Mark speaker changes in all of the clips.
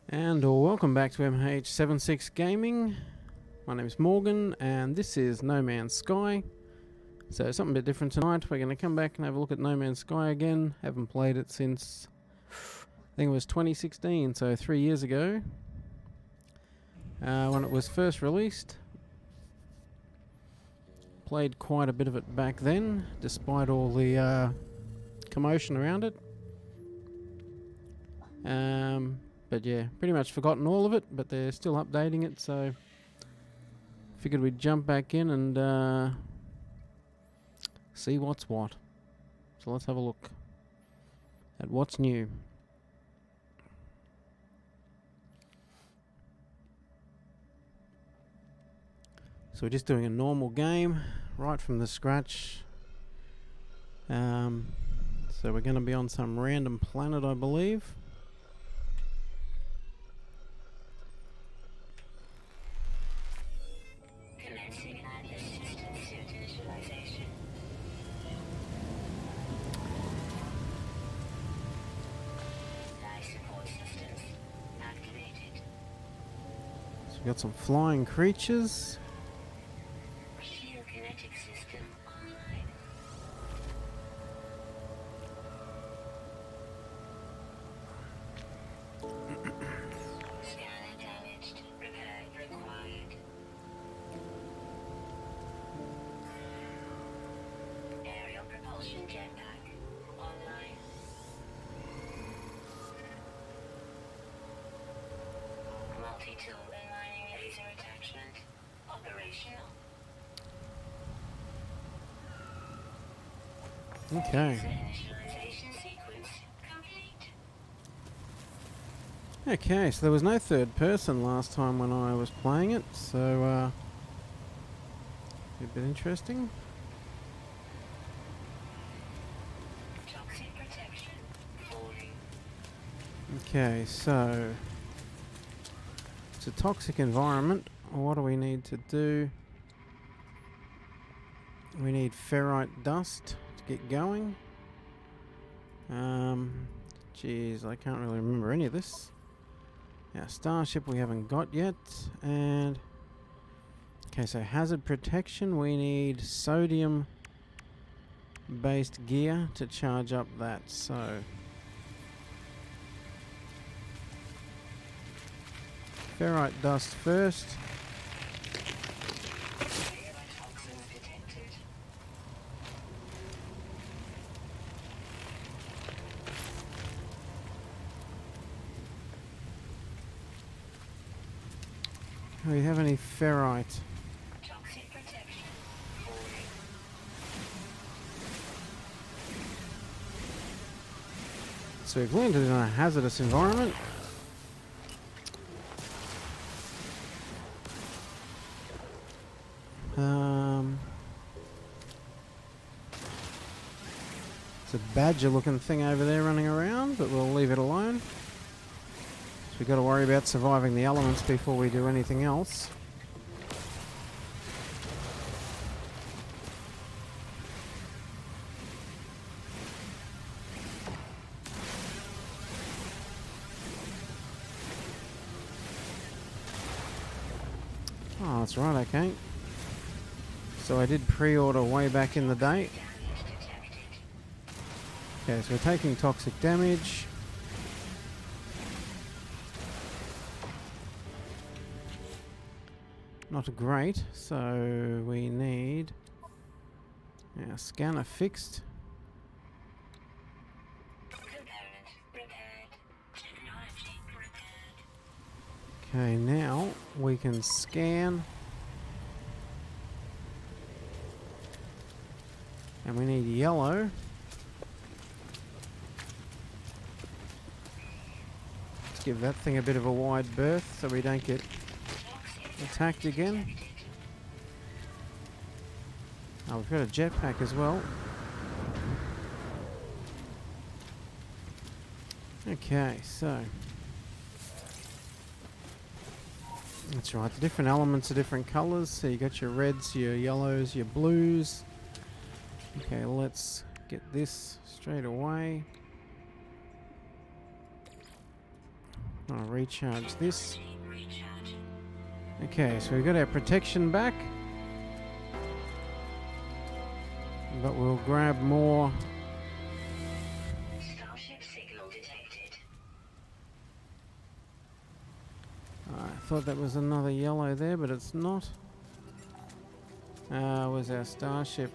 Speaker 1: And welcome back to MH76 Gaming. My name is Morgan and this is No Man's Sky. So something a bit different tonight. We're going to come back and have a look at No Man's Sky again. Haven't played it since, I think it was 2016, so 3 years ago. When it was first released. Played quite a bit of it back then, despite all the commotion around it. But yeah, pretty much forgotten all of it, but they're still updating it, so figured we'd jump back in and see what's what. So let's have a look at what's new. So we're just doing a normal game, right from the scratch. So we're going to be on some random planet, I believe. So we've got some flying creatures.
Speaker 2: Multi-tool inlining laser attachment operational.
Speaker 1: Okay.
Speaker 2: Initialization sequence complete.
Speaker 1: Okay, so there was no third person last time when I was playing it, so a bit interesting.
Speaker 2: Toxic protection falling.
Speaker 1: Okay, so it's a toxic environment. What do we need to do? We need ferrite dust to get going. Geez, I can't really remember any of this. Our starship we haven't got yet, and okay, so hazard protection, we need sodium based gear to charge up that, so ferrite dust first.
Speaker 2: Toxins detected.
Speaker 1: Do we have any ferrite?
Speaker 2: Toxic protection falling.
Speaker 1: So we've landed in a hazardous environment. It's a badger looking thing over there running around, but we'll leave it alone. So we've got to worry about surviving the elements before we do anything else. Oh, that's right, okay. So I did pre-order way back in the day. Okay, so we're taking toxic damage. Not great, so we need our scanner fixed.
Speaker 2: Component repaired. Technology repaired.
Speaker 1: Okay, now we can scan. And we need yellow. Let's give that thing a bit of a wide berth so we don't get attacked again. Oh, we've got a jetpack as well. Okay, so that's right, the different elements are different colours. So you got your reds, your yellows, your blues. Okay, let's get this straight away. I'll recharge this.
Speaker 2: Team recharge.
Speaker 1: Okay, so we've got our protection back. But we'll grab more.
Speaker 2: Starship signal detected.
Speaker 1: I thought that was another yellow there, but it's not. Where's our starship?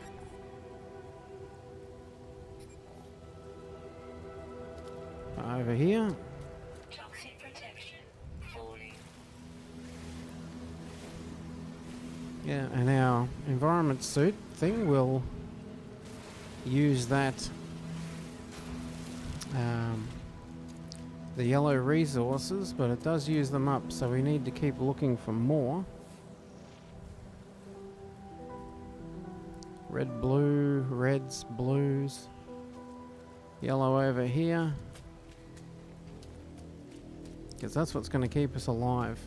Speaker 1: Over here.
Speaker 2: Toxic protection. Falling.
Speaker 1: Yeah, and our environment suit thing will use that the yellow resources, but it does use them up, so we need to keep looking for more. Red, blue, reds, blues, yellow over here, because that's what's going to keep us alive.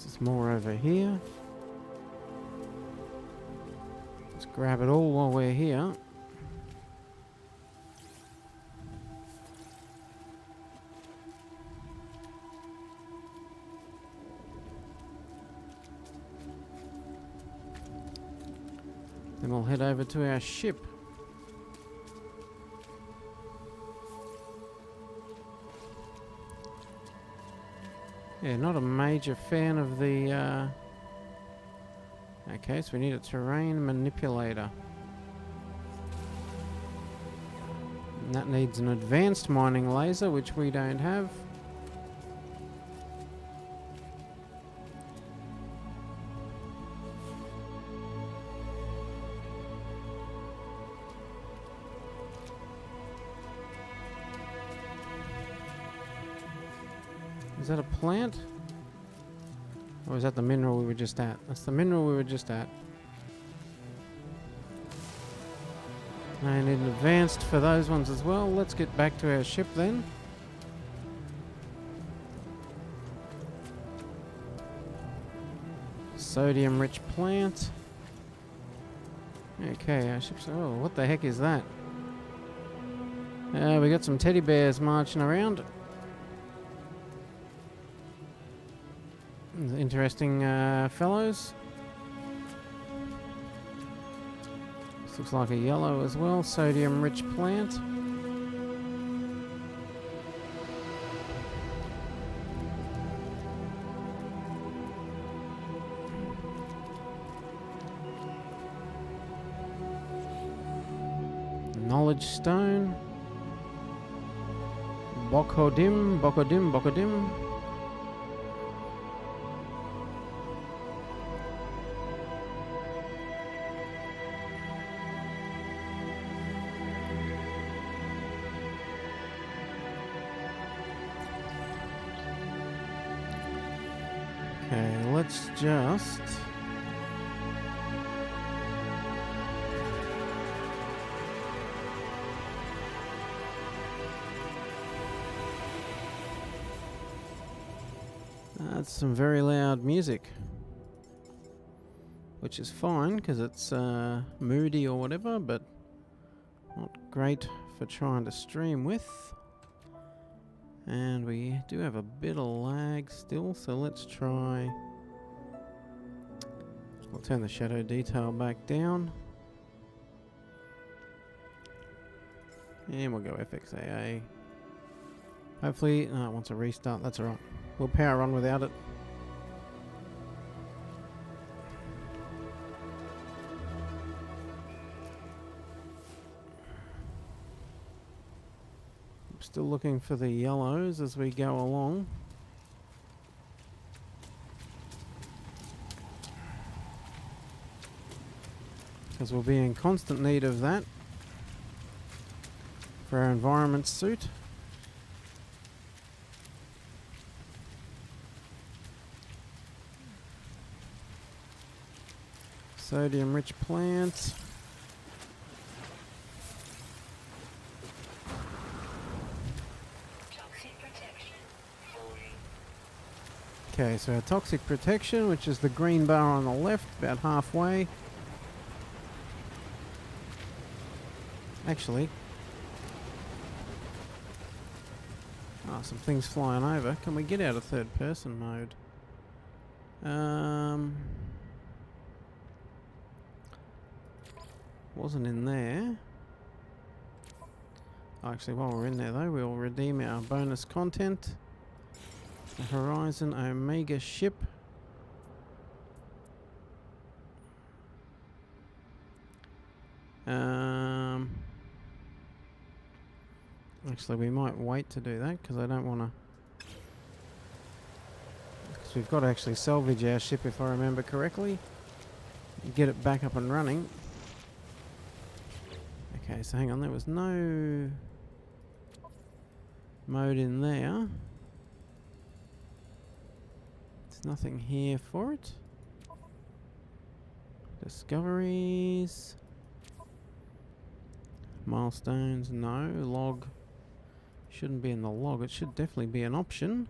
Speaker 1: There's more over here. Let's grab it all while we're here. Then we'll head over to our ship. Yeah, not a major fan of the... Okay, so we need a terrain manipulator. And that needs an advanced mining laser, which we don't have. Is that a plant? Or is that the mineral we were just at? That's the mineral we were just at. I need an advanced for those ones as well. Let's get back to our ship then. Sodium rich plant. Okay, our ship's... Oh, what the heck is that? We got some teddy bears marching around. Interesting fellows. This looks like a yellow as well. Sodium rich plant. Knowledge stone. Bokodim, Bokodim, Bokodim. Okay, let's just... That's some very loud music. Which is fine, because it's moody or whatever, but not great for trying to stream with. And we do have a bit of lag still, so let's try... We'll turn the shadow detail back down. And we'll go FXAA. Hopefully, it wants a restart, that's alright. We'll power on without it. Still looking for the yellows as we go along. Because we'll be in constant need of that for our environment suit. Sodium-rich plant.
Speaker 2: Toxic protection. Falling.
Speaker 1: Okay, so our toxic protection, which is the green bar on the left, about halfway. Actually, some things flying over. Can we get out of third person mode? Wasn't in there. Actually, while we're in there though, we'll redeem our bonus content. The Horizon Omega ship. Actually, we might wait to do that because I don't want to. Because we've got to actually salvage our ship, if I remember correctly. Get it back up and running. Okay, so hang on, there was no mode in there. There's nothing here for it. Discoveries. Milestones, no. Log. Shouldn't be in the log. It should definitely be an option.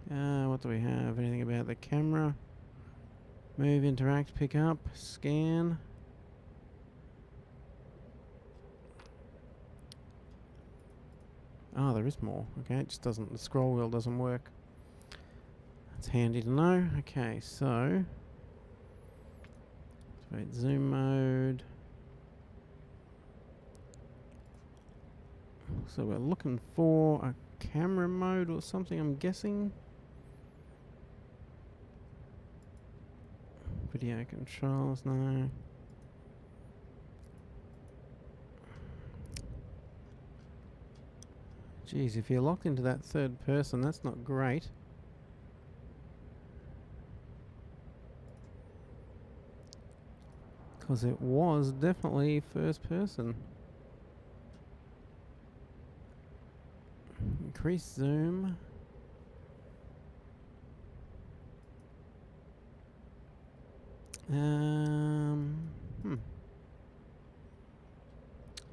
Speaker 1: What do we have? Anything about the camera? Move, interact, pick up, scan. Oh, there is more. Okay, it just doesn't, the scroll wheel doesn't work. That's handy to know. Okay, so activate zoom mode. So we're looking for a camera mode or something, I'm guessing. Video controls, no. Geez, if you're locked into that third person, that's not great. Because it was definitely first person. Increase zoom.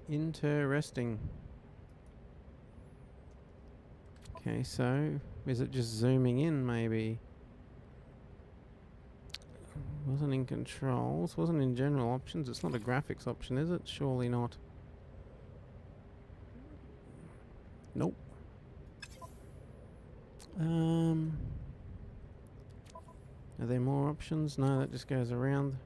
Speaker 1: Interesting. Okay, so is it just zooming in maybe? Wasn't in controls, wasn't in general options. It's not a graphics option, is it? Surely not. Nope. Are there more options? No, that just goes around.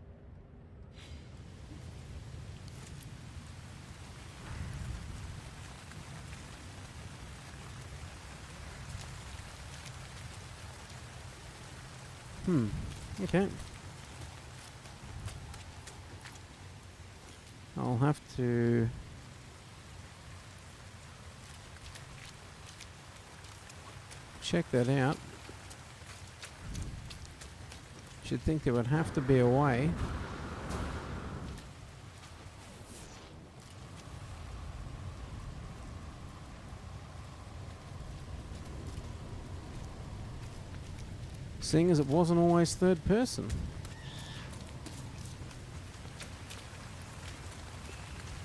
Speaker 1: Okay. I'll have to check that out. Should think there would have to be a way. Seeing as it wasn't always third person.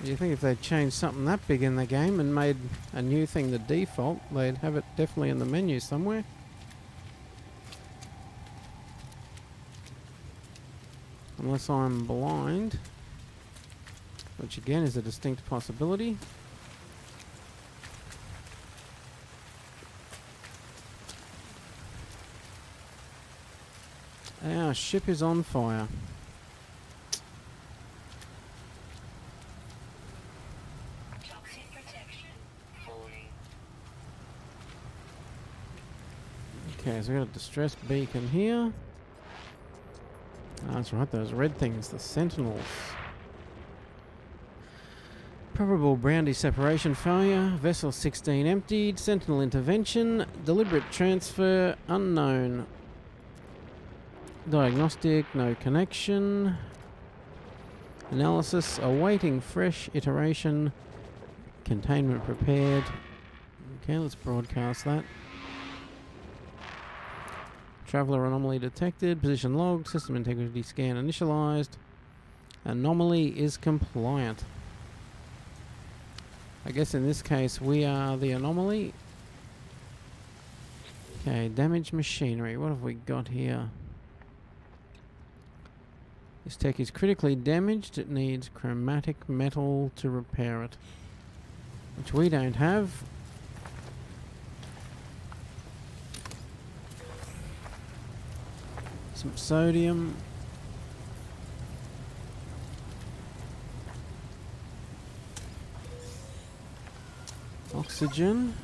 Speaker 1: You think if they'd changed something that big in the game and made a new thing the default, they'd have it definitely in the menu somewhere. Unless I'm blind, which again is a distinct possibility. Our ship is on fire.
Speaker 2: Toxic protection. Falling.
Speaker 1: Okay, so we've got a distress beacon here. Oh, that's right, those red things, the sentinels. Probable Brandy separation failure, vessel 16 emptied, sentinel intervention, deliberate transfer unknown. Diagnostic, no connection. Analysis, awaiting fresh iteration. Containment prepared. Okay, let's broadcast that. Traveler anomaly detected. Position log. System integrity scan initialized. Anomaly is compliant. I guess in this case we are the anomaly. Okay, damaged machinery. What have we got here? This tech is critically damaged. It needs chromatic metal to repair it, which we don't have. Some sodium. Oxygen.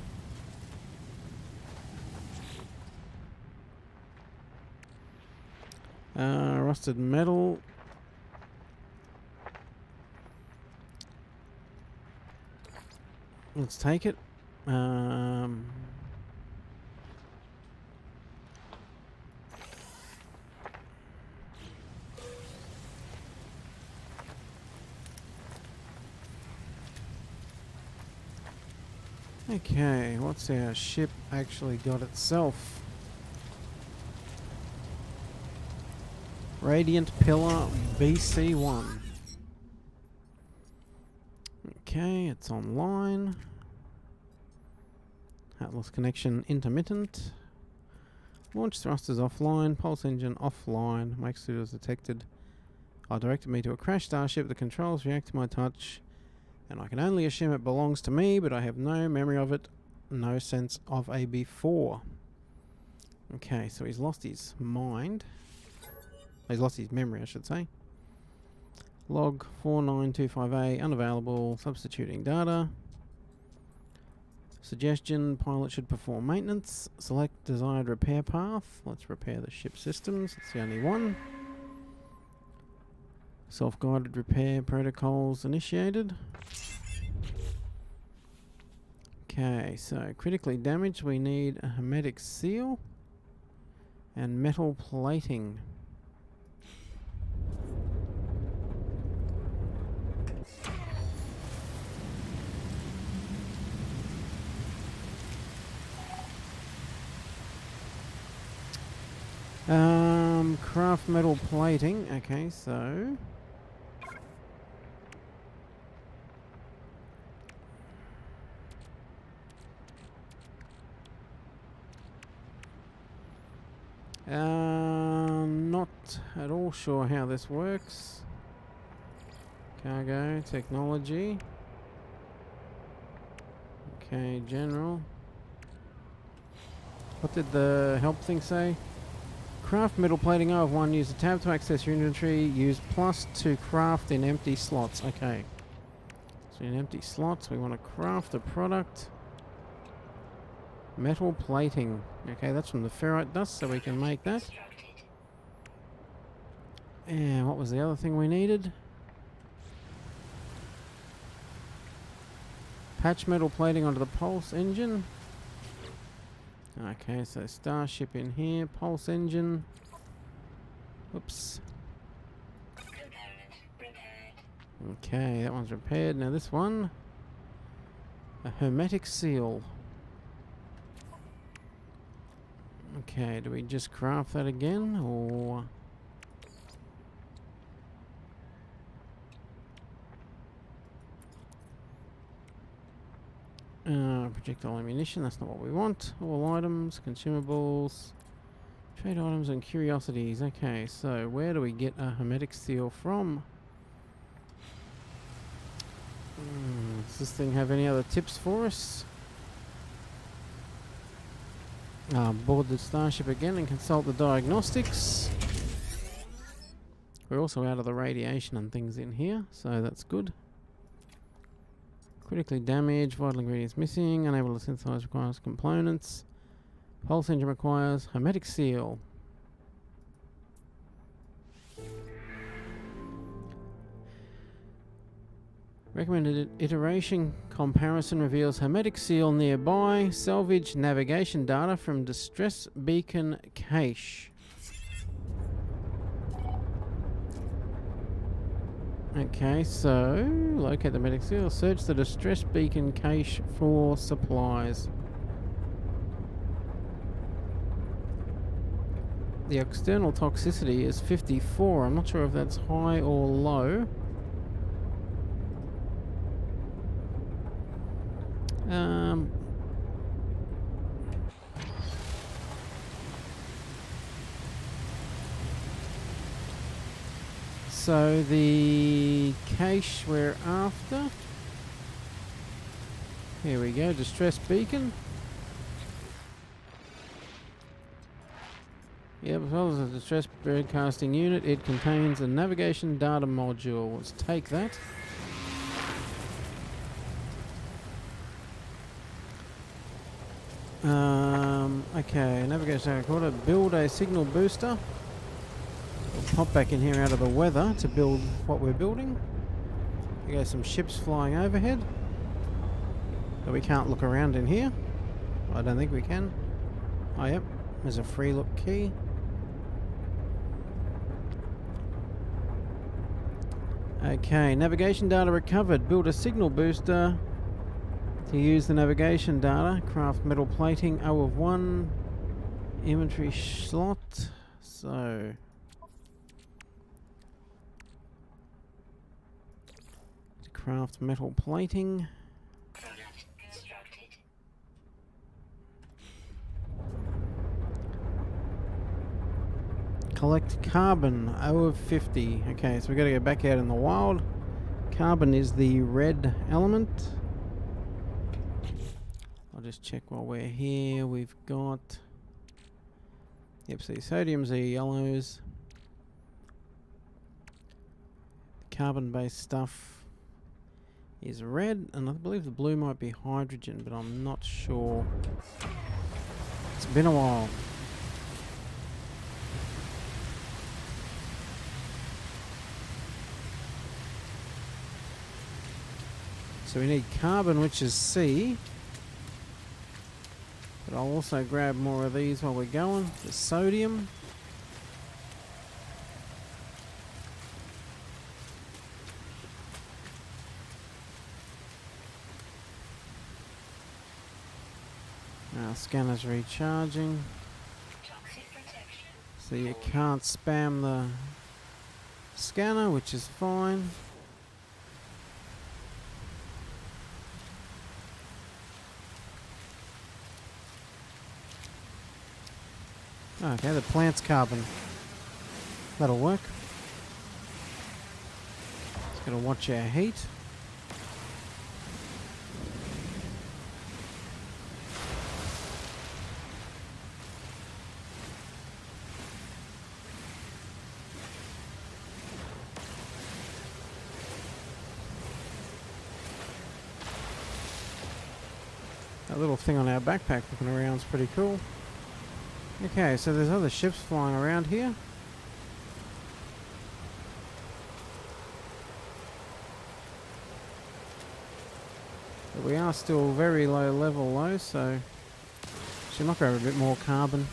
Speaker 1: Rusted metal. Let's take it. Okay, what's our ship actually got itself? Radiant Pillar BC1. Okay, it's online. Atlas connection intermittent. Launch thrusters offline. Pulse engine offline. Make pseudos detected. Directed me to a crash starship. The controls react to my touch. And I can only assume it belongs to me, but I have no memory of it. No sense of a before. Okay, so he's lost his mind. He's lost his memory, I should say. Log 4925A, unavailable, substituting data. Suggestion, pilot should perform maintenance. Select desired repair path. Let's repair the ship systems, it's the only one. Self-guided repair protocols initiated. Okay, so critically damaged, we need a hermetic seal and metal plating. Craft metal plating. Okay, so not at all sure how this works. Cargo, technology. Okay, general. What did the help thing say? Craft metal plating O1. Use the tab to access your inventory. Use plus to craft in empty slots. Okay. So in empty slots, we want to craft a product. Metal plating. Okay, that's from the ferrite dust, so we can make that. And what was the other thing we needed? Patch metal plating onto the pulse engine. Okay, so starship in here, pulse engine. Oops. Okay, that one's repaired. Now this one, a hermetic seal. Okay, do we just craft that again, or? Projectile ammunition, that's not what we want. All items, consumables, trade items and curiosities. Okay, so where do we get a hermetic seal from? Does this thing have any other tips for us? Board the starship again and consult the diagnostics. We're also out of the radiation and things in here, so that's good. Critically damaged, vital ingredients missing, unable to synthesize requires components. Pulse engine requires hermetic seal. Recommended iteration comparison reveals hermetic seal nearby. Salvage navigation data from distress beacon cache. Okay, so locate the medic seal. Search the distress beacon cache for supplies. The external toxicity is 54. I'm not sure if that's high or low. So the cache we're after. Here we go, distress beacon. Yep, as well as a distress broadcasting unit, it contains a navigation data module. Let's take that. Okay, navigation data recorder. Build a signal booster. We'll pop back in here out of the weather to build what we're building. We got some ships flying overhead. But we can't look around in here. I don't think we can. Oh, yep. There's a free look key. Okay, navigation data recovered. Build a signal booster to use the navigation data. Craft metal plating, O of 1. Inventory slot. So... to craft metal plating.
Speaker 2: Product constructed.
Speaker 1: Collect carbon, O of 50. Okay, so we've got to go back out in the wild. Carbon is the red element. I'll just check while we're here. We've got... Yep, see, sodium's the yellows. Carbon-based stuff is red, and I believe the blue might be hydrogen, but I'm not sure. It's been a while. So we need carbon, which is C. But I'll also grab more of these while we're going. The sodium. Our scanner's recharging.
Speaker 2: Toxic protection.
Speaker 1: So you can't spam the scanner, which is fine. Okay, the plant's carbon. That'll work. Just gotta watch our heat. That little thing on our backpack looking around is pretty cool. Okay, so there's other ships flying around here. But we are still very low level though, so should knock over a bit more carbon.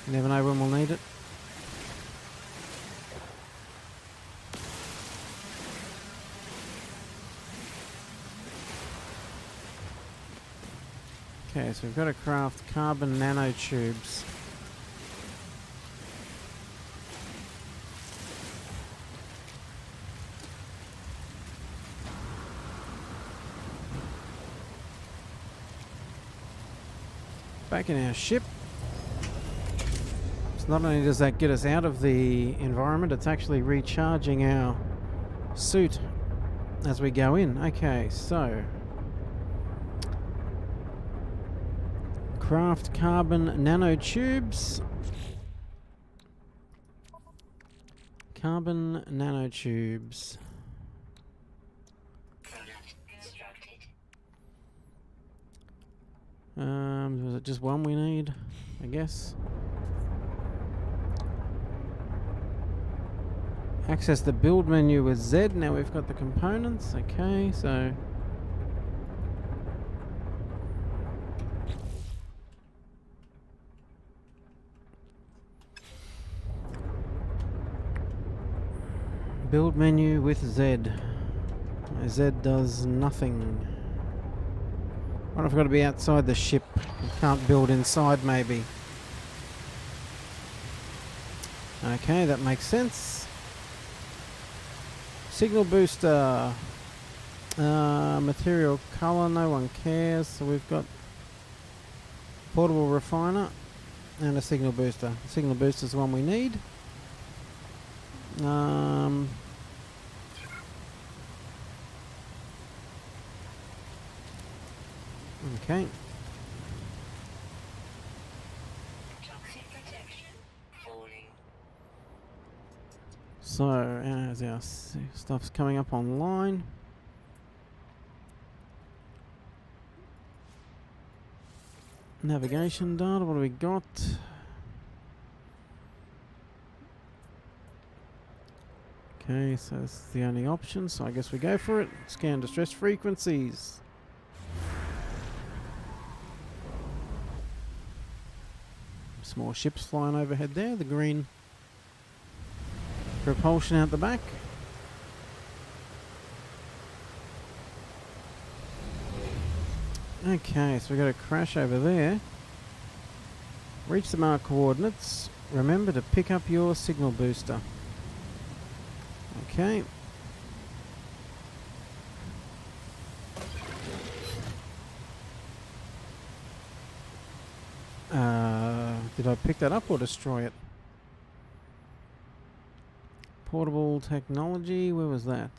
Speaker 1: You never know when we'll need it. Okay, so we've got to craft carbon nanotubes. Back in our ship. So not only does that get us out of the environment, it's actually recharging our suit as we go in. Okay, so... craft carbon nanotubes. Carbon nanotubes.
Speaker 2: Product constructed.
Speaker 1: Was it just one we need? I guess. Access the build menu with Z. Now we've got the components. Okay, so... build menu with Z. My Z does nothing. What if I've got to be outside the ship? I can't build inside maybe. Okay, that makes sense. Signal booster. Material color, no one cares. So we've got portable refiner and a signal booster. The signal booster is the one we need. Okay.
Speaker 2: Toxic protection. Falling.
Speaker 1: So as our stuff's coming up online. Navigation data, what do we got? Okay, so this is the only option, so I guess we go for it. Scan distress frequencies. Some more ships flying overhead there, the green propulsion out the back. Okay, so we got a crash over there. Reach the marked coordinates. Remember to pick up your signal booster. Okay. Did I pick that up or destroy it? Portable technology, where was that?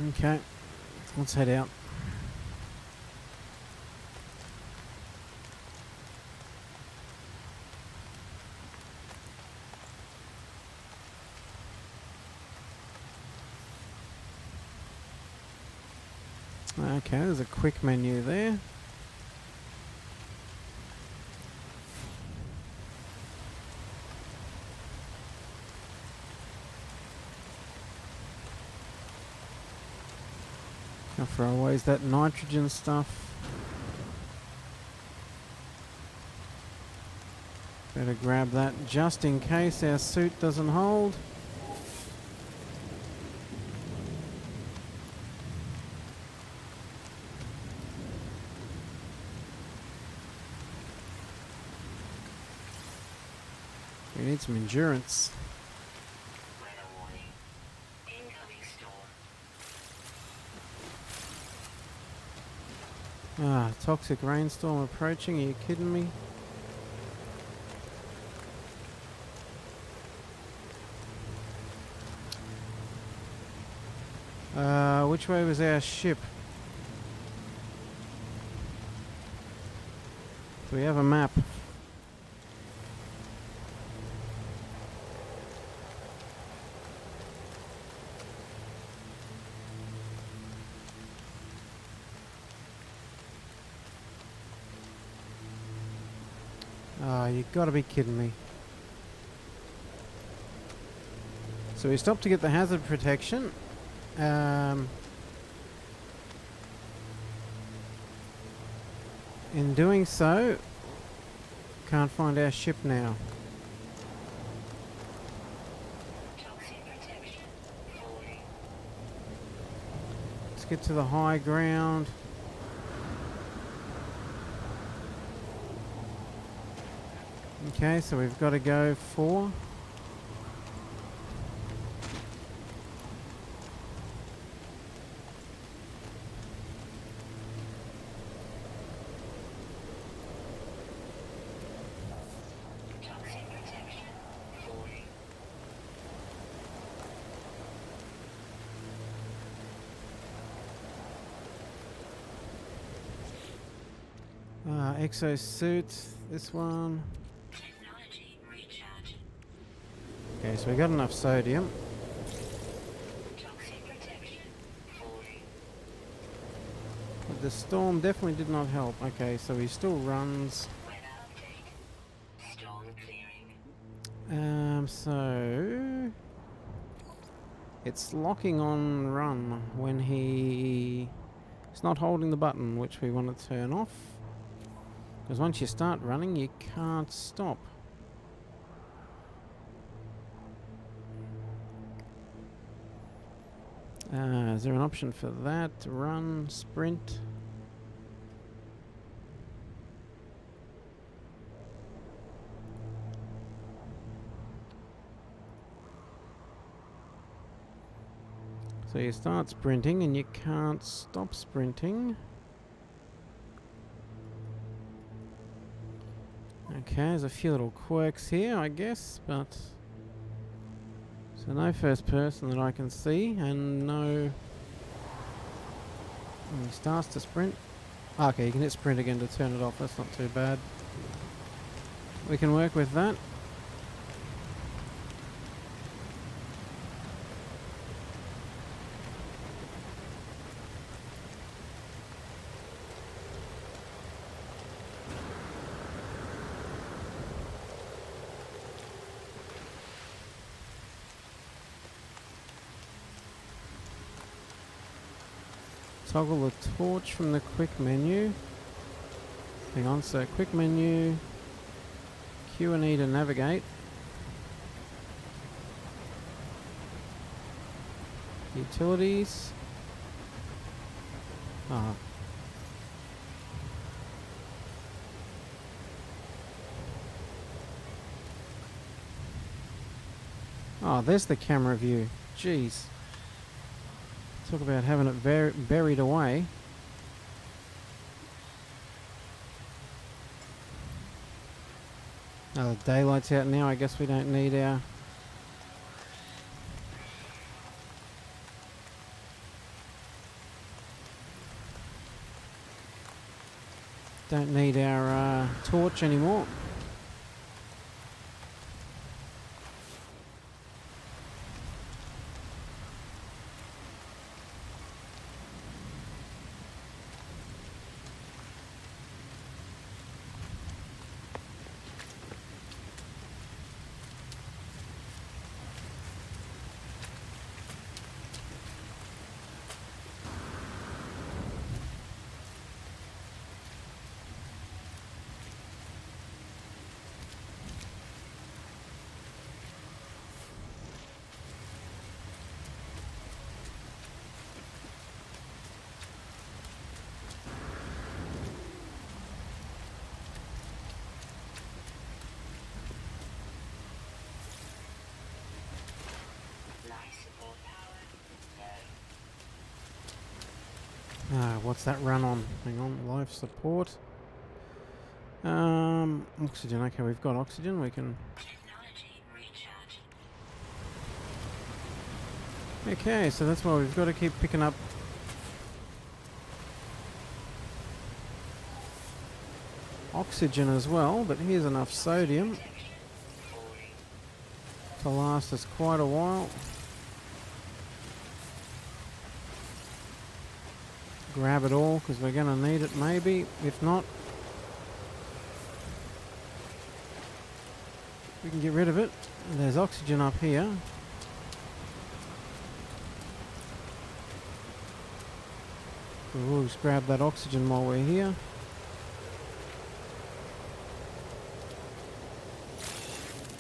Speaker 1: Okay, let's head out. Okay, there's a quick menu there. I'll throw away that nitrogen stuff. Better grab that just in case our suit doesn't hold. We need some endurance.
Speaker 2: Weather warning. Incoming storm.
Speaker 1: Ah, toxic rainstorm approaching. Are you kidding me? Which way was our ship? Do we have a map? Ah, you gotta be kidding me. So we stopped to get the hazard protection. In doing so, can't find our ship now.
Speaker 2: Toxic protection. Falling.
Speaker 1: Let's get to the high ground. Okay, so we've got to go for
Speaker 2: Toxic protection. Falling.
Speaker 1: exosuit, this one.
Speaker 2: Technology recharge.
Speaker 1: Okay, so we got enough sodium.
Speaker 2: Toxic protection. Falling.
Speaker 1: But the storm definitely did not help. Okay, so he still runs.
Speaker 2: Weather update. Storm clearing.
Speaker 1: So it's locking on run when he's not holding the button, which we want to turn off. Because once you start running, you can't stop. Is there an option for that? Run, sprint? So you start sprinting and you can't stop sprinting. Okay, there's a few little quirks here, I guess, but... So no first person that I can see, and no... And he starts to sprint. Okay, you can hit sprint again to turn it off, that's not too bad. We can work with that. Toggle the torch from the quick menu. Hang on, so quick menu, Q and E to navigate. Utilities. Ah. Oh, there's the camera view. Jeez. Talk about having it buried away. Oh, the daylight's out now. I guess we don't need our... Don't need our torch anymore. What's that run on? Hang on, life support. Oxygen. Okay, we've got oxygen. We can.
Speaker 2: Technology recharge.
Speaker 1: Okay, so that's why we've got to keep picking up. Oxygen as well, but here's enough sodium to last us quite a while. Grab it all because we're going to need it maybe. If not, we can get rid of it. There's oxygen up here. We'll just grab that oxygen while we're here.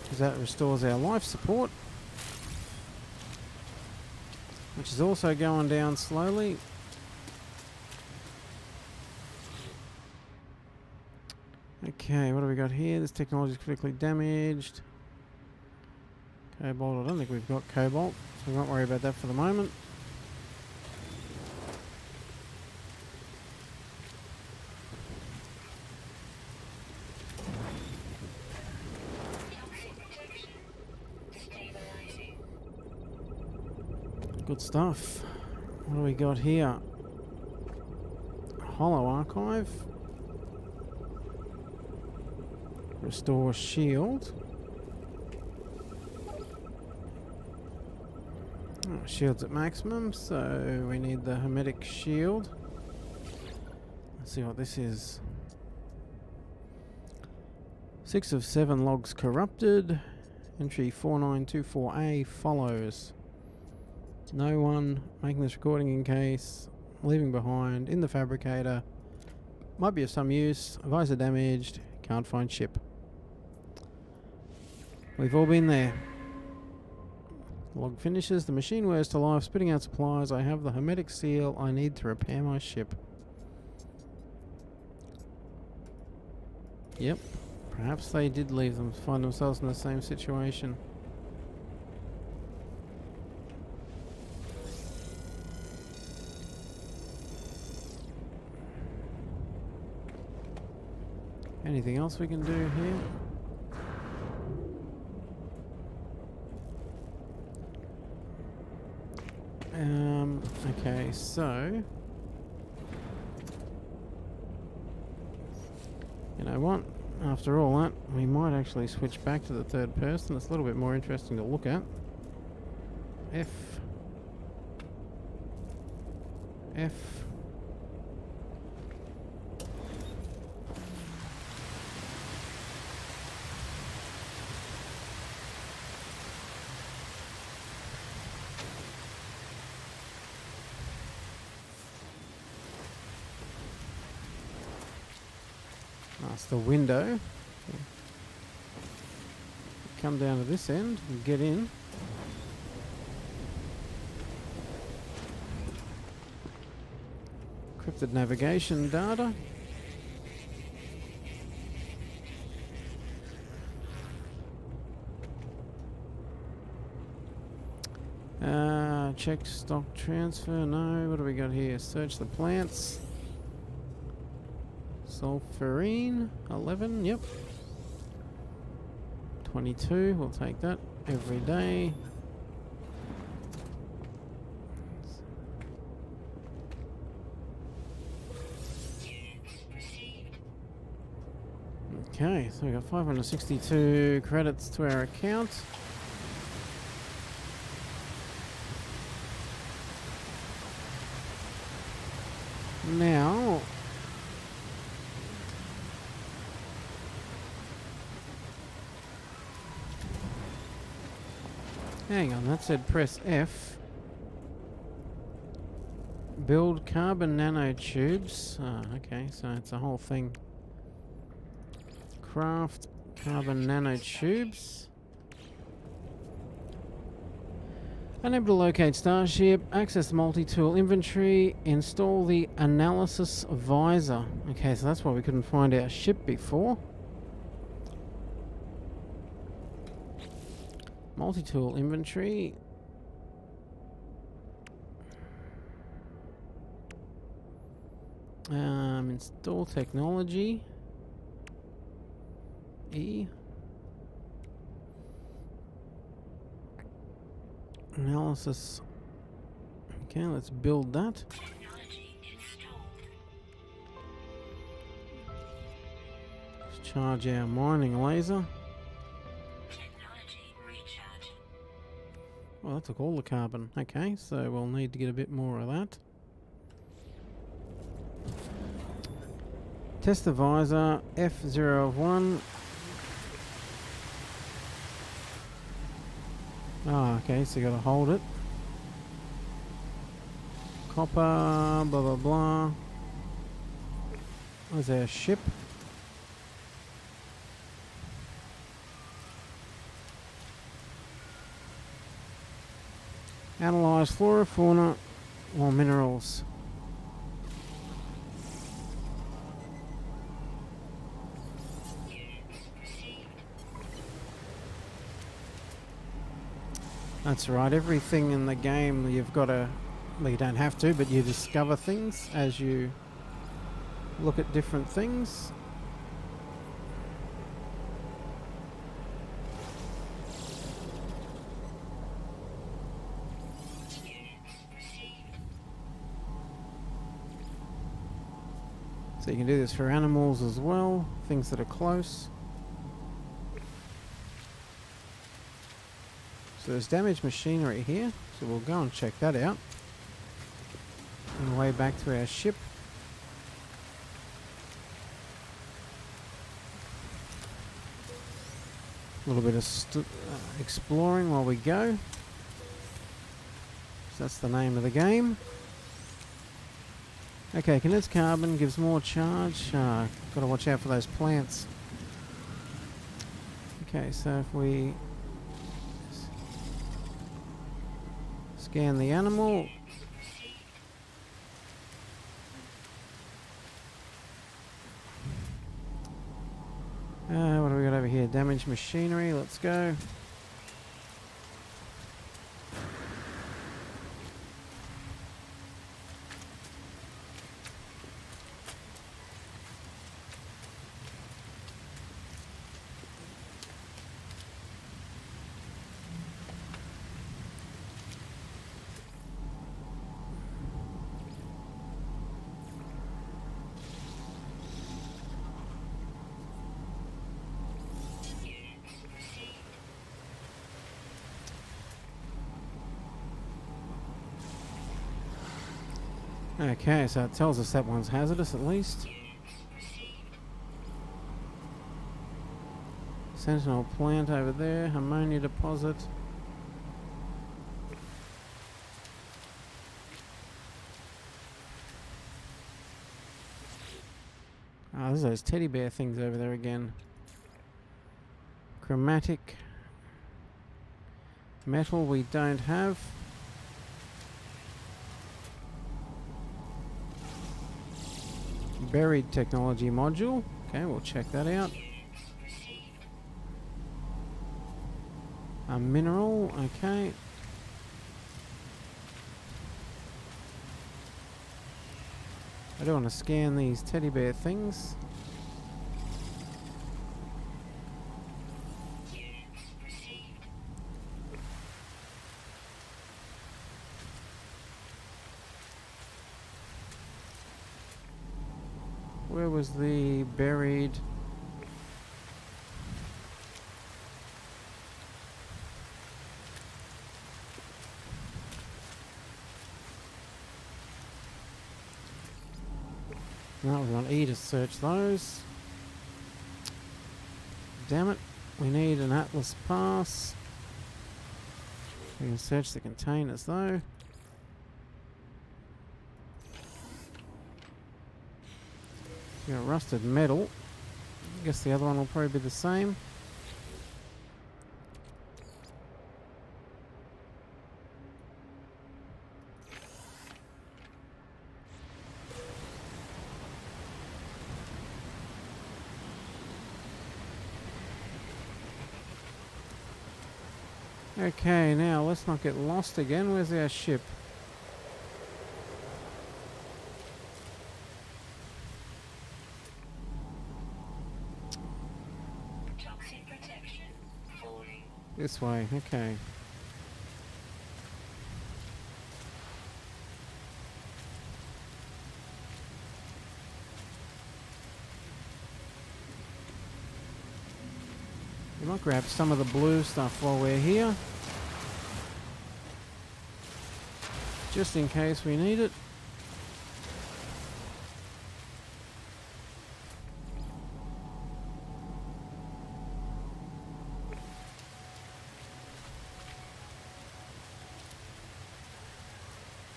Speaker 1: Because that restores our life support, which is also going down slowly. Okay, what do we got here? This technology is critically damaged. Cobalt, I don't think we've got cobalt, so we won't worry about that for the moment. Good stuff. What do we got here? Hollow archive. Restore shield. Oh, shield's at maximum, so we need the hermetic shield. Let's see what this is. 6 of 7 logs corrupted. Entry 4924A follows. No one making this recording in case. Leaving behind in the fabricator. Might be of some use. Visor damaged. Can't find ship. We've all been there. Log finishes. The machine wears to life, spitting out supplies. I have the hermetic seal I need to repair my ship. Yep. Perhaps they did leave them to find themselves in the same situation. Anything else we can do here? Okay, so you know what? After all that, we might actually switch back to the third person. It's a little bit more interesting to look at. F. That's the window. Come down to this end and get in. Encrypted navigation data. Check stock transfer. No. What do we got here? Search the plants. Sulfurine 11. Yep. 22. We'll take that every day. Okay, so we got 562 credits to our account. Now, hang on, that said press F. Build carbon nanotubes. Ah, okay, so it's a whole thing. Craft carbon nanotubes. Unable to locate Starship. Access the multi-tool inventory. Install the analysis visor. Okay, so that's why we couldn't find our ship before. Multi-tool inventory. Install technology. E. Analysis. Okay, let's build that.
Speaker 2: Technology installed.
Speaker 1: Let's charge our mining laser.
Speaker 2: Technology recharge.
Speaker 1: Well, that took all the carbon. Okay, so we'll need to get a bit more of that. Test the visor. F0 of 1. Ah, okay, so you gotta hold it. Copper, blah blah blah. There's our ship. Analyze flora, fauna, or minerals. That's right, everything in the game you've got to, well, you don't have to, but you discover things as you look at different things. So you can do this for animals as well, things that are close. So there's damaged machinery here, so we'll go and check that out. On the way back to our ship. A little bit of exploring while we go. So that's the name of the game. Okay, condense carbon, gives more charge. Got to watch out for those plants. Okay, so if we scan the animal. What do we got over here? Damaged machinery. Let's go. Okay, so it tells us that one's hazardous at least. Sentinel plant over there, ammonia deposit. Oh, there's those teddy bear things over there again. Chromatic. Metal we don't have. Buried technology module. Okay, we'll check that out. A mineral, okay. I do want to scan these teddy bear things. Where was the buried... No, we want E to search those. Damn it. We need an Atlas pass. We can search the containers though. We got rusted metal. I guess the other one will probably be the same. Okay, now let's not get lost again. Where's our ship?
Speaker 2: Toxic protection. 40.
Speaker 1: This way, okay. We might grab some of the blue stuff while we're here. Just in case we need it.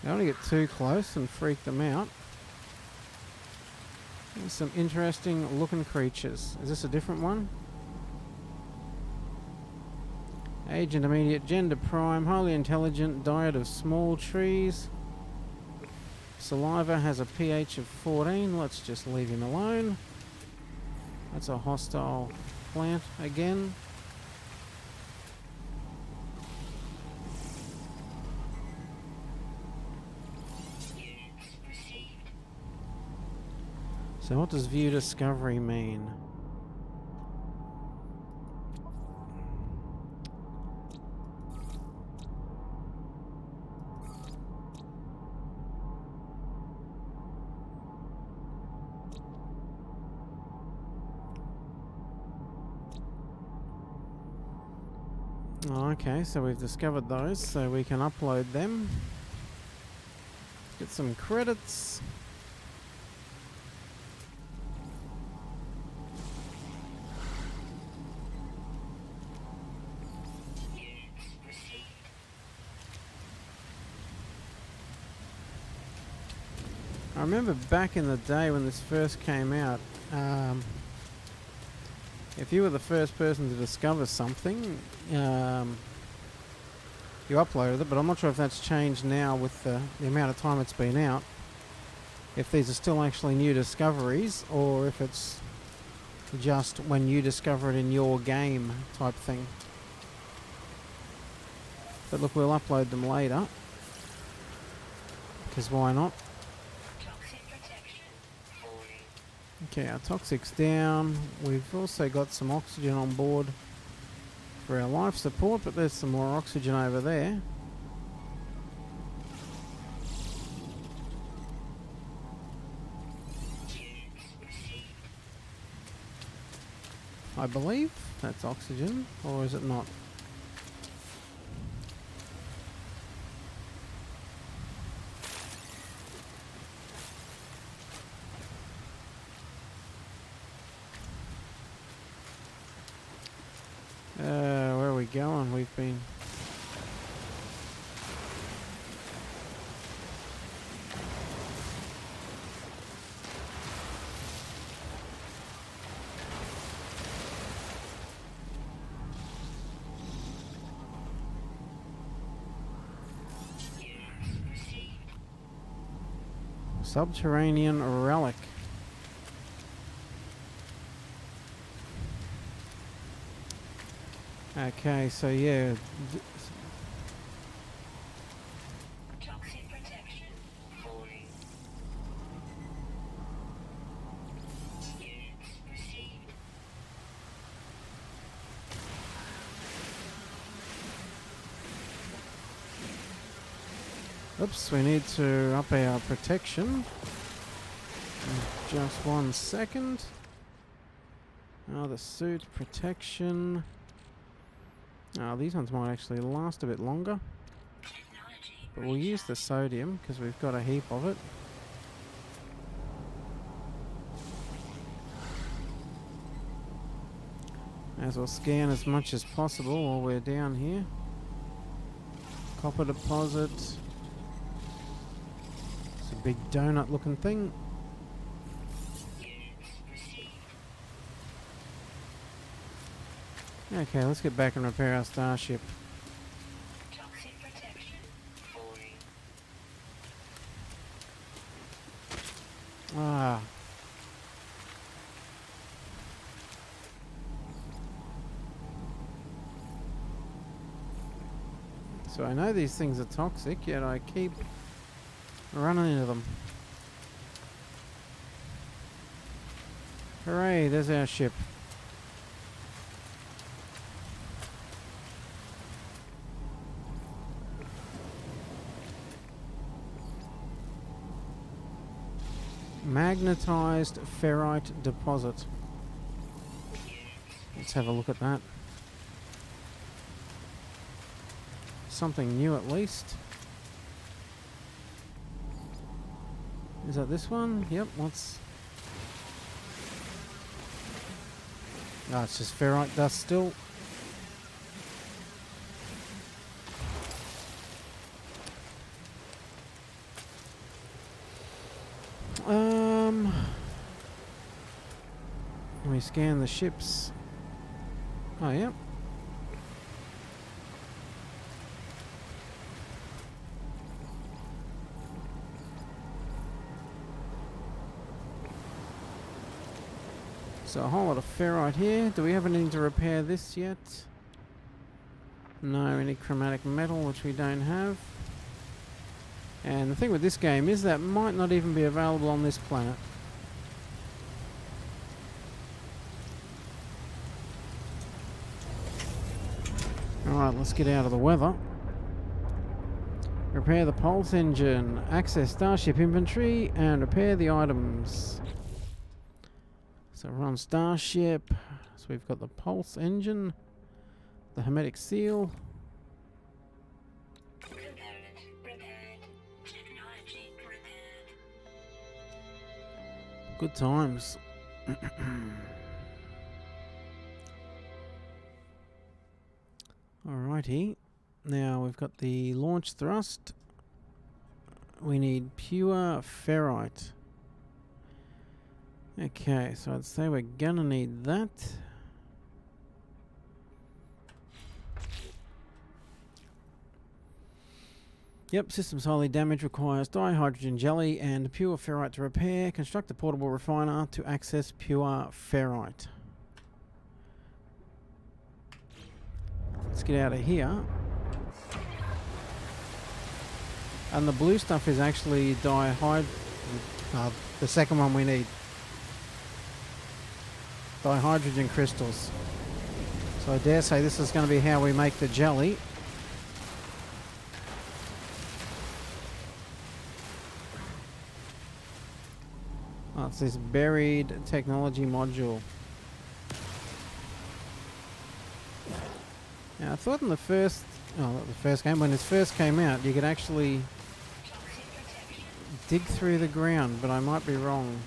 Speaker 1: Don't want to get too close and freak them out. There's some interesting looking creatures. Is this a different one? Age intermediate, gender prime, highly intelligent, diet of small trees. Saliva has a pH of 14. Let's just leave him alone. That's a hostile plant again. So what does view discovery mean? Oh, okay, so we've discovered those, so we can upload them. Get some credits. I remember back in the day when this first came out, if you were the first person to discover something, you uploaded it, but I'm not sure if that's changed now with the amount of time it's been out. If these are still actually new discoveries, or if it's just when you discover it in your game type thing. But look, we'll upload them later, because why not? Okay, our toxic's down. We've also got some oxygen on board for our life support, but there's some more oxygen over there. I believe that's oxygen, or is it not? going. We've been... Subterranean relic. Okay, so yeah.
Speaker 2: Toxic protection falling. Units received.
Speaker 1: Oops, we need to up our protection. Just 1 second. The suit protection. These ones might actually last a bit longer.
Speaker 2: Technology
Speaker 1: But we'll use the sodium because we've got a heap of it. As we'll scan as much as possible while we're down here. Copper deposit. It's a big donut looking thing.
Speaker 2: units received.
Speaker 1: Okay, let's get back and repair our starship.
Speaker 2: Toxic protection falling.
Speaker 1: Ah. So I know these things are toxic, yet I keep running into them. Hooray, there's our ship. Magnetized ferrite deposit. Let's have a look at that. Something new at least. Is that this one? Yep, what's... Ah, it's just ferrite dust still. Let me scan the ships. Oh, yep. So a whole lot of ferrite here. Do we have anything to repair this yet? No, any chromatic metal, which we don't have. And the thing with this game is that might not even be available on this planet. Alright, let's get out of the weather. Repair the pulse engine, access starship inventory, and repair the items. So we're on starship. So we've got the pulse engine, the hermetic seal.
Speaker 2: Component repaired. Technology repaired.
Speaker 1: Good times. Alrighty. Now we've got the launch thrust. We need pure ferrite. Okay, so I'd say we're gonna need that. Yep, system's highly damaged, requires dihydrogen jelly and pure ferrite to repair. Construct a portable refiner to access pure ferrite. Let's get out of here. And the blue stuff is actually the second one we need. Dihydrogen crystals. So I dare say this is going to be how we make the jelly. Oh, it's this buried technology module. Now I thought in the first, not the first game, when this first came out, you could actually
Speaker 2: Toxic protection.
Speaker 1: dig through the ground, but I might be wrong.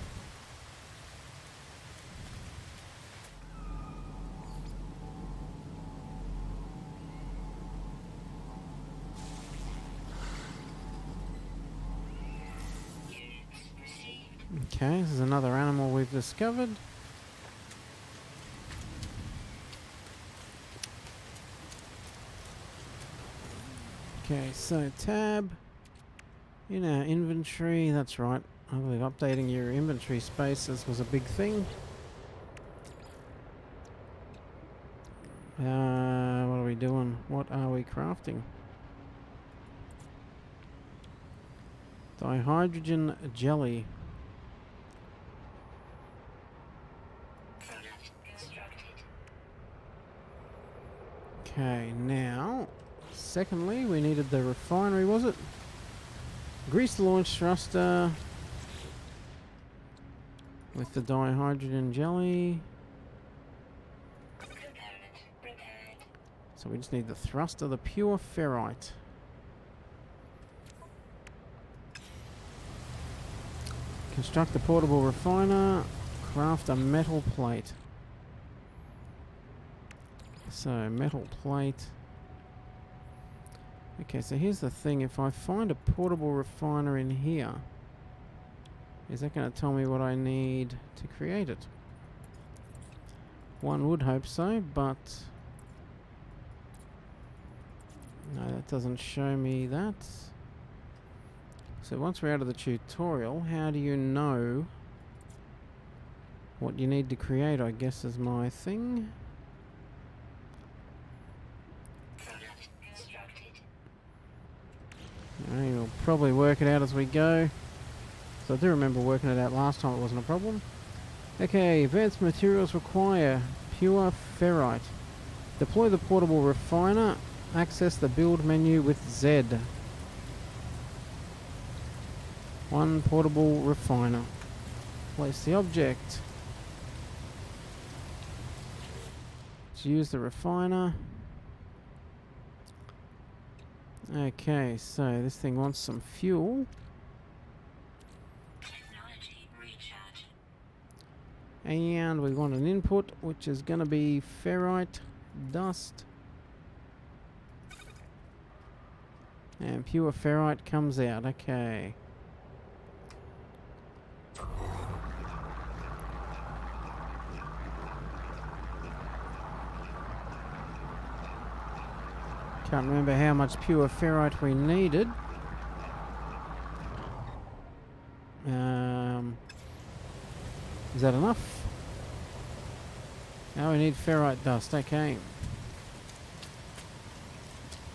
Speaker 1: Okay, this is another animal we've discovered. Okay, so tab in our inventory, that's right. I believe updating your inventory spaces was a big thing. What are we doing? What are we crafting? Dihydrogen jelly.
Speaker 2: Product constructed.
Speaker 1: Okay, now, secondly, we needed the refinery, was it? Grease the launch thruster with the dihydrogen jelly.
Speaker 2: Component prepared.
Speaker 1: So we just need the thruster, the pure ferrite. Construct the portable refiner. Craft a metal plate. So, metal plate. Okay, so here's the thing. If I find a portable refiner in here, is that going to tell me what I need to create it? One would hope so, but no, that doesn't show me that. So once we're out of the tutorial, how do you know what you need to create, I guess, is my thing.
Speaker 2: Product constructed.
Speaker 1: We'll probably work it out as we go. So I do remember working it out last time, it wasn't a problem. Okay, advanced materials require pure ferrite. Deploy the portable refiner. Access the build menu with Z. One portable refiner. Place the object. Let's use the refiner. Okay, so this thing wants some fuel.
Speaker 2: Technology recharge.
Speaker 1: And we want an input, which is going to be ferrite dust. And pure ferrite comes out. Okay. Can't remember how much pure ferrite we needed. Is that enough? Now we need ferrite dust. Okay.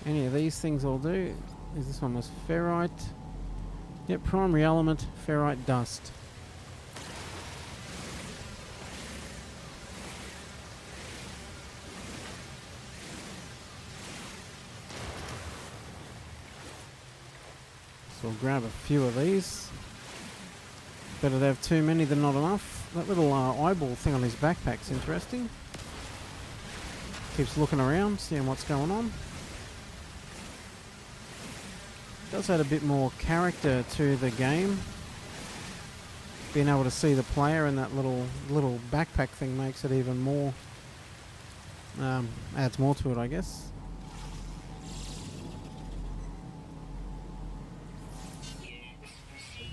Speaker 1: Any of these things will do. This one was ferrite. Yep, primary element, ferrite dust. So we'll grab a few of these. Better to have too many than not enough. That little eyeball thing on his backpack's interesting. Keeps looking around, seeing what's going on. Does add a bit more character to the game. Being able to see the player and that little backpack thing makes it even more. Adds more to it, I guess.
Speaker 2: Units received.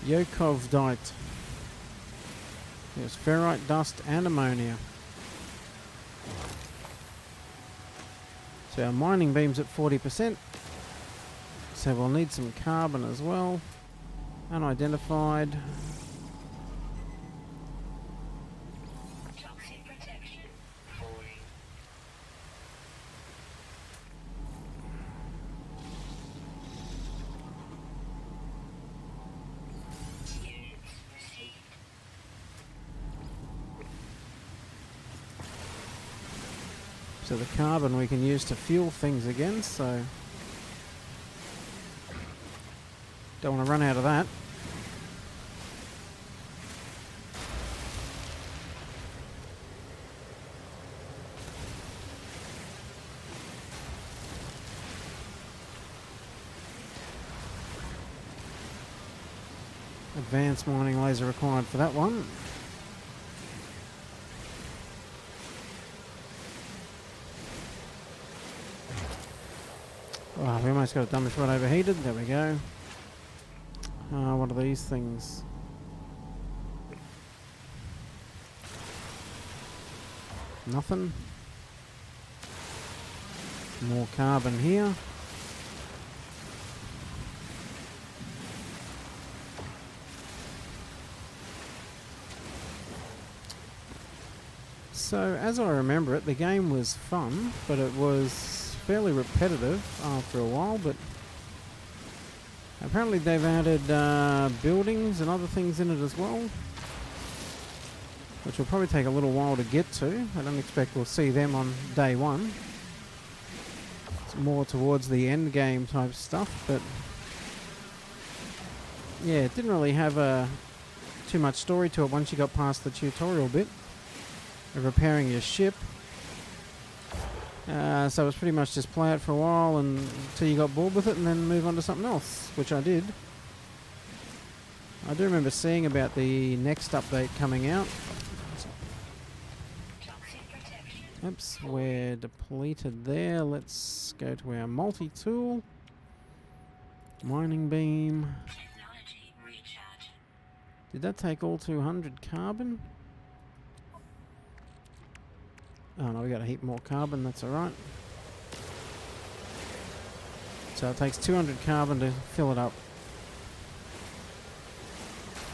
Speaker 1: Yokovdite. There's ferrite dust and ammonia. So our mining beam's at 40%. So we'll need some carbon as well. Unidentified.
Speaker 2: Toxic protection. Falling. Units received.
Speaker 1: So the carbon we can use to fuel things again, so don't want to run out of that. Advanced mining laser required for that one. Oh, we almost got it done before it overheated. There we go. What are these things? Nothing. More carbon here. So, as I remember it, the game was fun, but it was fairly repetitive after a while, but apparently they've added buildings and other things in it as well, which will probably take a little while to get to. I don't expect we'll see them on day one. It's more towards the end game type stuff, but yeah, it didn't really have too much story to it once you got past the tutorial bit of repairing your ship. So it was pretty much just play it for a while until you got bored with it and then move on to something else, which I did. I do remember seeing about the next update coming out.
Speaker 2: Toxic protection.
Speaker 1: Oops, we're depleted there. Let's go to our multi-tool. Mining beam.
Speaker 2: Technology recharge.
Speaker 1: Did that take all 200 carbon? Oh no, we got a heap more carbon, that's alright. So it takes 200 carbon to fill it up.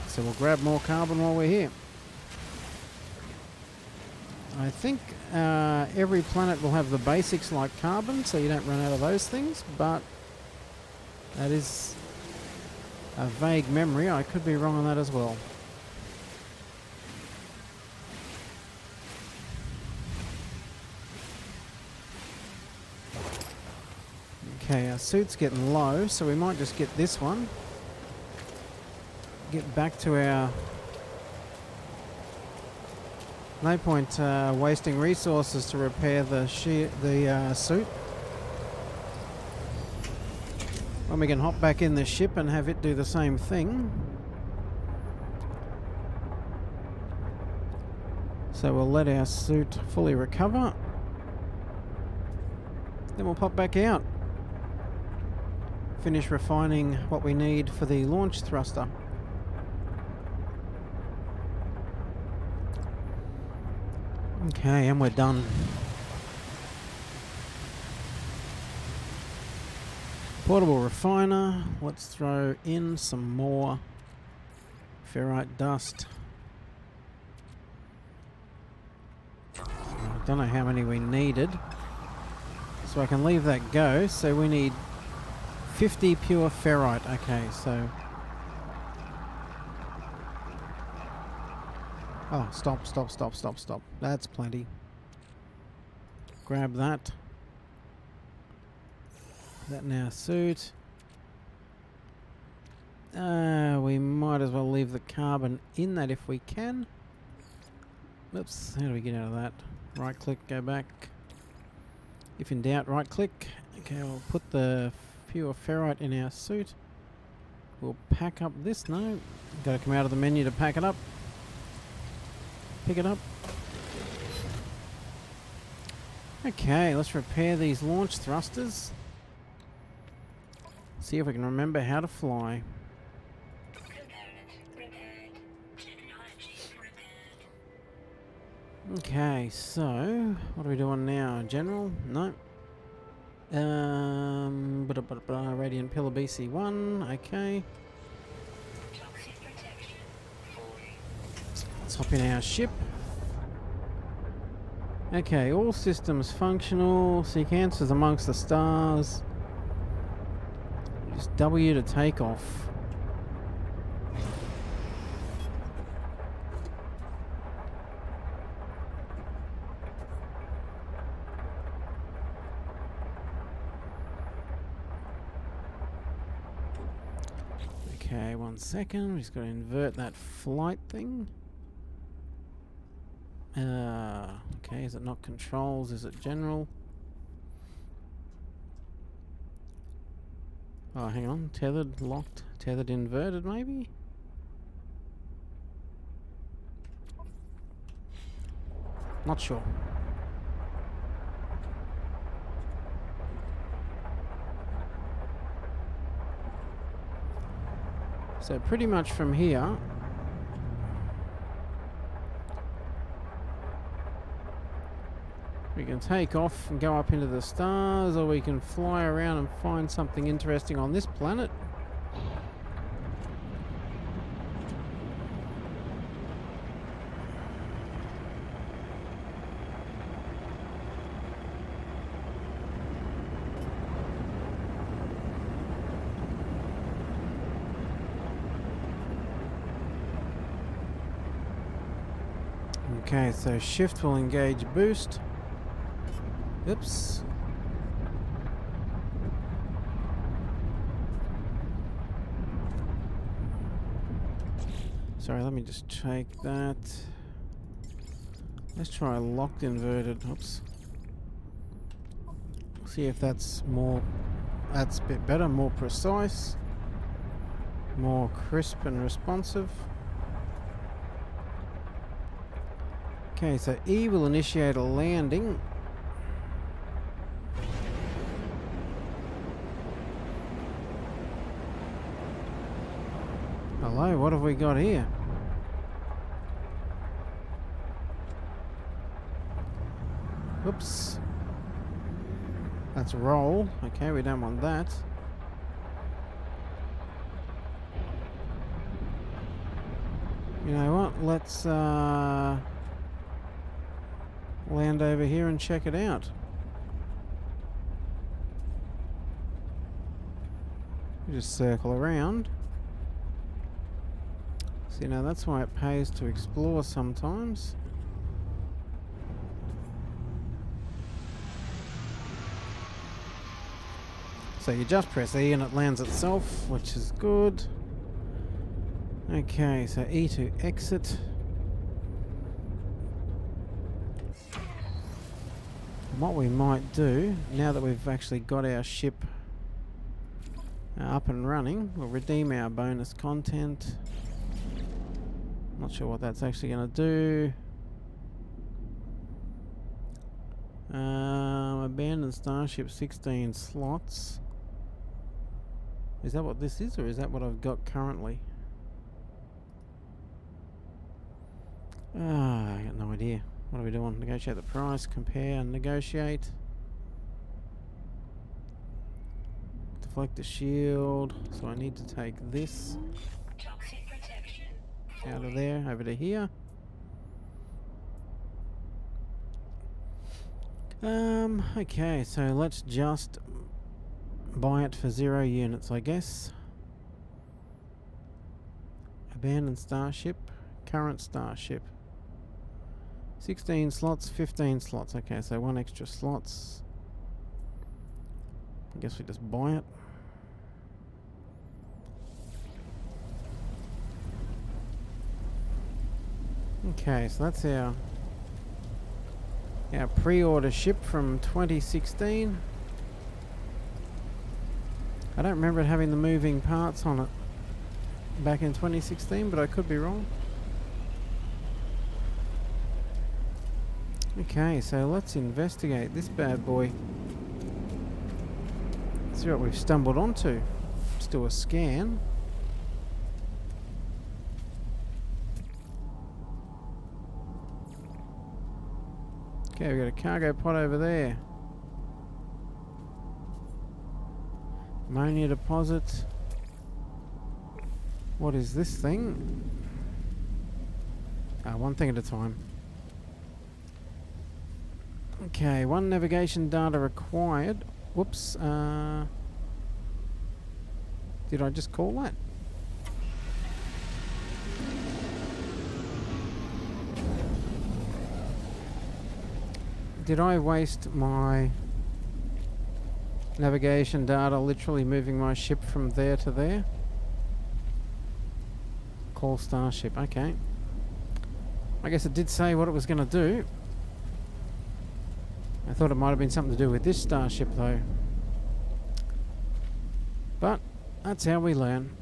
Speaker 1: So we'll grab more carbon while we're here. I think every planet will have the basics like carbon, so you don't run out of those things, but that is a vague memory. I could be wrong on that as well. Okay, our suit's getting low, so we might just get this one. Get back to our... No point wasting resources to repair the suit. When we can hop back in the ship and have it do the same thing. So we'll let our suit fully recover. Then we'll pop back out. Finish refining what we need for the launch thruster. Okay, and we're done. Portable refiner. Let's throw in some more ferrite dust. I don't know how many we needed, so I can leave that go. So we need 50 pure ferrite. Okay, so... Oh, stop. That's plenty. Grab that. That in our suit. We might as well leave the carbon in that if we can. Oops, how do we get out of that? Right click, go back. If in doubt, right click. Okay, we'll put the pure ferrite in our suit. We'll pack up this. No, gotta come out of the menu to pack it up. Pick it up. Okay, let's repair these launch thrusters. See if we can remember how to fly.
Speaker 2: Component repaired. Technology repaired.
Speaker 1: Okay, so what are we doing now? General? No. Radiant Pillar BC1. Okay.
Speaker 2: Toxic protection. Falling.
Speaker 1: Let's hop in our ship. Okay, all systems functional. Sequences amongst the stars. Use W to take off. Okay, 1 second. We just got to invert that flight thing. Okay, is it not controls? Is it general? Oh, hang on. Tethered, locked, tethered, inverted, maybe? Not sure. So pretty much from here, we can take off and go up into the stars, or we can fly around and find something interesting on this planet. Okay, so shift will engage boost. Oops. Sorry, let me just check that. Let's try locked inverted. Oops. See if that's a bit better, more precise, more crisp and responsive. Okay, so E will initiate a landing. Hello, what have we got here? Oops. That's roll. Okay, we don't want that. You know what? Let's land over here and check it out. We just circle around. See, now that's why it pays to explore sometimes. So you just press E and it lands itself, which is good. Okay, so E to exit. What we might do, now that we've actually got our ship up and running, we'll redeem our bonus content. Not sure what that's actually going to do. Abandoned starship, 16 slots. Is that what this is, or is that what I've got currently? I got no idea. What are we doing? Negotiate the price, compare, and negotiate. Deflect the shield. So I need to take this
Speaker 2: Toxic protection.
Speaker 1: out of there, over to here. Okay, so let's just buy it for 0 units, I guess. Abandoned starship, current starship. 16 slots, 15 slots. Okay, so 1 extra slots. I guess we just buy it. Okay, so that's our pre-order ship from 2016. I don't remember it having the moving parts on it back in 2016, but I could be wrong. Okay, so let's investigate this bad boy. See what we've stumbled onto. Let's do a scan. Okay, we've got a cargo pod over there. Ammonia deposit. What is this thing? One thing at a time. Okay, 1 navigation data required. Whoops. Did I just call that? Did I waste my navigation data literally moving my ship from there to there? Call starship. Okay. I guess it did say what it was going to do. I thought it might have been something to do with this starship though. But that's how we learn.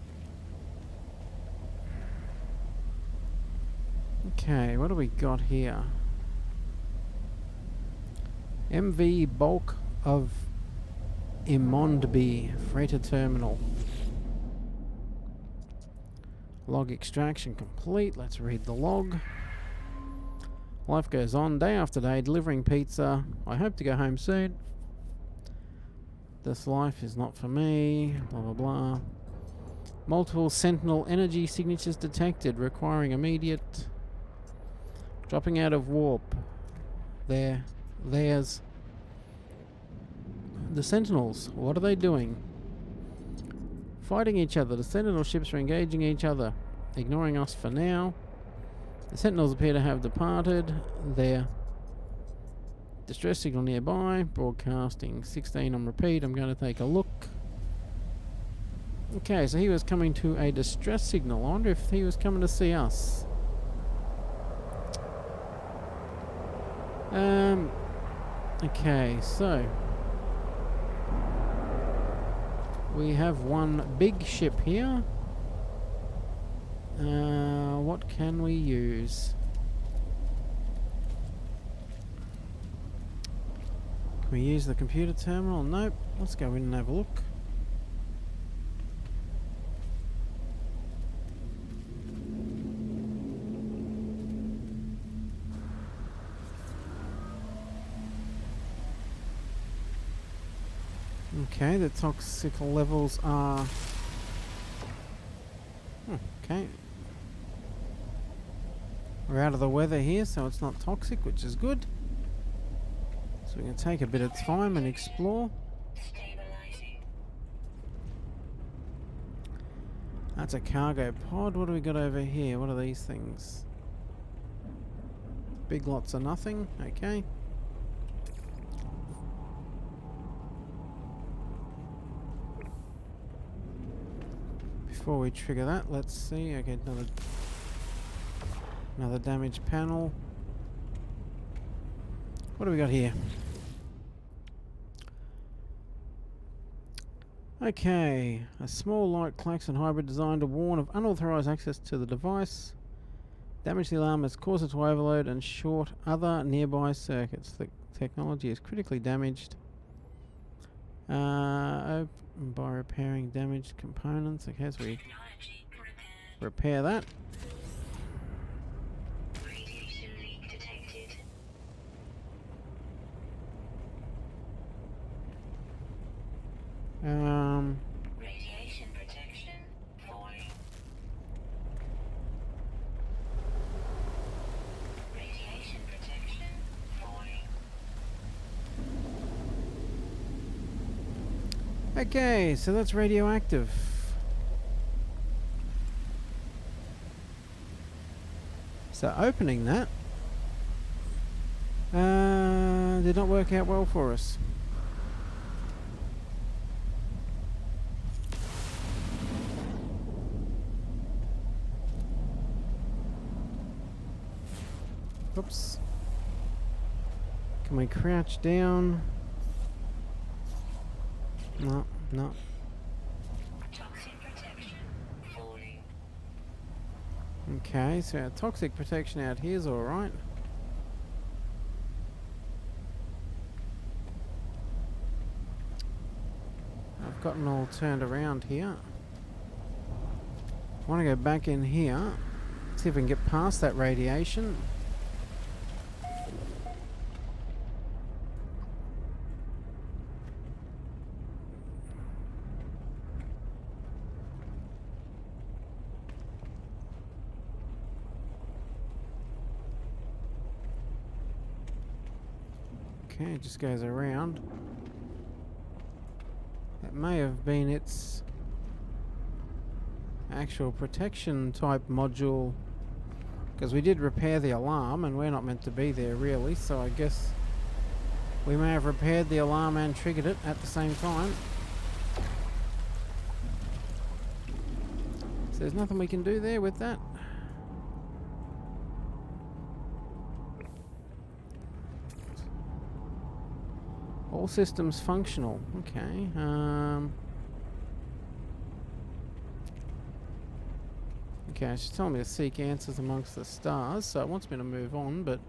Speaker 1: Okay, what do we got here? MV Bulk of Imondby Freighter Terminal. Log extraction complete. Let's read the log. Life goes on day after day, delivering pizza. I hope to go home soon. This life is not for me. Blah blah blah. Multiple Sentinel energy signatures detected, requiring immediate dropping out of warp. There's the Sentinels. What are they doing? Fighting each other. The Sentinel ships are engaging each other, ignoring us for now. The Sentinels appear to have departed. Their distress signal nearby. Broadcasting 16 on repeat. I'm going to take a look. Okay, so he was coming to a distress signal. I wonder if he was coming to see us. Okay, so we have one big ship here. What can we use? Can we use the computer terminal? Nope. Let's go in and have a look. Okay, the toxic levels are... okay. We're out of the weather here, so it's not toxic, which is good. So we can take a bit of time and explore.
Speaker 2: Stabilizing.
Speaker 1: That's a cargo pod. What do we got over here? What are these things? Big lots of nothing. Okay. Before we trigger that, let's see. Okay, another damaged panel. What do we got here? Okay, a small light klaxon hybrid designed to warn of unauthorized access to the device. Damage the alarm has caused it to overload and short other nearby circuits. The technology is critically damaged. Open by repairing damaged components. Okay, so we
Speaker 2: Technology repaired.
Speaker 1: repair that.
Speaker 2: Radiation leak detected. Radiation protection falling. Radiation protection falling.
Speaker 1: Okay, so that's radioactive. So opening that did not work out well for us. Oops. Can we crouch down? No, no.
Speaker 2: Toxic protection falling.
Speaker 1: Okay, so our toxic protection out here is alright. I've gotten all turned around here. I want to go back in here, see if we can get past that radiation. Okay, it just goes around. That may have been its actual protection type module, because we did repair the alarm and we're not meant to be there really, so I guess we may have repaired the alarm and triggered it at the same time. So there's nothing we can do there with that. All systems functional. Okay. Okay, it's just telling me to seek answers amongst the stars, so it wants me to move on, but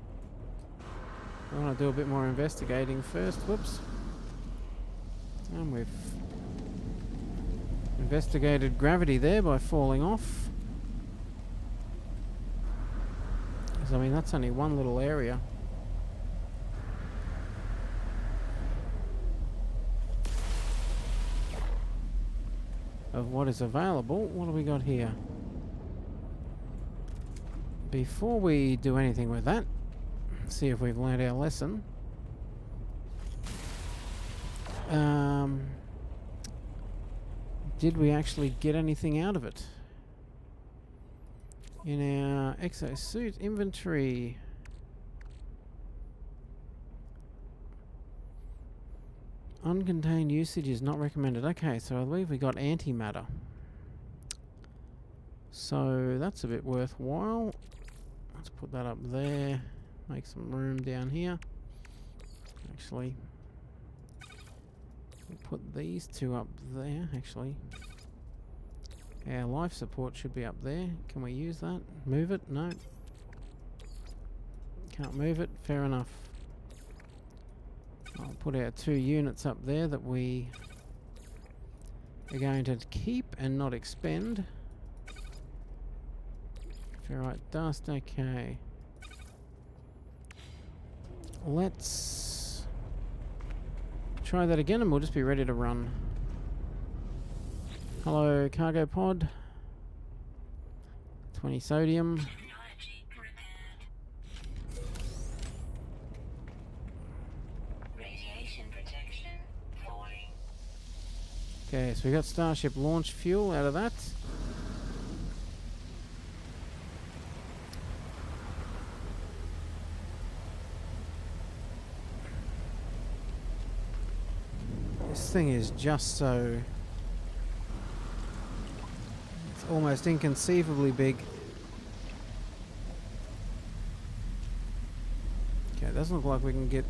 Speaker 1: I want to do a bit more investigating first. Whoops. And we've investigated gravity there by falling off. Because, I mean, that's only one little area. Of what is available. What do we got here? Before we do anything with that, see if we've learned our lesson. Did we actually get anything out of it? In our exosuit inventory. Uncontained usage is not recommended. Okay, so I believe we got antimatter. So that's a bit worthwhile. Let's put that up there. Make some room down here. Actually, we'll put these two up there, actually. Our life support should be up there. Can we use that? Move it? No. Can't move it. Fair enough. I'll put our 2 units up there that we are going to keep and not expend. Ferrite dust, okay. Let's try that again and we'll just be ready to run. Hello, cargo pod. 20 sodium.
Speaker 2: Technology repaired. Radiation protection falling.
Speaker 1: Okay, so we got Starship launch fuel out of that. This thing is just so... it's almost inconceivably big. Okay, it doesn't look like we can get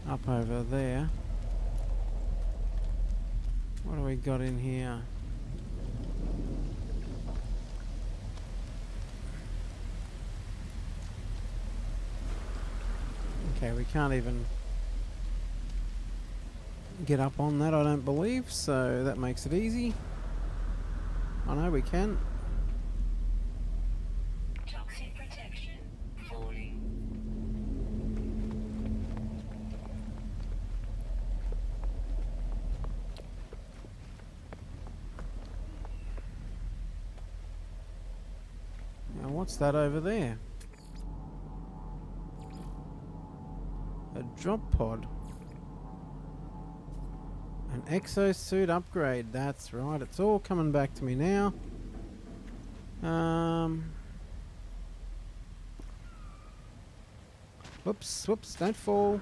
Speaker 1: up over there. What do we got in here? Okay, we can't even get up on that, I don't believe, so that makes it easy. I know we can.
Speaker 2: Toxic protection falling.
Speaker 1: Now what's that over there? A drop pod. An exosuit upgrade, that's right, it's all coming back to me now. Whoops, whoops, don't fall.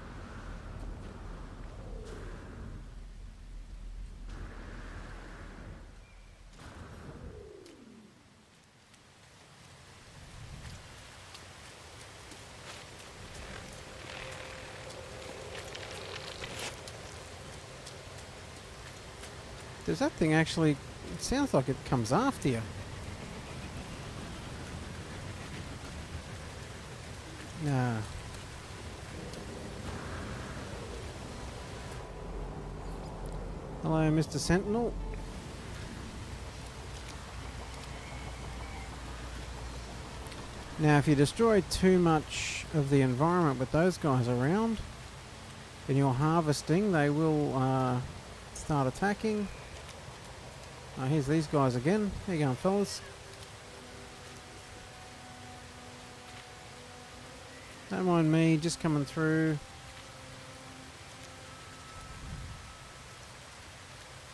Speaker 1: Does that thing actually... it sounds like it comes after you. Nah. Hello, Mr. Sentinel. Now, if you destroy too much of the environment with those guys around, when you're harvesting, they will start attacking. Here's these guys again. How you going, fellas? Don't mind me, just coming through.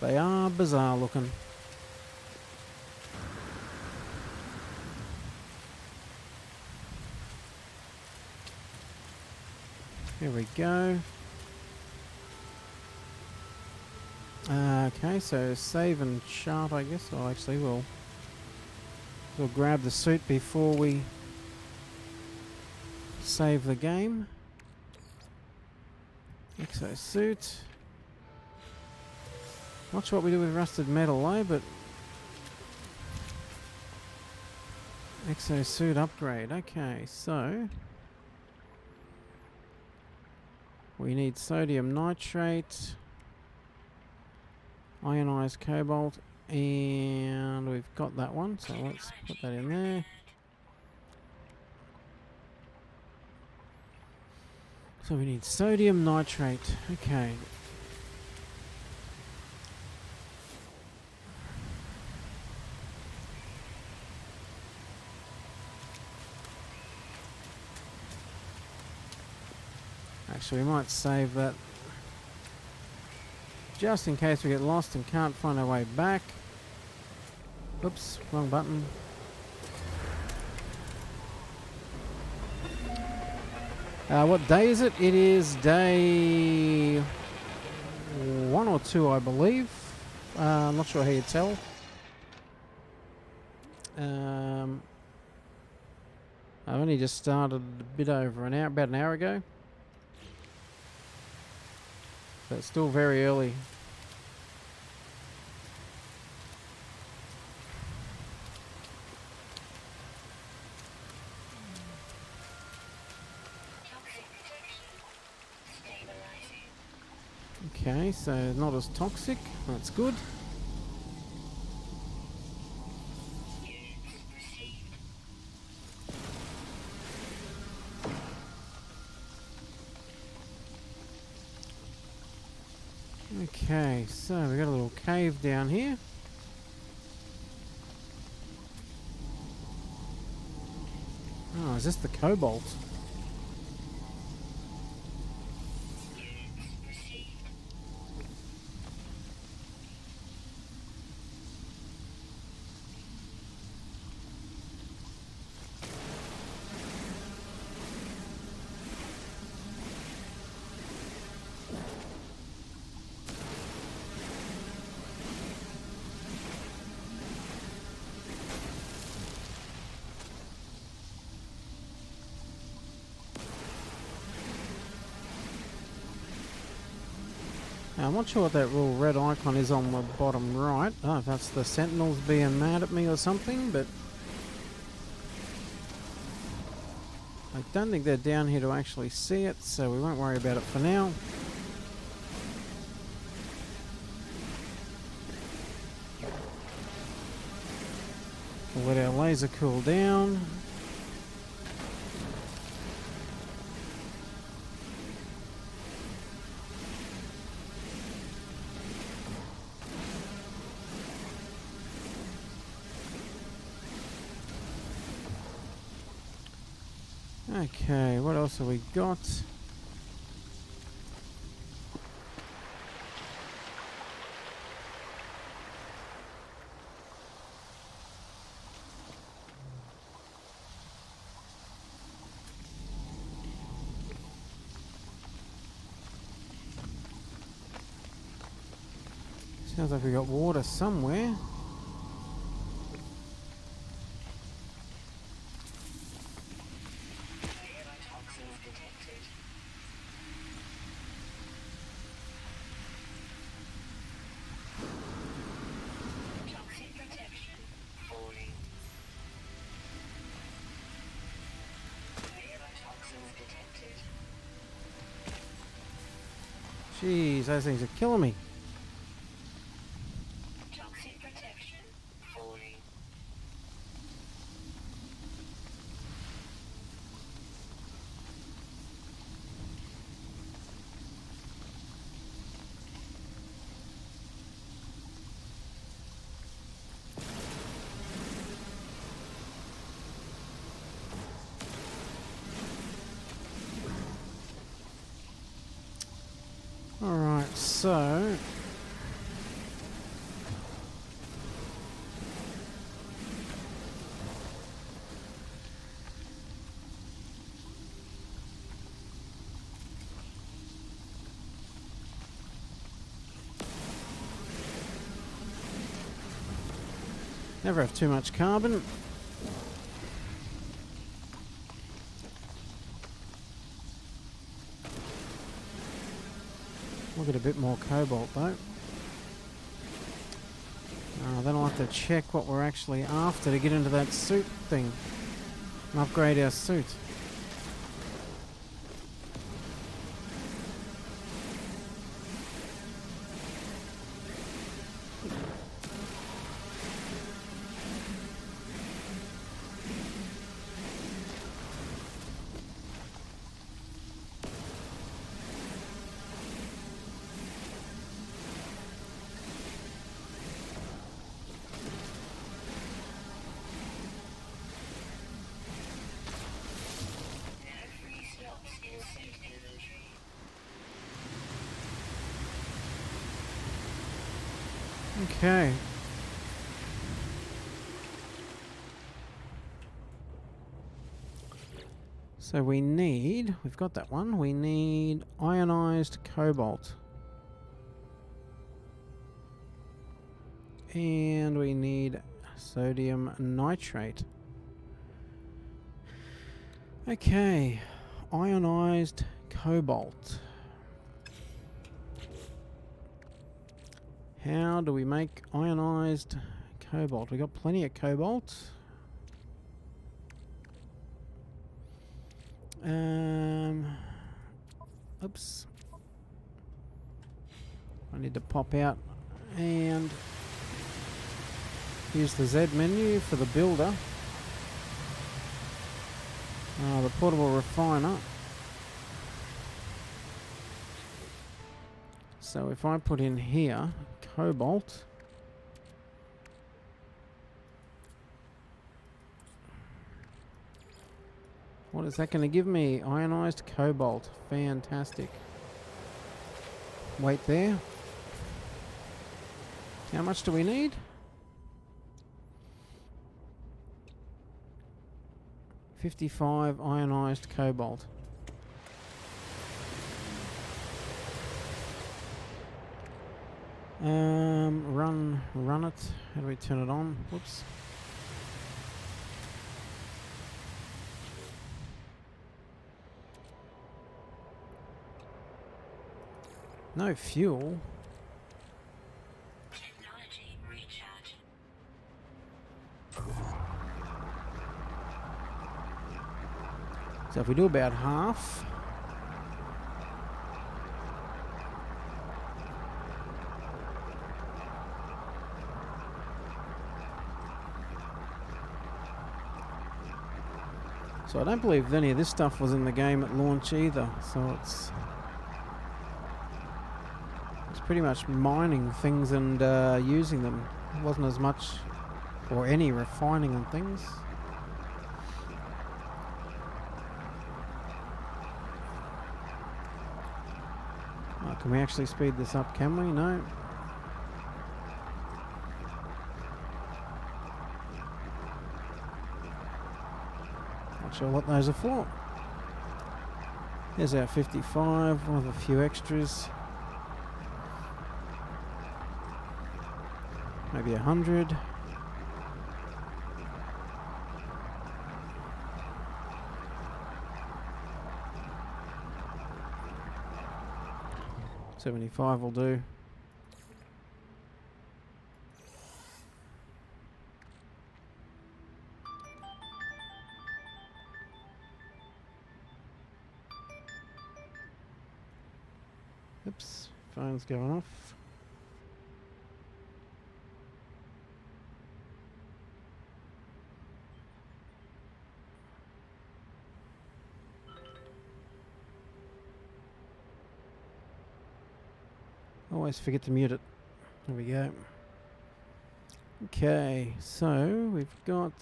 Speaker 1: They are bizarre looking. Here we go. Okay, so save and chart, I guess. Well, actually, we'll grab the suit before we save the game. Exosuit. Not sure what we do with rusted metal, eh? But exosuit upgrade. Okay, so we need sodium nitrate, ionized cobalt, and we've got that one, so let's put that in there. So we need sodium nitrate. Okay. Actually, we might save that just in case we get lost and can't find our way back. Oops, wrong button. What day is it? It is day 1 or 2, I believe. I'm not sure how you tell. I've only just started a bit over an hour, about an hour ago. So it's still very early.
Speaker 2: Toxic protection. Stabilizing.
Speaker 1: Okay, so not as toxic. That's good.
Speaker 2: Units received.
Speaker 1: Okay, so we got a little cave down here. Oh, is this the cobalt?
Speaker 2: Units received.
Speaker 1: Now, I'm not sure what that little red icon is on the bottom right. Oh, if that's the sentinels being mad at me or something, but I don't think they're down here to actually see it, so we won't worry about it for now. We'll let our laser cool down. Okay, what else have we got? Sounds like we got water somewhere.
Speaker 2: Toxins detected. Toxic protection. Falling. Toxins detected.
Speaker 1: Jeez, those things are killing me.
Speaker 2: Toxic protection. Falling.
Speaker 1: Alright, so never have too much carbon. We'll get a bit more cobalt though. Then I'll have to check what we're actually after to get into that suit thing and upgrade our suit. Okay. So we've got that one, we need ionized cobalt. And we need sodium nitrate. Okay, ionized cobalt. How do we make ionized cobalt? We got plenty of cobalt. Oops. I need to pop out and use the Z menu for the builder. The portable refiner. So if I put in here cobalt, what is that going to give me? Ionized cobalt. Fantastic. Wait there. How much do we need? 55 ionized cobalt. Run it. How do we turn it on? Whoops. No fuel.
Speaker 2: Technology recharge.
Speaker 1: So if we do about half. So I don't believe any of this stuff was in the game at launch either. So it's pretty much mining things and using them. It wasn't as much or any refining and things. Oh, can we actually speed this up? Can we? No. Not sure what those are for. There's our 55. We'll have a few extras. Maybe 100. $75 will do. Oops, phone's going off. Always forget to mute it. There we go. Okay, so we've got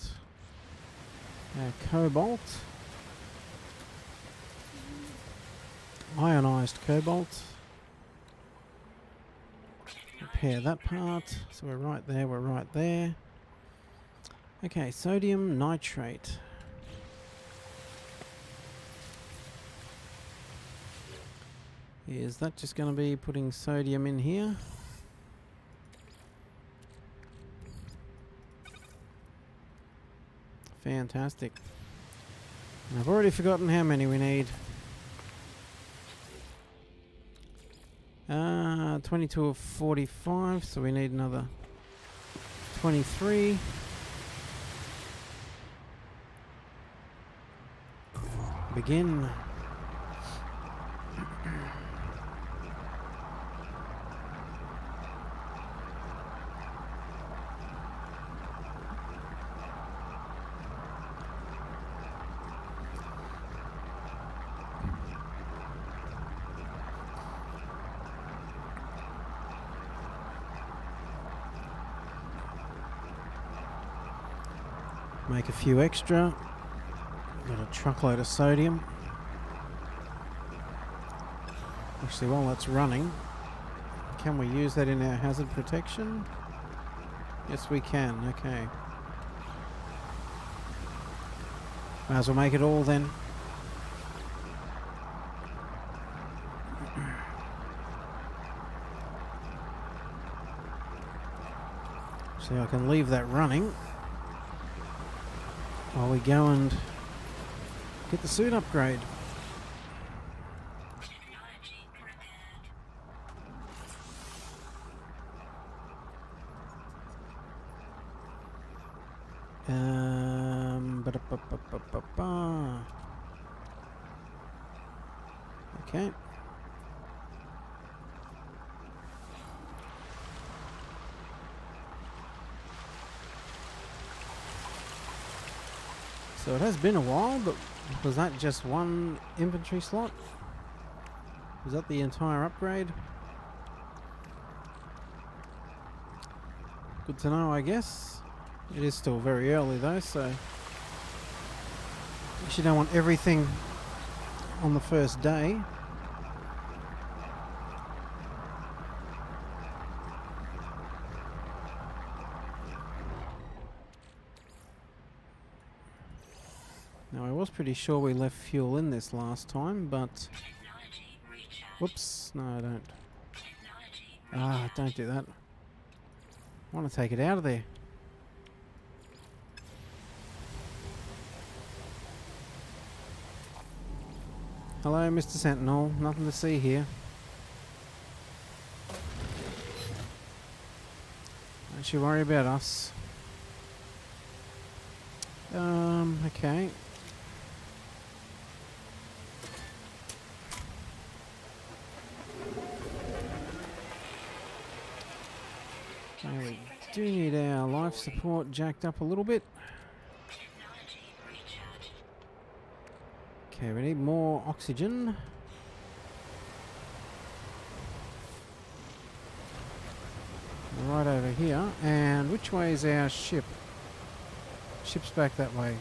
Speaker 1: our cobalt, ionized cobalt. Repair that part. So we're right there, we're right there. Okay, sodium nitrate. Is that just going to be putting sodium in here? Fantastic. And I've already forgotten how many we need. 22 of 45, so we need another 23. Begin. Make a few extra. Got a truckload of sodium. Actually, while that's running, can we use that in our hazard protection? Yes, we can. Okay. Might as well make it all then. So I can leave that running while we go and get the suit upgrade.
Speaker 2: Technology prepared.
Speaker 1: Ba-da-ba-ba-ba-ba-ba. Okay. So it has been a while, but was that just one inventory slot? Was that the entire upgrade? Good to know, I guess. It is still very early though, so you don't want everything on the first day. Now I was pretty sure we left fuel in this last time, but
Speaker 2: Technology recharge.
Speaker 1: whoops, no I don't.
Speaker 2: Technology
Speaker 1: Ah, don't do that. I want to take it out of there. Hello, Mr. Sentinel. Nothing to see here. Don't you worry about us. Okay. Okay, we do need our life support jacked up a little bit.
Speaker 2: Technology recharge.
Speaker 1: Okay, we need more oxygen. Right over here. And which way is our ship? Ship's back that way.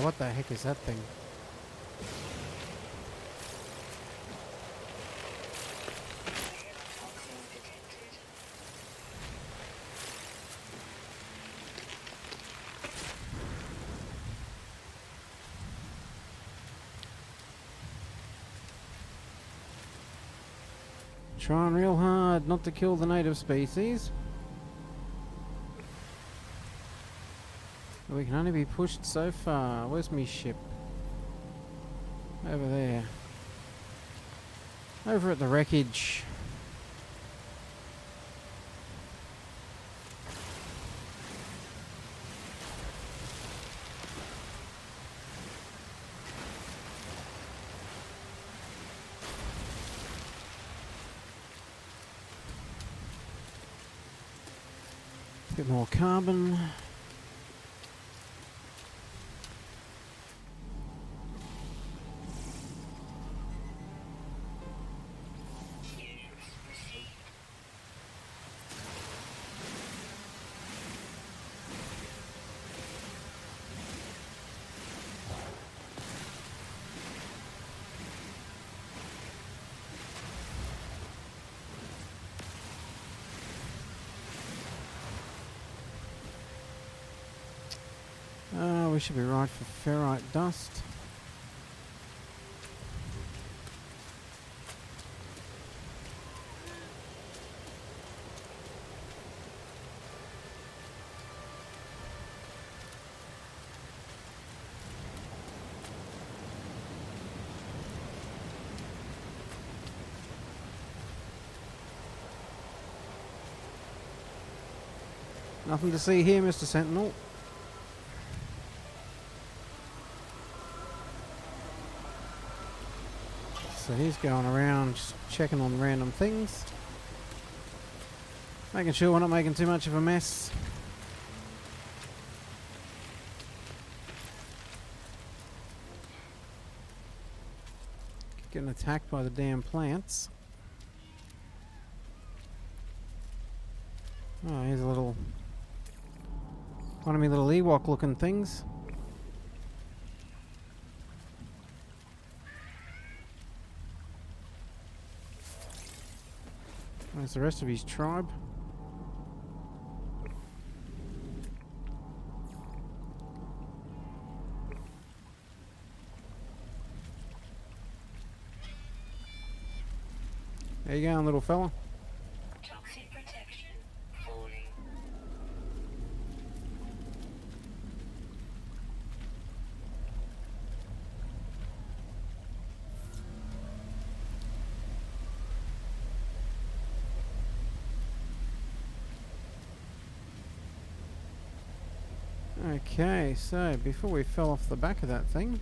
Speaker 1: What the heck is that thing? Trying real hard not to kill the native species. We can only be pushed so far. Where's me ship? Over there. Over at the wreckage. Bit more carbon. We should be right for ferrite dust. Nothing to see here, Mr. Sentinel. So he's going around just checking on random things. Making sure we're not making too much of a mess. Getting attacked by the damn plants. Oh, here's a little... one of me little Ewok looking things. There's the rest of his tribe. There you go, little fella.
Speaker 2: Toxic protection falling.
Speaker 1: Okay, so before we fell off the back of that thing,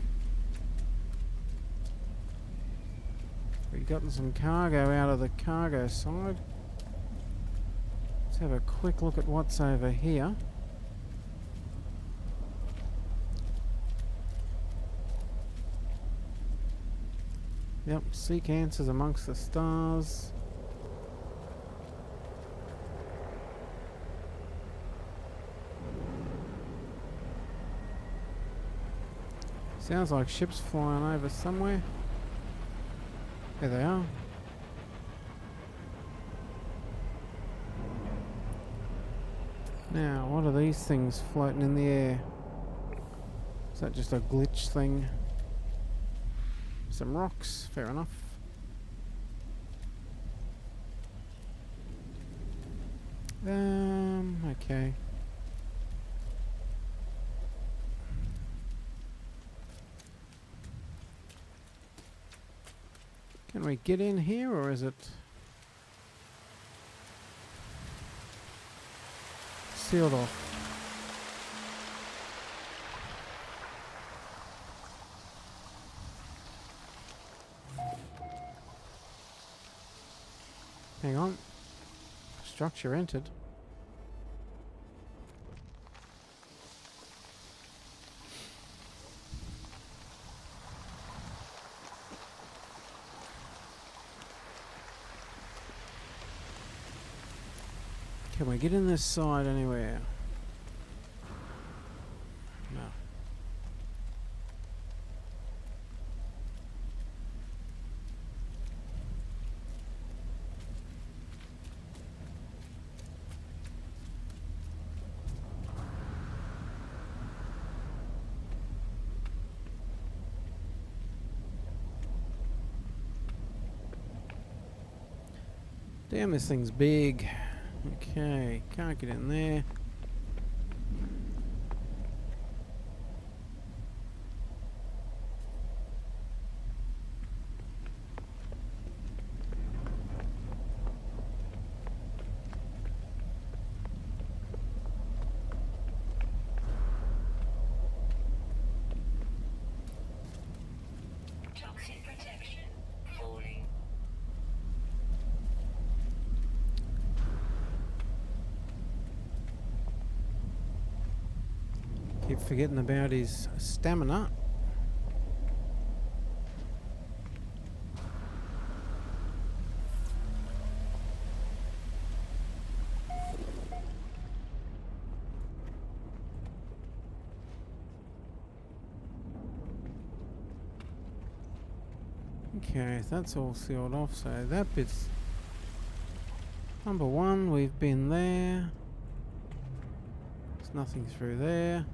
Speaker 1: we've gotten some cargo out of the cargo side. Let's have a quick look at what's over here. Yep, sea cancers amongst the stars. Sounds like ships flying over somewhere. There they are. Now, what are these things floating in the air? Is that just a glitch thing? Some rocks, fair enough. Okay. Can we get in here, or is it sealed off? Hang on. Structure entered. Can we get in this side anywhere? No. Damn, this thing's big. Okay, can't get in there.
Speaker 2: Toxic protection falling.
Speaker 1: Keep forgetting about his stamina. Okay, that's all sealed off, so that bit's number one. We've been there. There's nothing through there.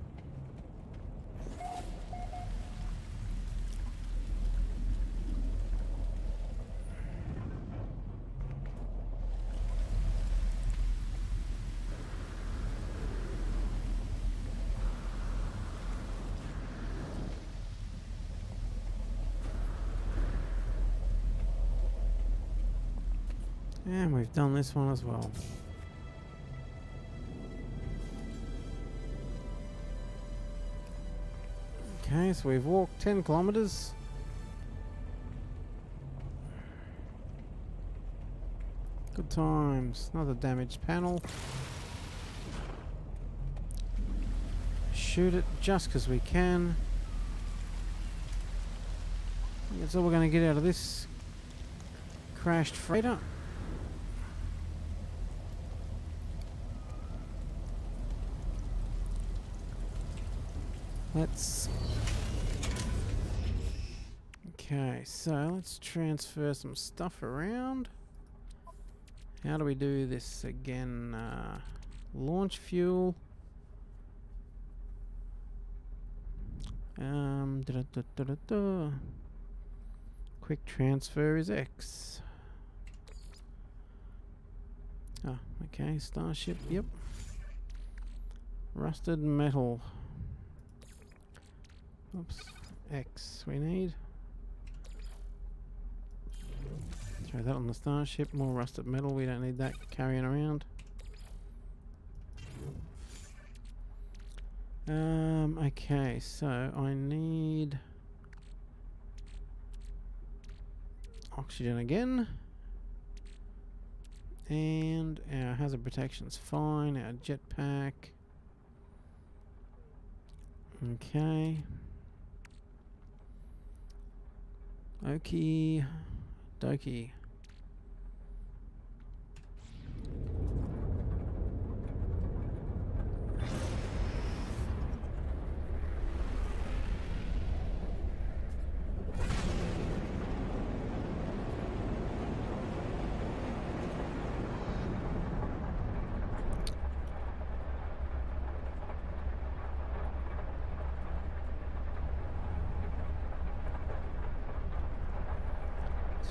Speaker 1: And we've done this one as well. Okay, so we've walked 10 kilometers. Good times. Another damaged panel. Shoot it just because we can. That's all we're going to get out of this crashed freighter. Let's... Okay, so let's transfer some stuff around. How do we do this again? Launch fuel. Quick transfer is X. Oh, okay, Starship, yep. Rusted metal. Oops, X we need. Throw that on the Starship, more rusted metal, we don't need that carrying around. Okay, so I need oxygen again. And our hazard protection's fine, our jetpack. Okay. Okie dokie.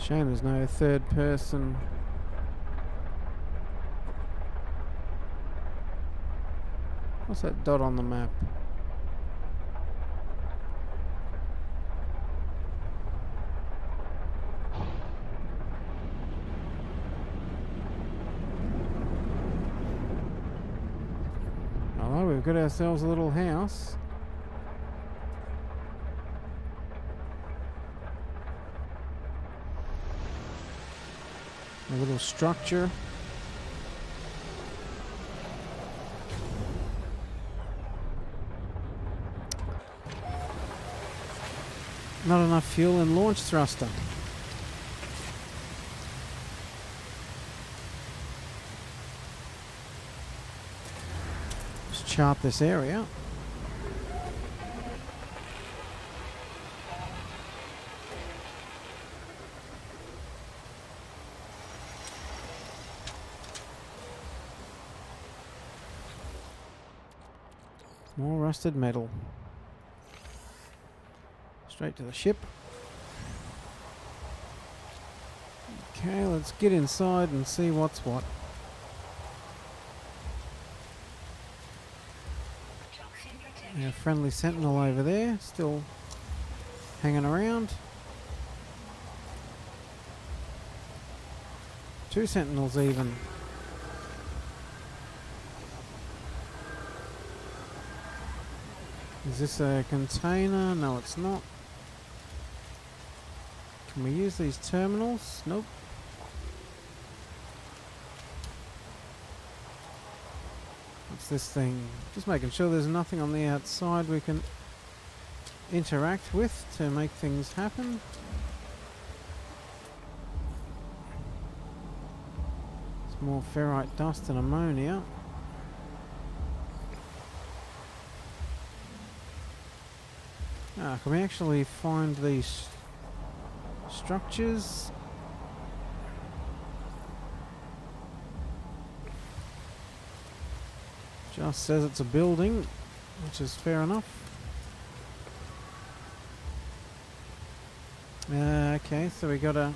Speaker 1: Shame there's no third person. What's that dot on the map? Hello, we've got ourselves a little house. A little structure. Not enough fuel in launch thruster. Let's chart this area. More rusted metal. Straight to the ship. Okay, let's get inside and see what's what.
Speaker 2: Toxin protection.
Speaker 1: Our friendly sentinel over there, still hanging around. 2 sentinels even. Is this a container? No, it's not. Can we use these terminals? Nope. What's this thing? Just making sure there's nothing on the outside we can interact with to make things happen. It's more ferrite dust and ammonia. Can we actually find these structures? Just says it's a building, which is fair enough. Okay, so we got a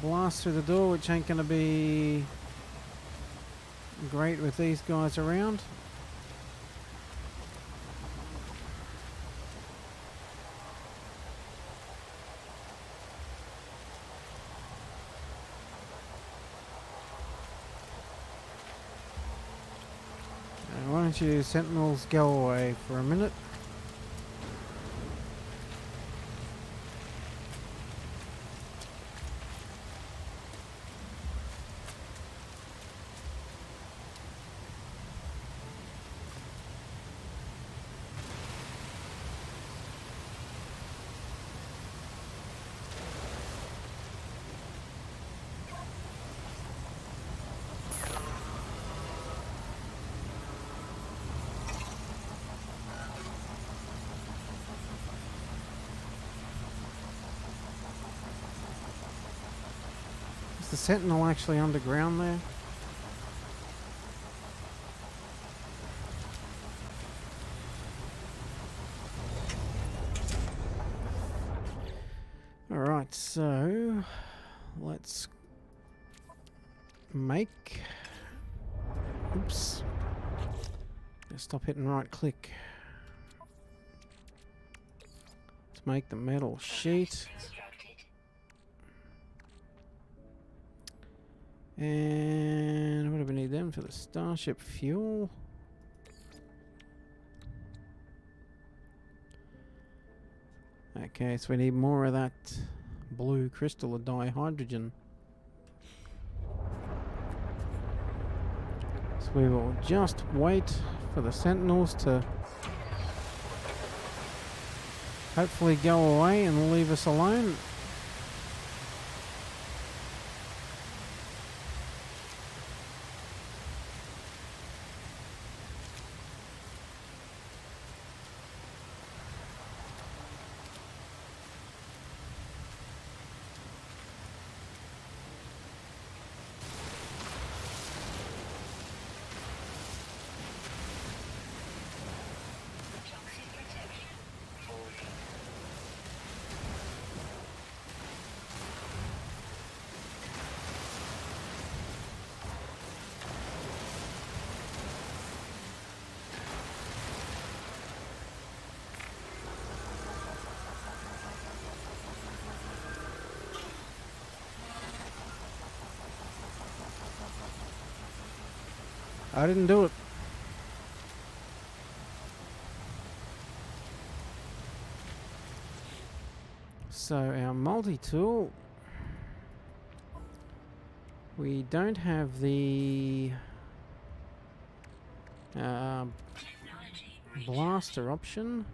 Speaker 1: blast through the door, which ain't gonna be great with these guys around. Why don't you sentinels go away for a minute? Is the Sentinel actually underground there? Alright, so let's make... Oops. Just stop hitting right click. Let's make the metal sheet. And what do we need then for the Starship fuel? Okay, so we need more of that blue crystal of dihydrogen. So we will just wait for the Sentinels to hopefully go away and leave us alone. I didn't do it. So our multi-tool, we don't have the blaster option.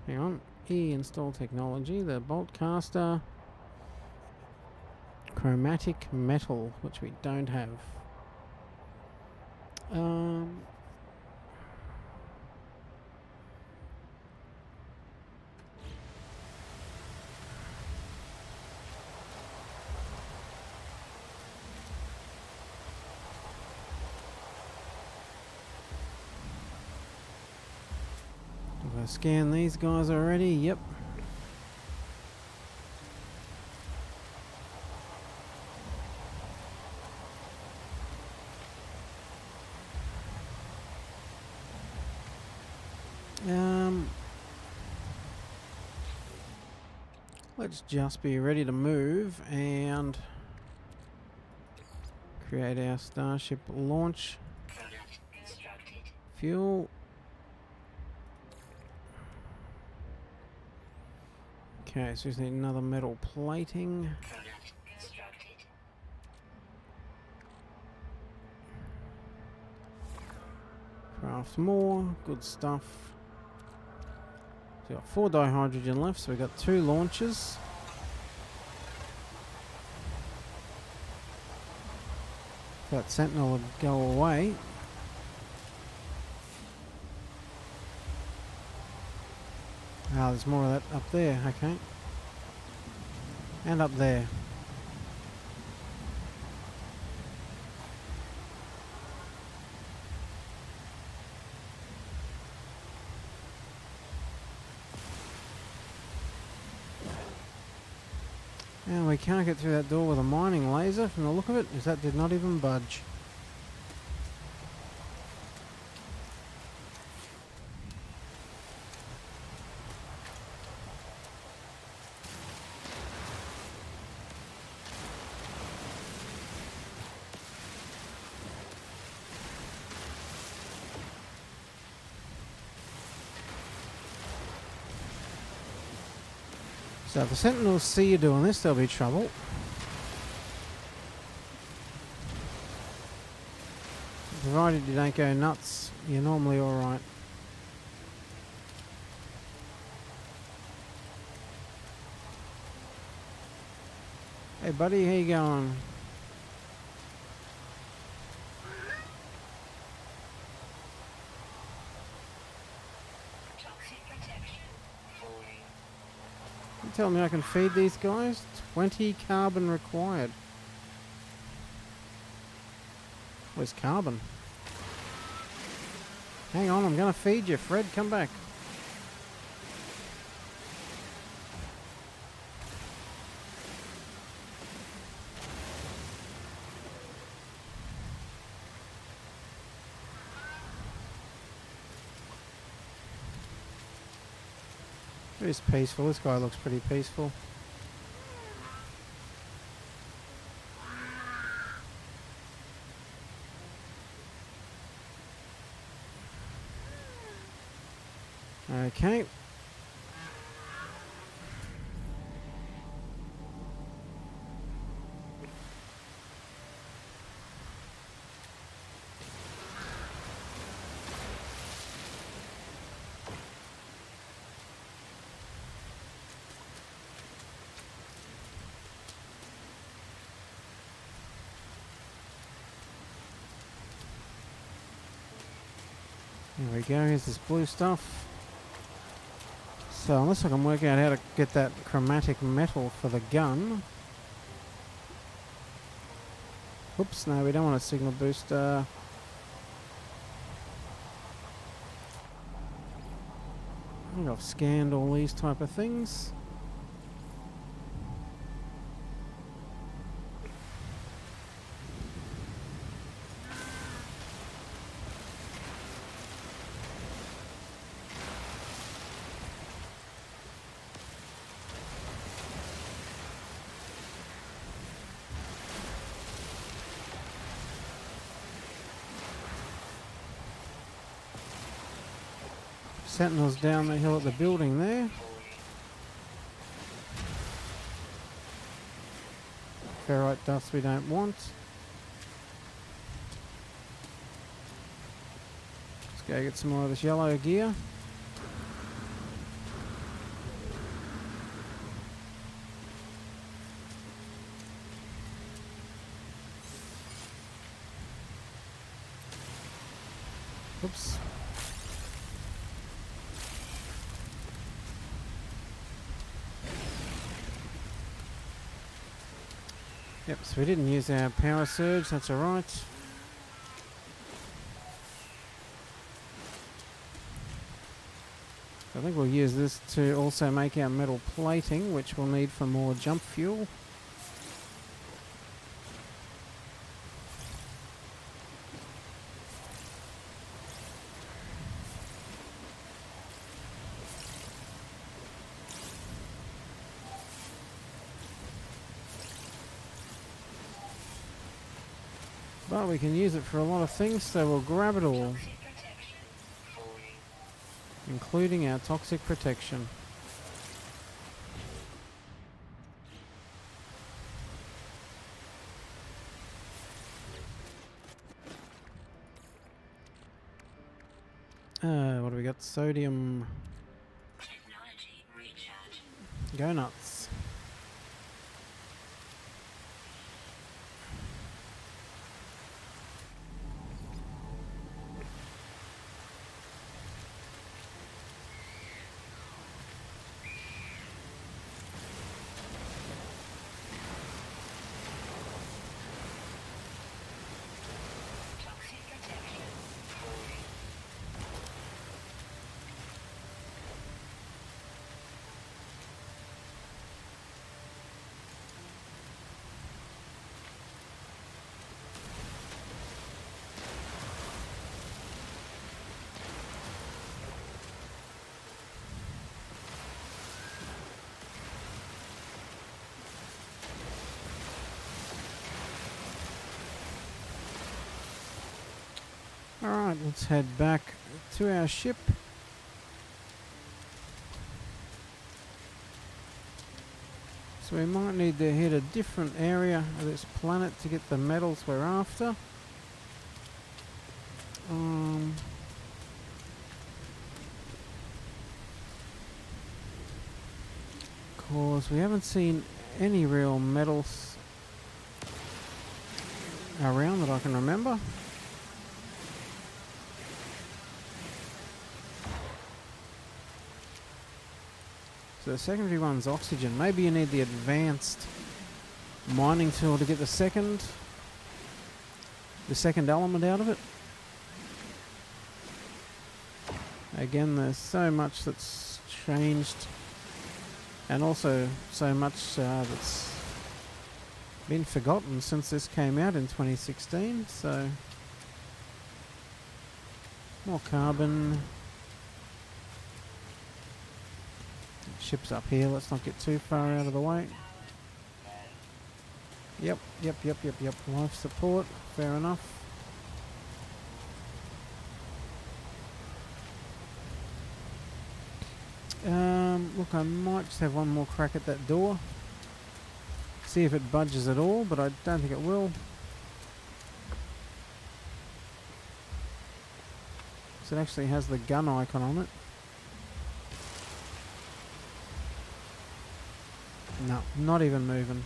Speaker 1: Hang on, install technology, the bolt caster, chromatic metal, which we don't have. Have I scanned these guys already? Yep. Let's just be ready to move and create our Starship launch fuel. Okay, so we just need another metal plating. Craft more, good stuff. So we've got 4 dihydrogen left, so we've got 2 launches. That Sentinel will go away. Ah, there's more of that up there, okay. And up there. And we can't get through that door with a mining laser from the look of it, because that did not even budge. So if the Sentinels see you doing this, there'll be trouble. Provided you don't go nuts, you're normally alright. Hey buddy, how you going? telling me I can feed these guys? 20 carbon required. Where's carbon? Hang on, I'm gonna feed you, Fred. Come back. It is peaceful. This guy looks pretty peaceful. Okay. There we go, here's this blue stuff. So unless I can work out how to get that chromatic metal for the gun. Oops, no, we don't want a signal booster. I think I've scanned all these type of things. Sentinels down the hill at the building there. Ferrite dust we don't want. Let's go get some more of this yellow gear. Oops. Yep, so we didn't use our power surge, that's alright. I think we'll use this to also make our metal plating, which we'll need for more jump fuel. But we can use it for a lot of things, so we'll grab it all, including our toxic protection. What do we got? Sodium.
Speaker 2: Technology recharge.
Speaker 1: Go nuts.
Speaker 2: Toxic protection.
Speaker 1: Alright, let's head back to our ship. So we might need to hit a different area of this planet to get the metals we're after. Cause we haven't seen any real metals around that I can remember. So the secondary one's oxygen. Maybe you need the advanced mining tool to get the second element out of it. Again, there's so much that's changed, and also so much that's been forgotten since this came out in 2016. So more carbon. Ship's up here. Let's not get too far out of the way. Yep. Life support. Fair enough. Look, I might just have one more crack at that door. See if it budges at all, but I don't think it will. So it actually has the gun icon on it. No, not even moving.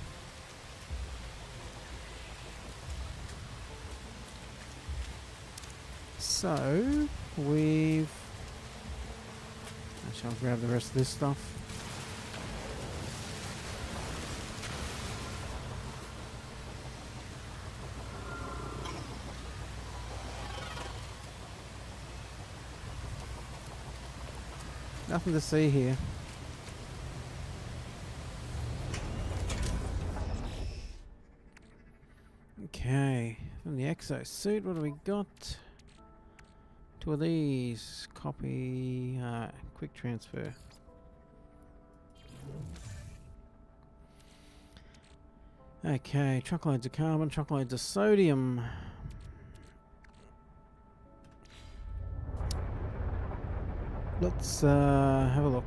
Speaker 1: So, we've... Actually, I'll grab the rest of this stuff. Nothing to see here. Okay, from the exosuit, what do we got? Two of these. Copy, quick transfer. Okay, truckloads of carbon, truckloads of sodium. Let's have a look.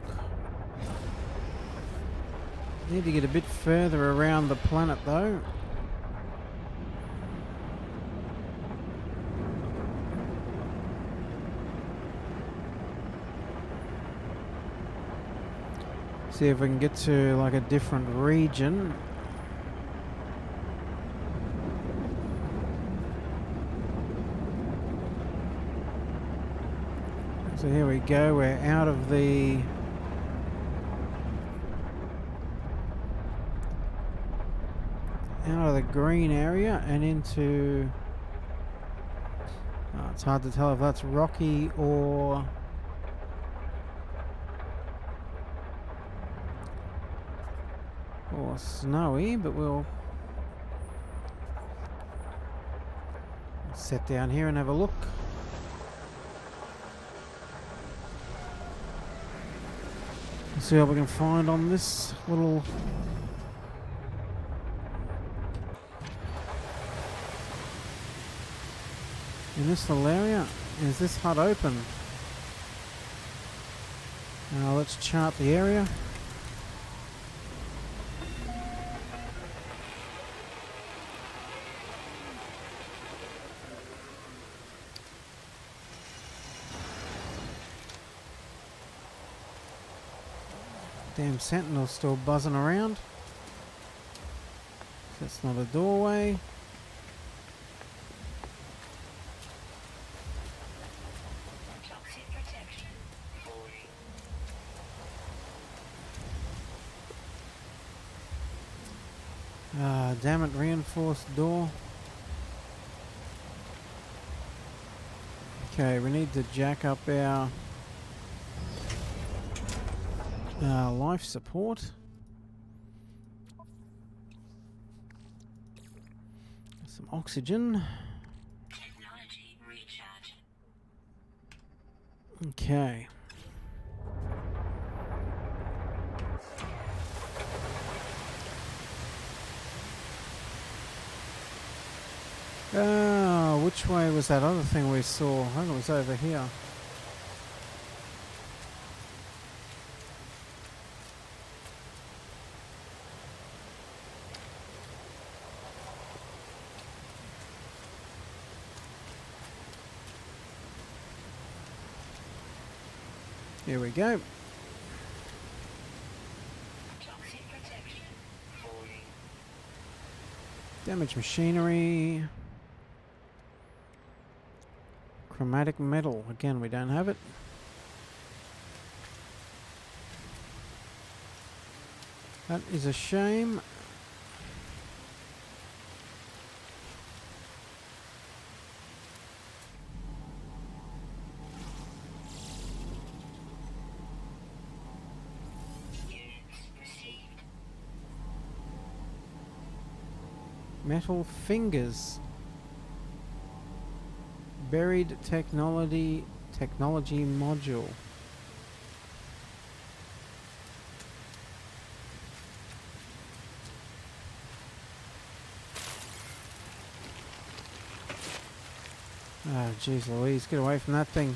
Speaker 1: Need to get a bit further around the planet though. See if we can get to like a different region. So here we go, we're out of the green area and into it's hard to tell if that's rocky or snowy, but we'll sit down here and have a look. See what we can find on this little area. Is this hut open? Let's chart the area. Damn sentinel's still buzzing around. That's not a doorway.
Speaker 2: Toxic protection.
Speaker 1: 40. Damn it, reinforced door. Okay, we need to jack up our life support. Some oxygen.
Speaker 2: Technology recharge.
Speaker 1: Okay. Which way was that other thing we saw? I think it was over here. Here we go.
Speaker 2: Toxic protection. 40.
Speaker 1: Damaged machinery. Chromatic metal. Again, we don't have it. That is a shame.
Speaker 2: Units received.
Speaker 1: Metal fingers. Buried technology module. Ah, jeez Louise, get away from that thing.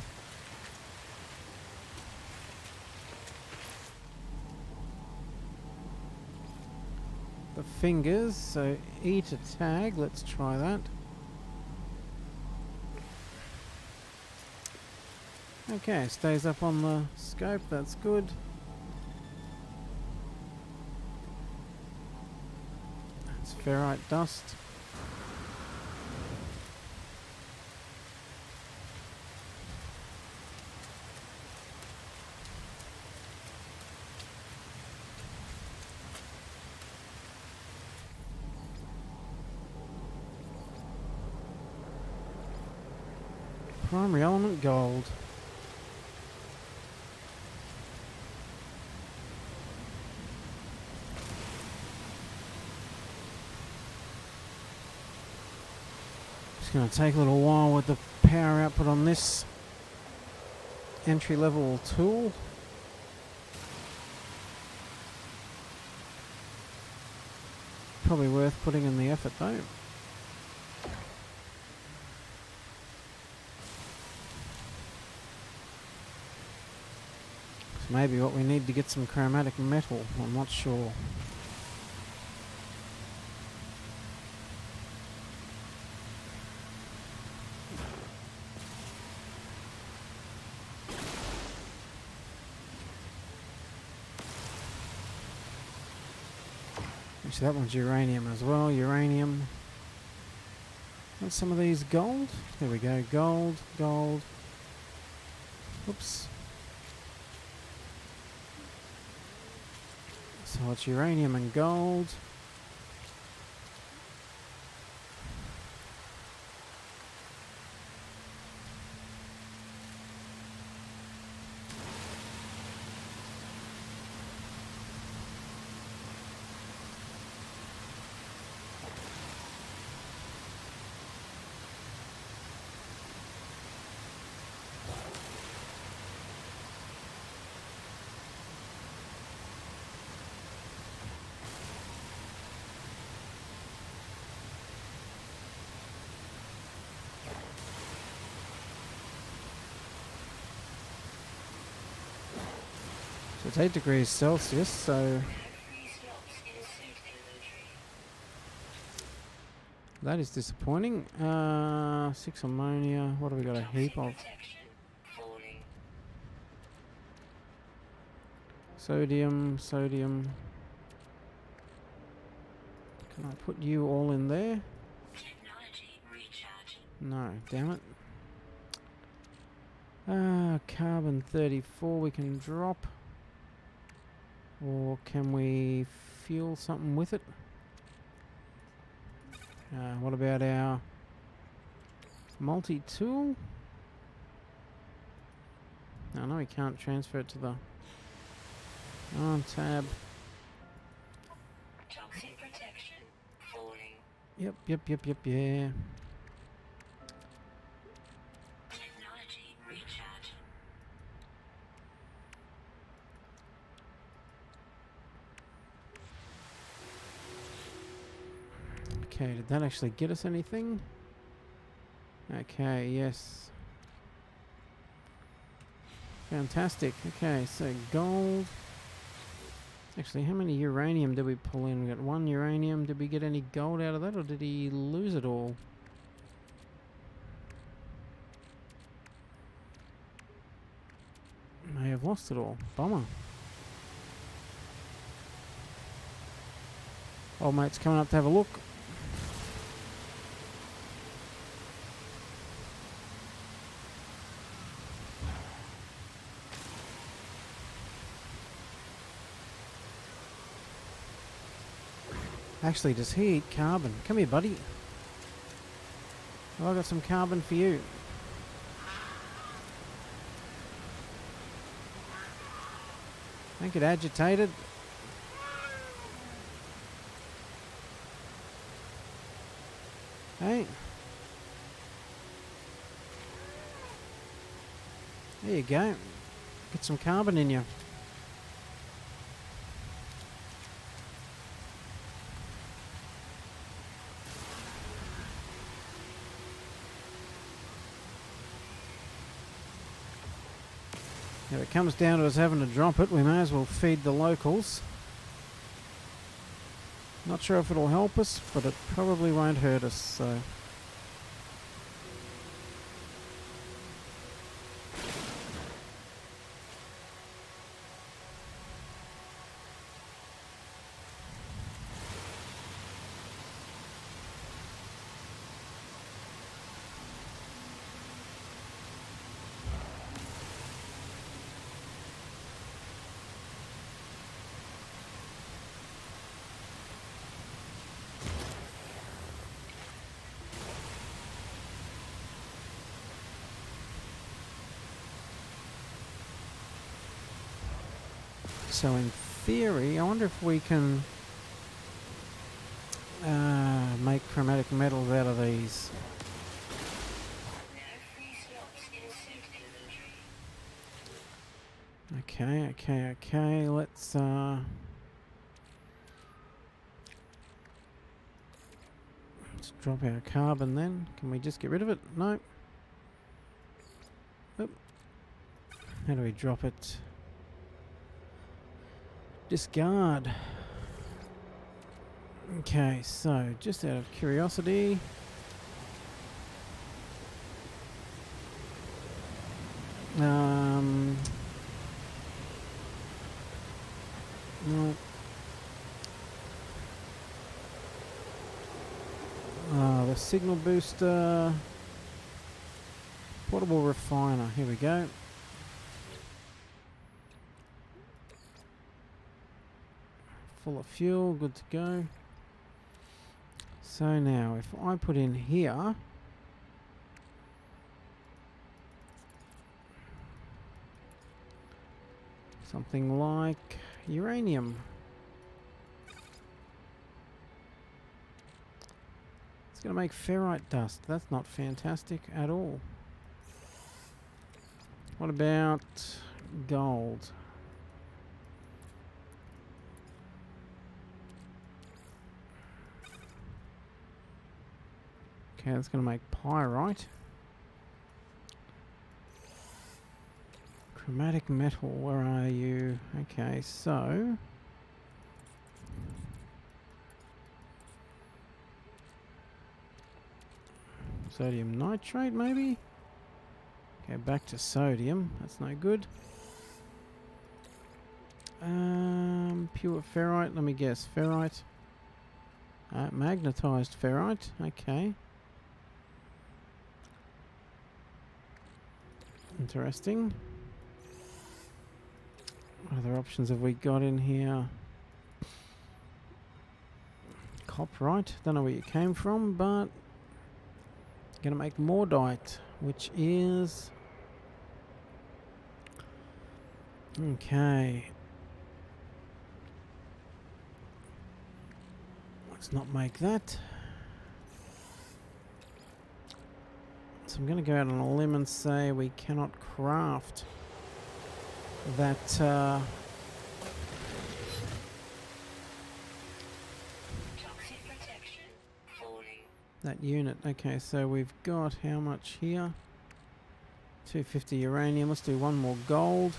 Speaker 1: The fingers, so eat a tag, let's try that. Okay, stays up on the scope, that's good. That's ferrite dust. Primary element gold. It's going to take a little while with the power output on this entry level tool. Probably worth putting in the effort though. So maybe what we need to get some chromatic metal, I'm not sure. Actually, that one's uranium as well. Uranium. What's some of these gold? There we go. Gold, gold. Oops. So it's uranium and gold. So it's 8 degrees Celsius, so
Speaker 2: Free slots in suit inventory.
Speaker 1: that is disappointing. 6 ammonia. What have we got a heap of?
Speaker 2: Protection falling.
Speaker 1: Sodium, sodium. Can I put you all in there?
Speaker 2: Technology recharge.
Speaker 1: No, damn it. Carbon 34 we can drop. Or can we fuel something with it? What about our multi-tool? No, we can't transfer it to the on tab.
Speaker 2: Toxic protection falling.
Speaker 1: Yeah.
Speaker 2: Technology recharge.
Speaker 1: Okay, did that actually get us anything? Okay, yes. Fantastic. Okay, so gold. Actually, how many uranium did we pull in? We got 1 uranium. Did we get any gold out of that, or did he lose it all? May have lost it all. Bummer. Old mate's coming up to have a look. Actually, does he eat carbon? Come here, buddy. Well, I got some carbon for you. Don't get agitated. Hey. There you go. Get some carbon in you. If it comes down to us having to drop it, we may as well feed the locals. Not sure if it'll help us, but it probably won't hurt us, so... So in theory, I wonder if we can make chromatic metals out of these.
Speaker 2: No free slots in suit inventory.
Speaker 1: Okay. Let's drop our carbon then. Can we just get rid of it? No. Oop. How do we drop it? Discard. Okay, so just out of curiosity, no. The signal booster, portable refiner. Here we go. Full of fuel, good to go. So now, if I put in here something like uranium, it's going to make ferrite dust. That's not fantastic at all. What about gold? Okay, that's going to make pyrite. Chromatic metal, where are you? Okay, so... sodium nitrate, maybe? Okay, back to sodium. That's no good. Pure ferrite, let me guess. Ferrite. Magnetized ferrite, okay. Interesting. What other options have we got in here? Copperite, don't know where you came from, but gonna make mortite, which is okay. Let's not make that. So I'm going to go out on a limb and say we cannot craft that
Speaker 2: Toxic protection falling.
Speaker 1: that unit. Okay, so we've got how much here? 250 uranium. Let's do one more gold.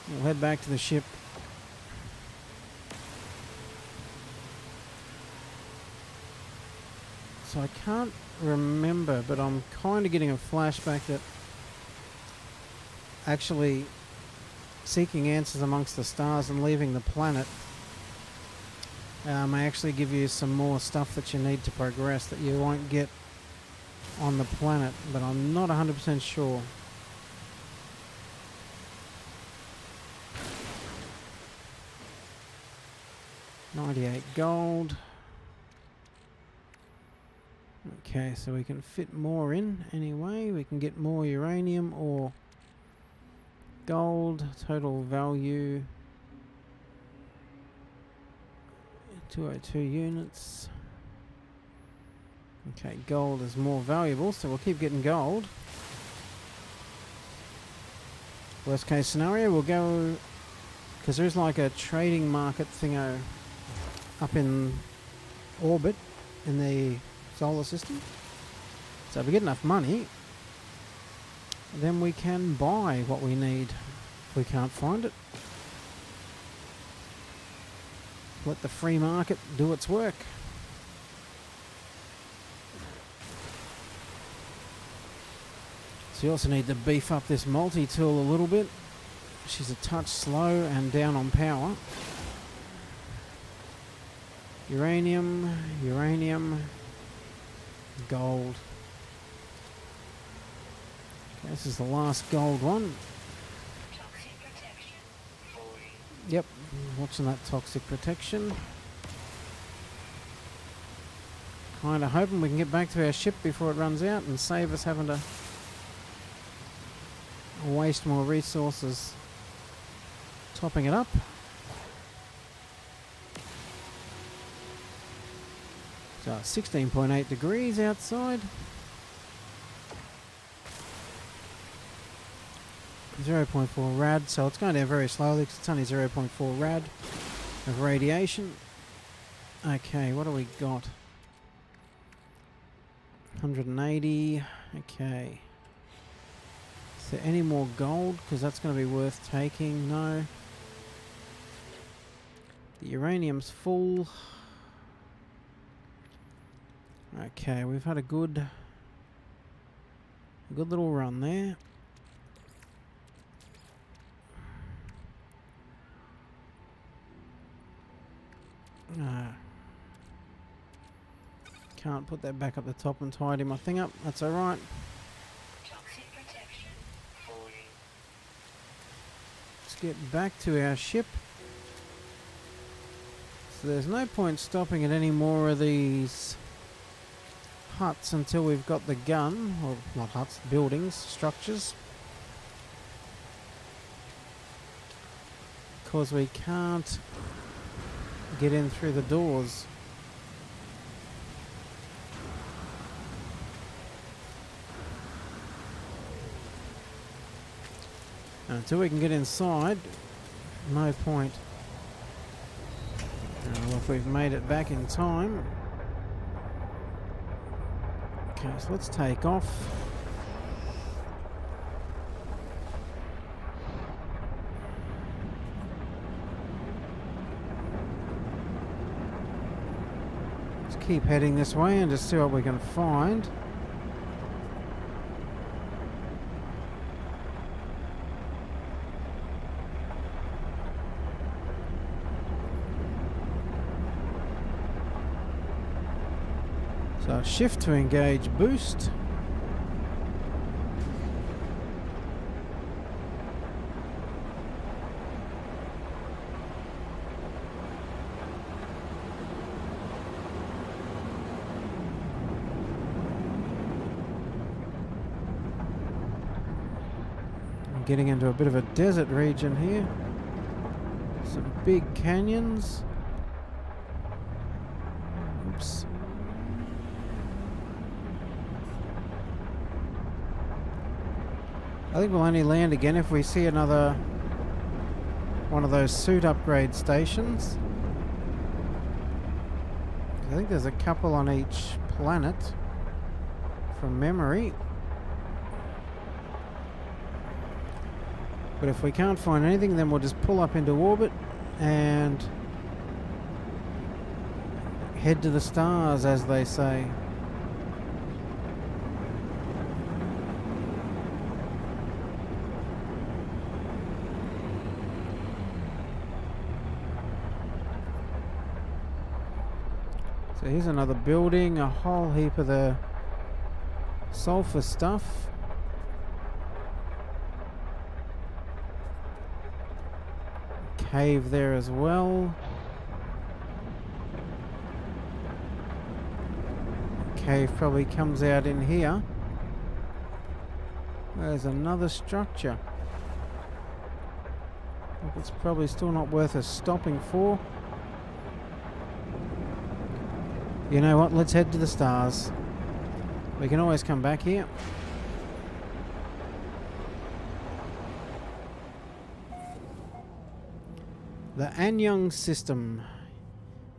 Speaker 1: We'll head back to the ship. So I can't remember, but I'm kind of getting a flashback that actually seeking answers amongst the stars and leaving the planet may actually give you some more stuff that you need to progress that you won't get on the planet, but I'm not 100% sure. 98 gold. Okay, so we can fit more in anyway. We can get more uranium or gold. Total value 202 units. Okay, gold is more valuable, so we'll keep getting gold. Worst case scenario, we'll go, because there's like a trading market thingo up in orbit in the solar system. So if we get enough money, then we can buy what we need. If we can't find it, let the free market do its work. So you also need to beef up this multi-tool a little bit. She's a touch slow and down on power. Uranium, uranium, gold. Okay, this is the last gold one.
Speaker 2: Toxic protection. 40.
Speaker 1: Yep, watching that toxic protection. Kinda hoping we can get back to our ship before it runs out and save us having to waste more resources topping it up. So 16.8 degrees outside. 0.4 rad, so it's going down very slowly because it's only 0.4 rad of radiation. Okay, what do we got? 180. Okay. Is there any more gold? Because that's going to be worth taking. No. The uranium's full. Okay, we've had a good little run there. Can't put that back up the top and tidy my thing up. That's alright.
Speaker 2: Toxic protection. 40.
Speaker 1: Let's get back to our ship. So there's no point stopping at any more of these huts until we've got the gun. Or not huts, buildings, structures. Because we can't get in through the doors. Until we can get inside, no point. Well, if we've made it back in time. Okay, so let's take off. Let's keep heading this way and just see what we can find. So shift to engage boost. I'm getting into a bit of a desert region here. Some big canyons. Oops. I think we'll only land again if we see another one of those suit upgrade stations. I think there's a couple on each planet from memory. But if we can't find anything, then we'll just pull up into orbit and head to the stars, as they say. So here's another building, a whole heap of the sulfur stuff. Cave there as well. cave probably comes out in here. There's another structure. Look, it's probably still not worth us stopping for. You know what? Let's head to the stars. We can always come back here. The Anyong system.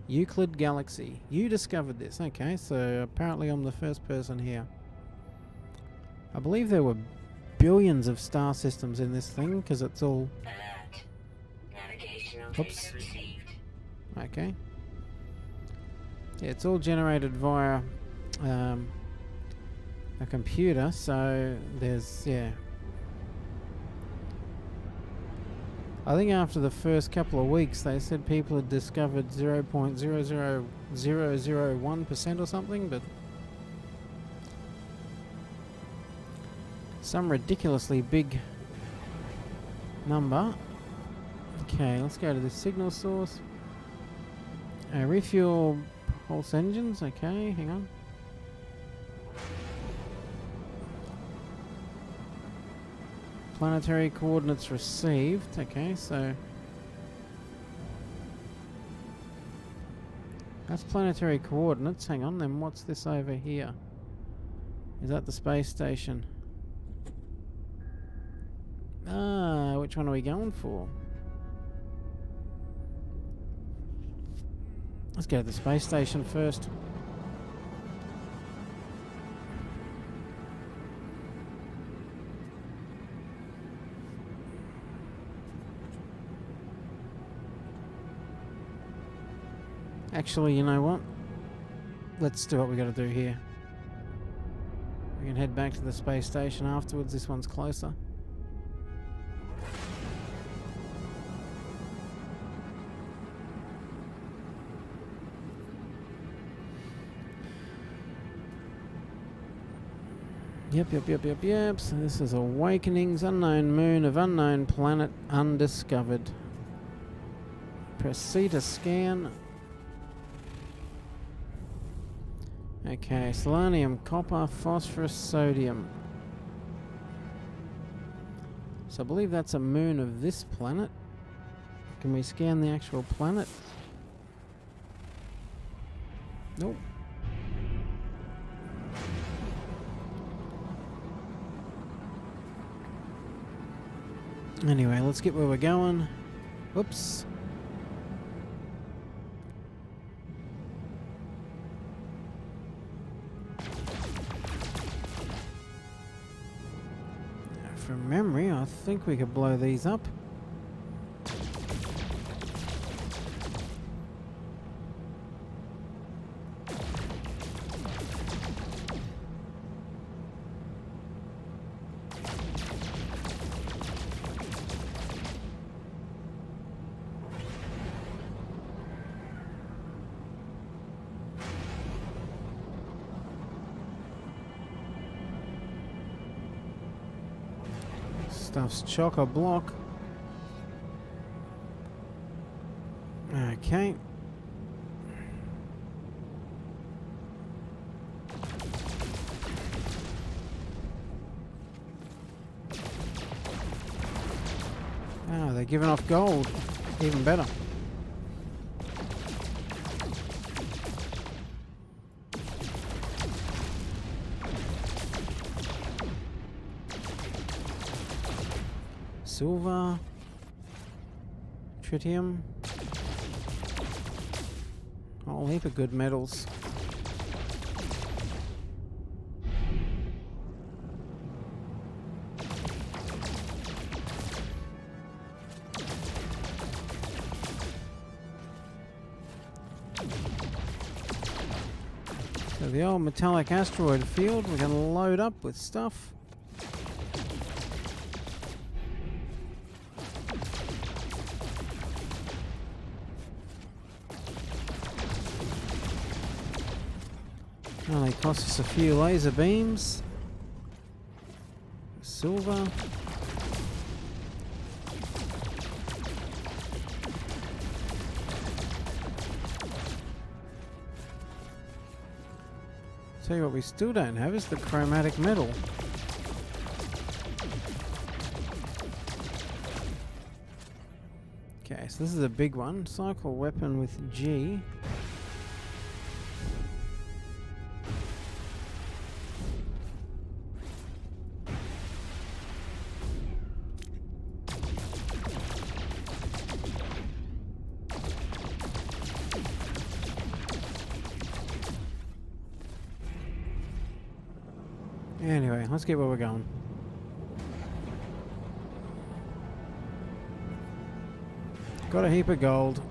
Speaker 1: Euclid Galaxy. You discovered this. Okay, so apparently I'm the first person here. I believe there were billions of star systems in this thing because it's all...
Speaker 2: Alert. Navigational
Speaker 1: Oops.
Speaker 2: data received.
Speaker 1: Okay. Yeah, it's all generated via a computer, so there's, yeah. I think after the first couple of weeks they said people had discovered 0.00001% or something, but some ridiculously big number. Okay, let's go to the signal source. Refuel pulse engines, okay, hang on. Planetary coordinates received. Okay, so that's planetary coordinates. Hang on, then what's this over here? Is that the space station? Ah, which one are we going for? Let's go to the space station first. Actually, you know what? Let's do what we got to do here. We can head back to the space station afterwards. This one's closer. Yep. So this is Awakenings, unknown moon of unknown planet, undiscovered. Press C to scan. Okay, selenium, copper, phosphorus, sodium. So I believe that's a moon of this planet. Can we scan the actual planet? Nope. Anyway, let's get where we're going. Whoops. From memory, I think we could blow these up. Stuff's chock-a-block. Okay. Ah, they're giving off gold. Even better. Silver, tritium, a whole heap of good metals. So the old metallic asteroid field, we're going to load up with stuff. Only costs us a few laser beams. Silver. Tell you what we still don't have is the chromatic metal. Okay, so this is a big one. Cycle weapon with G. Anyway, let's get where we're going. Got a heap of gold.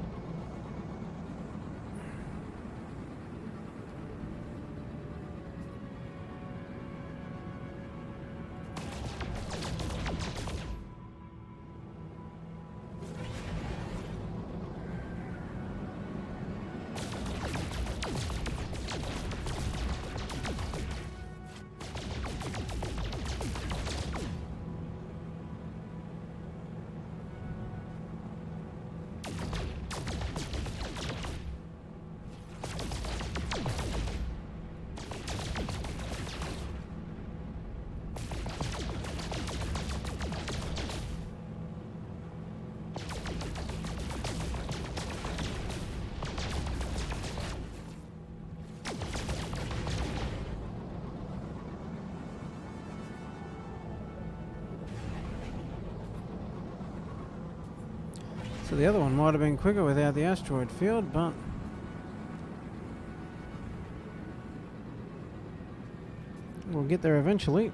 Speaker 1: So the other one might have been quicker without the asteroid field, but we'll get there eventually.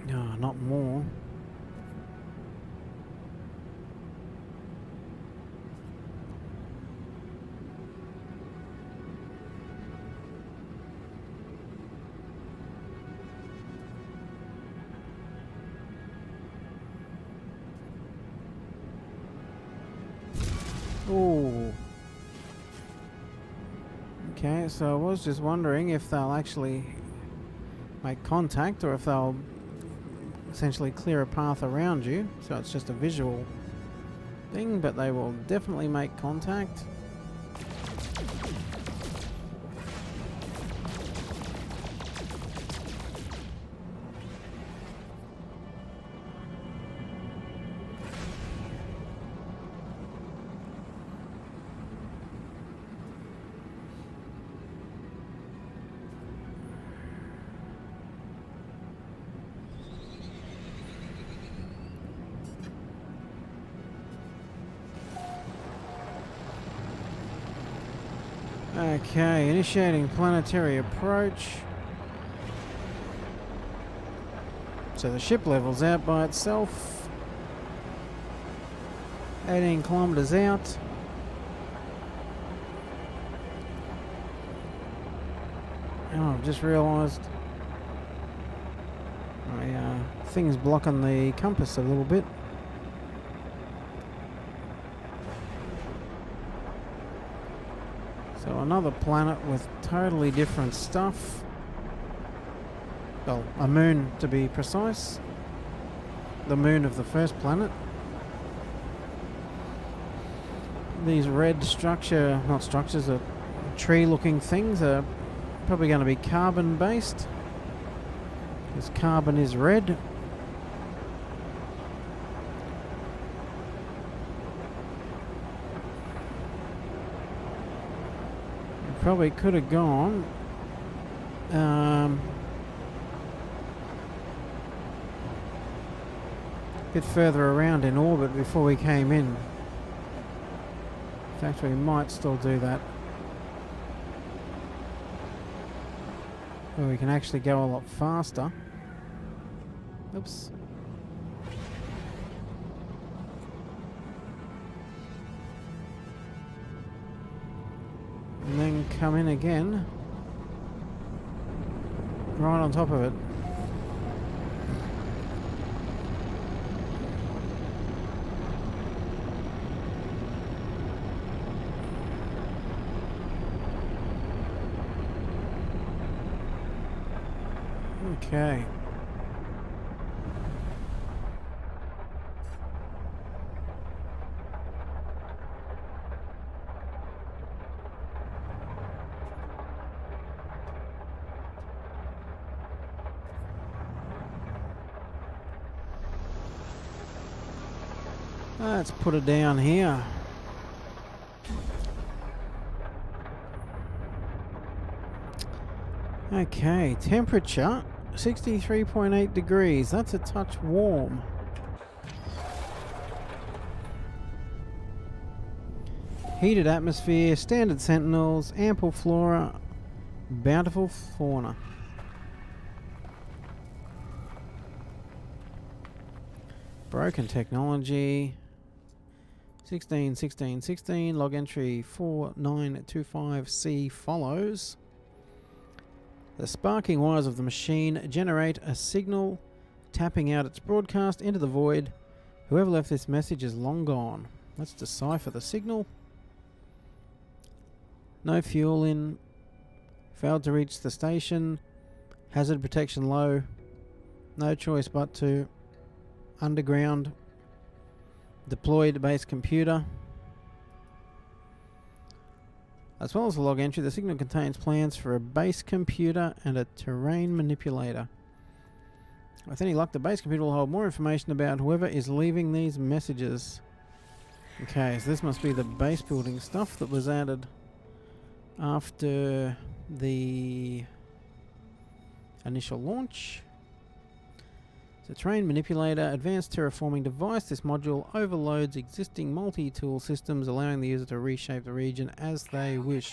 Speaker 1: No, not more. Oh. Okay, so I was just wondering if they'll actually make contact or if they'll essentially clear a path around you. So it's just a visual thing, but they will definitely make contact. Okay, initiating planetary approach. So the ship levels out by itself. 18 kilometers out. Oh, I've just realised my thing's blocking the compass a little bit. So another planet with totally different stuff. Well, a moon to be precise. The moon of the first planet. These red not structures, are tree-looking things are probably going to be carbon-based. Because carbon is red. Probably could have gone a bit further around in orbit before we came in. In fact, we might still do that. Where we can actually go a lot faster. Oops. And then come in again, right on top of it. Okay. Let's put it down here. Okay, temperature 63.8 degrees. That's a touch warm. Heated atmosphere, standard sentinels, ample flora, bountiful fauna. Broken technology. 16, log entry 4925C follows. The sparking wires of the machine generate a signal, tapping out its broadcast into the void. Whoever left this message is long gone. Let's decipher the signal. No fuel in. Failed to reach the station. Hazard protection low. No choice but to. Underground. Deployed base computer. As well as the log entry, the signal contains plans for a base computer and a terrain manipulator. With any luck, the base computer will hold more information about whoever is leaving these messages. Okay, so this must be the base building stuff that was added after the initial launch. So terrain manipulator, advanced terraforming device. This module overloads existing multi-tool systems, allowing the user to reshape the region as they wish.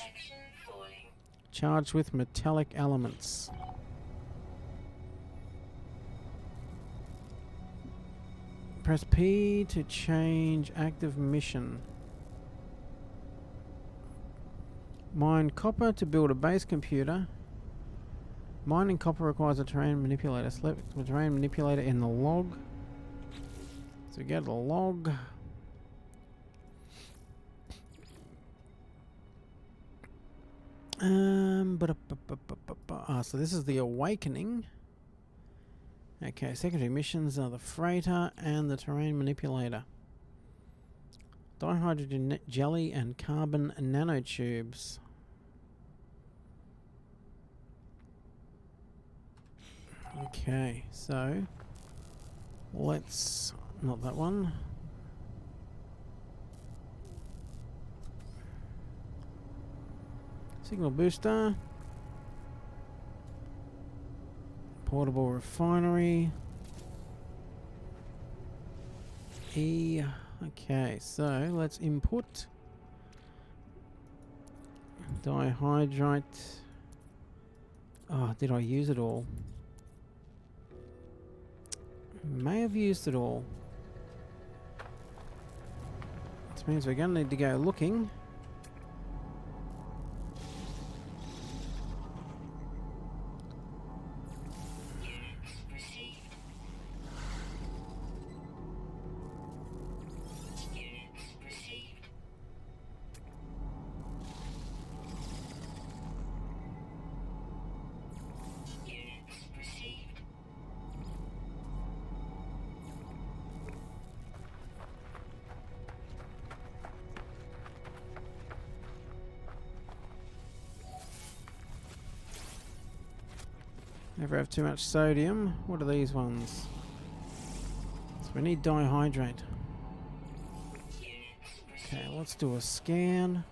Speaker 1: Charged with metallic elements. Press P to change active mission. Mine copper to build a base computer. Mining copper requires a terrain manipulator. Select the terrain manipulator in the log. So get the log. So this is the Awakening. Okay, secondary missions are the freighter and the terrain manipulator. Dihydrogen jelly and carbon nanotubes. Okay, so let's, not that one. Signal booster. Portable refinery. E. Okay, so let's input dihydrite. Oh, did I use it all? May have used it all. This means we're going to need to go looking. Never have too much sodium. What are these ones? So we need dihydrate. Okay, let's do a scan.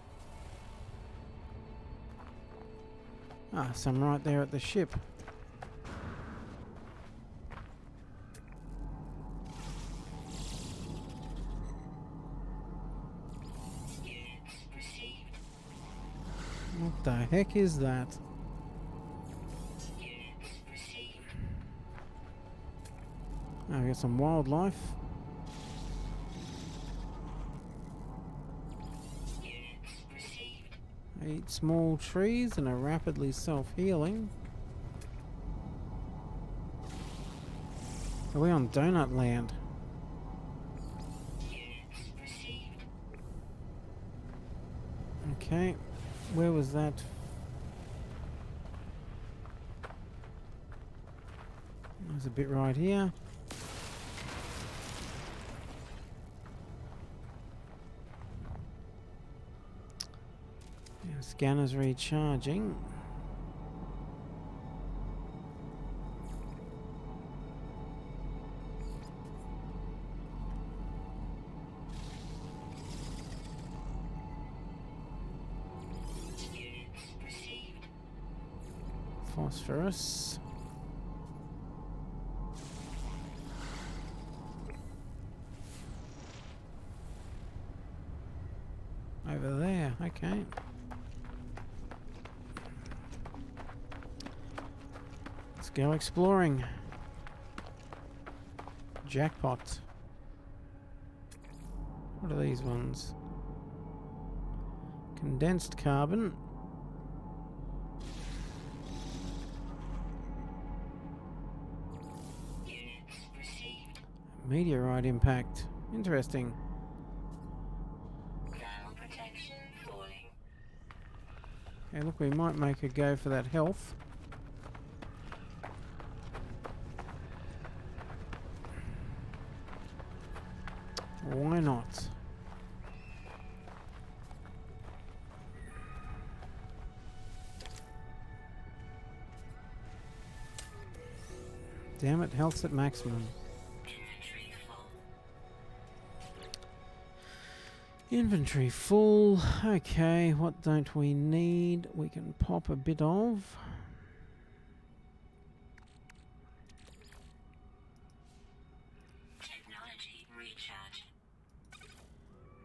Speaker 1: Ah, some right there at the ship. What the heck is that? Oh, we got some wildlife. Eat small trees and are rapidly self-healing. Are we on Donut Land? Okay, where was that? There's a bit right here. Scanner's recharging. phosphorus. Over there, okay. Let's go exploring. Jackpot. What are these ones? Condensed carbon.
Speaker 2: Units received.
Speaker 1: Meteorite impact. Interesting.
Speaker 2: Thermal protection falling.
Speaker 1: Okay, look, we might make a go for that health. Why not? Damn it, health's at maximum.
Speaker 2: Inventory full.
Speaker 1: Inventory full. Okay, what don't we need? We can pop a bit of.
Speaker 2: Technology recharge.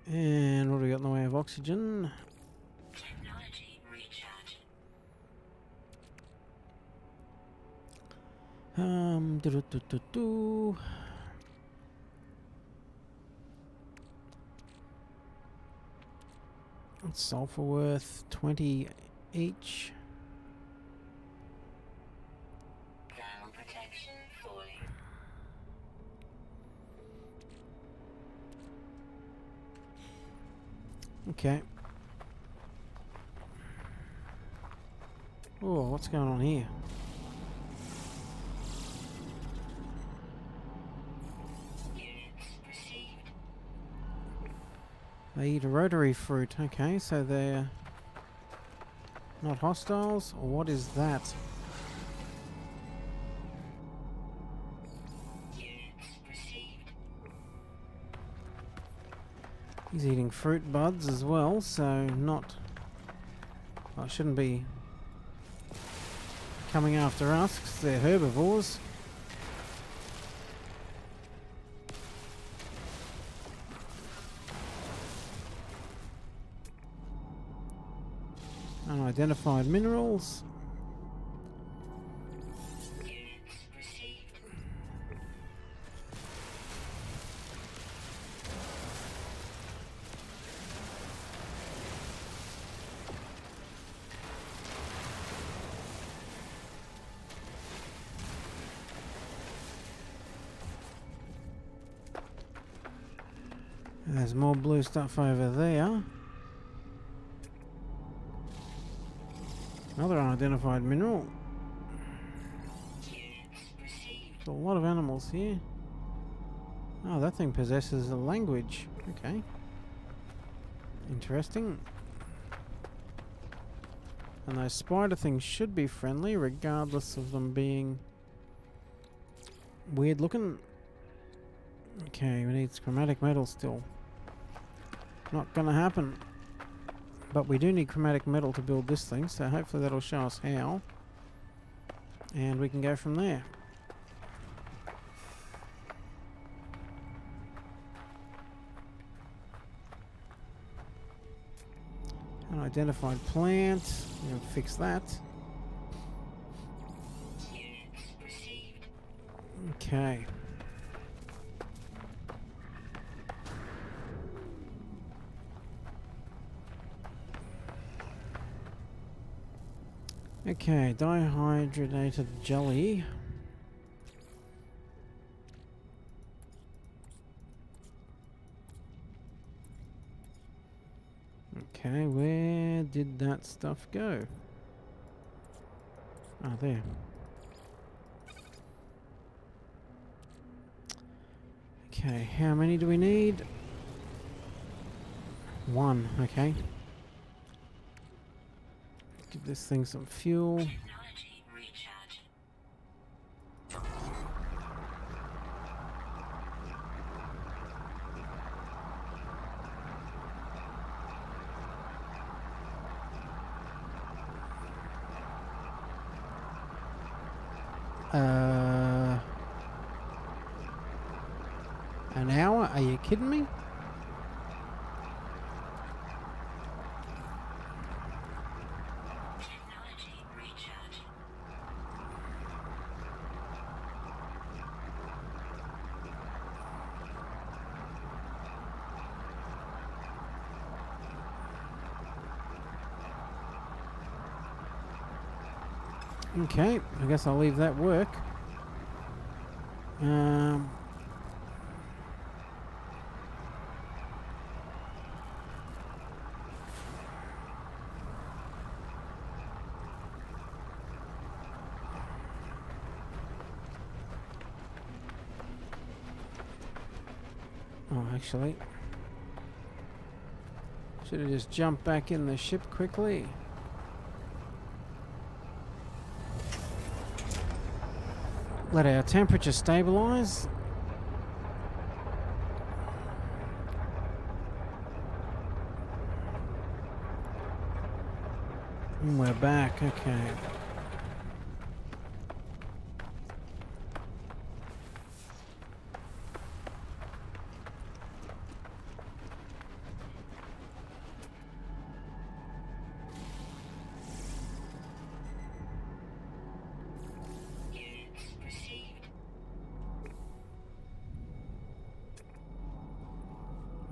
Speaker 1: And what do we got in the way of oxygen?
Speaker 2: Technology recharge.
Speaker 1: Do-do-do-do-do. Sulfur worth 20 each.
Speaker 2: Thermal protection falling.
Speaker 1: Okay. Oh, what's going on here?
Speaker 2: Units received.
Speaker 1: They eat a rotary fruit. Okay, so they're not hostiles? Or what is that?
Speaker 2: Units received.
Speaker 1: He's eating fruit buds as well, so not... Well, it shouldn't be coming after us because they're herbivores. Unidentified minerals.
Speaker 2: Units received.
Speaker 1: There's more blue stuff over there. Another unidentified mineral.
Speaker 2: Units received.
Speaker 1: There's a lot of animals here. Oh, that thing possesses a language. Okay. Interesting. And those spider things should be friendly, regardless of them being weird looking. Okay, we need chromatic metal still. Not gonna happen. But we do need chromatic metal to build this thing, so hopefully that'll show us how. And we can go from there. Unidentified plant. We'll fix that.
Speaker 2: Units received.
Speaker 1: Okay. Okay, dihydrogenated jelly. Okay, where did that stuff go? Ah, there. Okay, how many do we need? 1, okay. Give this thing some fuel.
Speaker 2: Technology recharge.
Speaker 1: An hour? Are you kidding me?
Speaker 2: Technology recharging.
Speaker 1: Okay, I guess I'll leave that work. Oh, actually, should have just jumped back in the ship quickly. Let our temperature stabilize. And we're back, okay.
Speaker 2: Units received.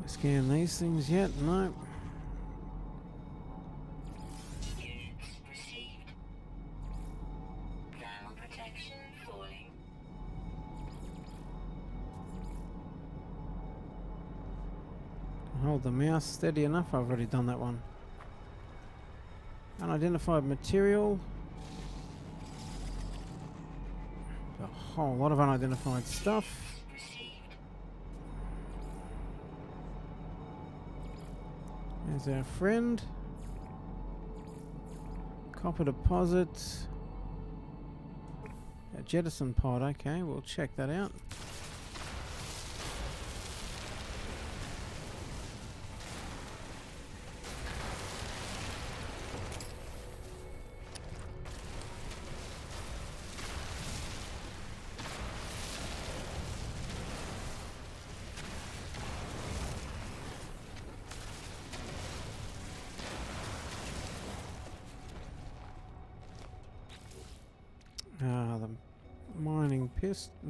Speaker 1: Scan these things yet? No.
Speaker 2: Units received. Thermal protection falling.
Speaker 1: Hold the mouse steady enough. I've already done that one. Unidentified material. A whole lot of unidentified stuff.
Speaker 2: Received.
Speaker 1: There's our friend. Copper deposit. A jettison pod. Okay, we'll check that out.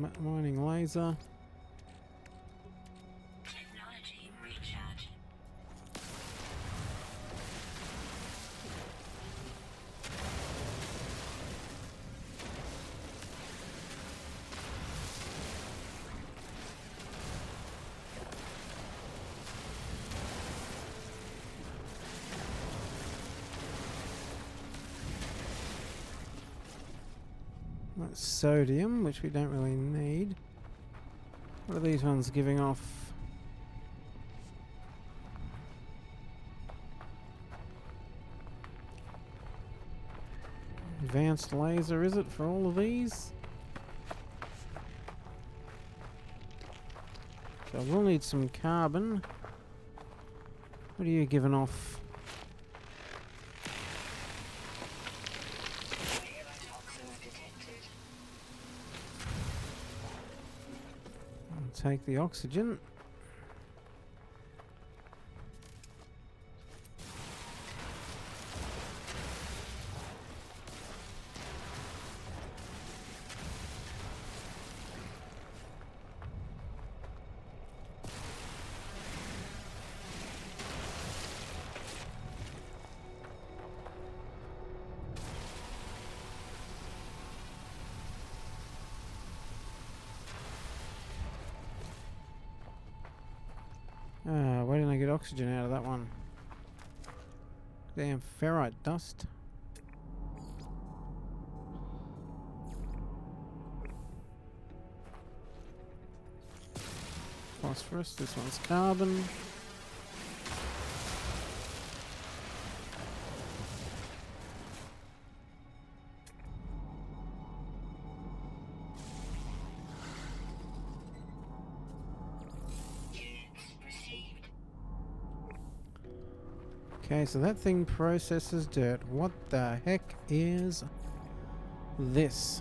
Speaker 1: The mining laser.
Speaker 2: Technology recharging.
Speaker 1: That's sodium, which we don't really need. What are these ones giving off? Advanced laser, is it, for all of these? So we'll need some carbon. What are you giving off?
Speaker 2: Toxins detected.
Speaker 1: I'll take the oxygen. Why didn't I get oxygen out of that one? Damn ferrite dust. Phosphorus, this one's carbon.
Speaker 2: Units received.
Speaker 1: Okay, so that thing processes dirt. What the heck is this?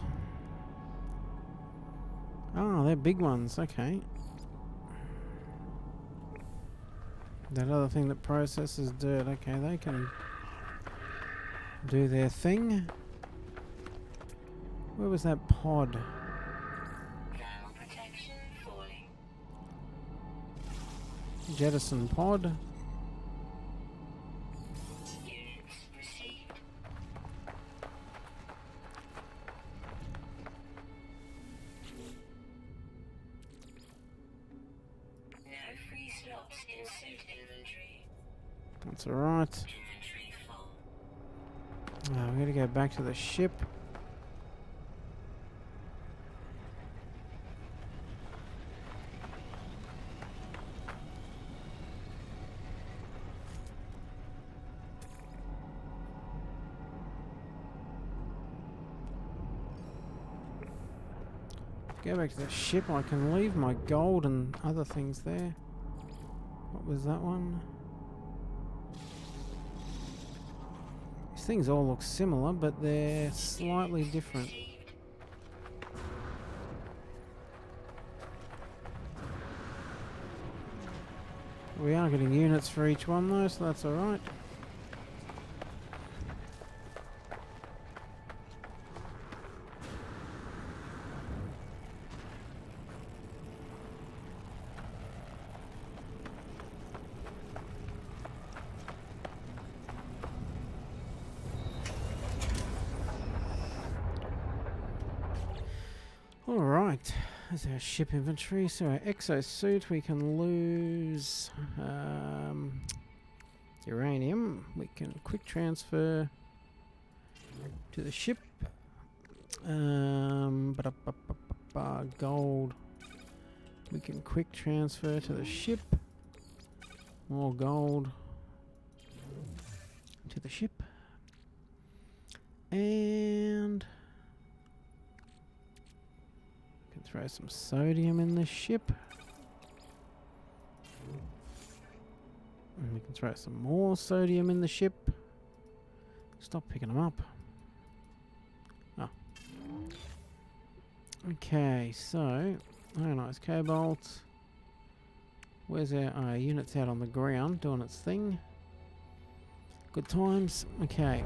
Speaker 1: Oh, they're big ones. Okay. That other thing that processes dirt. Okay, they can do their thing. Where was that pod?
Speaker 2: Thermal protection falling.
Speaker 1: Jettison pod.
Speaker 2: Units received. No free slots in suit inventory.
Speaker 1: That's alright.
Speaker 2: Inventory full.
Speaker 1: We gotta go back to the ship. Go back to the ship. I can leave my gold and other things there. What was that one? These things all look similar, but they're slightly different.
Speaker 2: Received.
Speaker 1: We are getting units for each one though, so that's alright. Alright, there's our ship inventory. So our exosuit, we can lose uranium. We can quick transfer to the ship. Gold. We can quick transfer to the ship. More gold to the ship. And throw some sodium in the ship. And we can throw some more sodium in the ship. Stop picking them up. Oh. Okay, so ionized cobalt. Where's our units out on the ground doing its thing? Good times. Okay.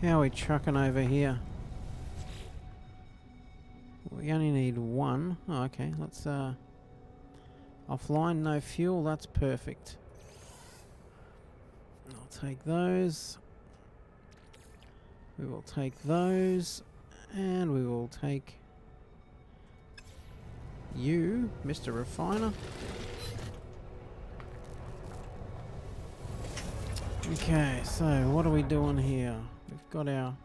Speaker 1: How are we trucking over here? We only need one. Oh, okay, let's offline, no fuel, that's perfect. I'll take those. We will take those. And we will take you, Mr. Refiner. Okay, so what are we doing here? We've got our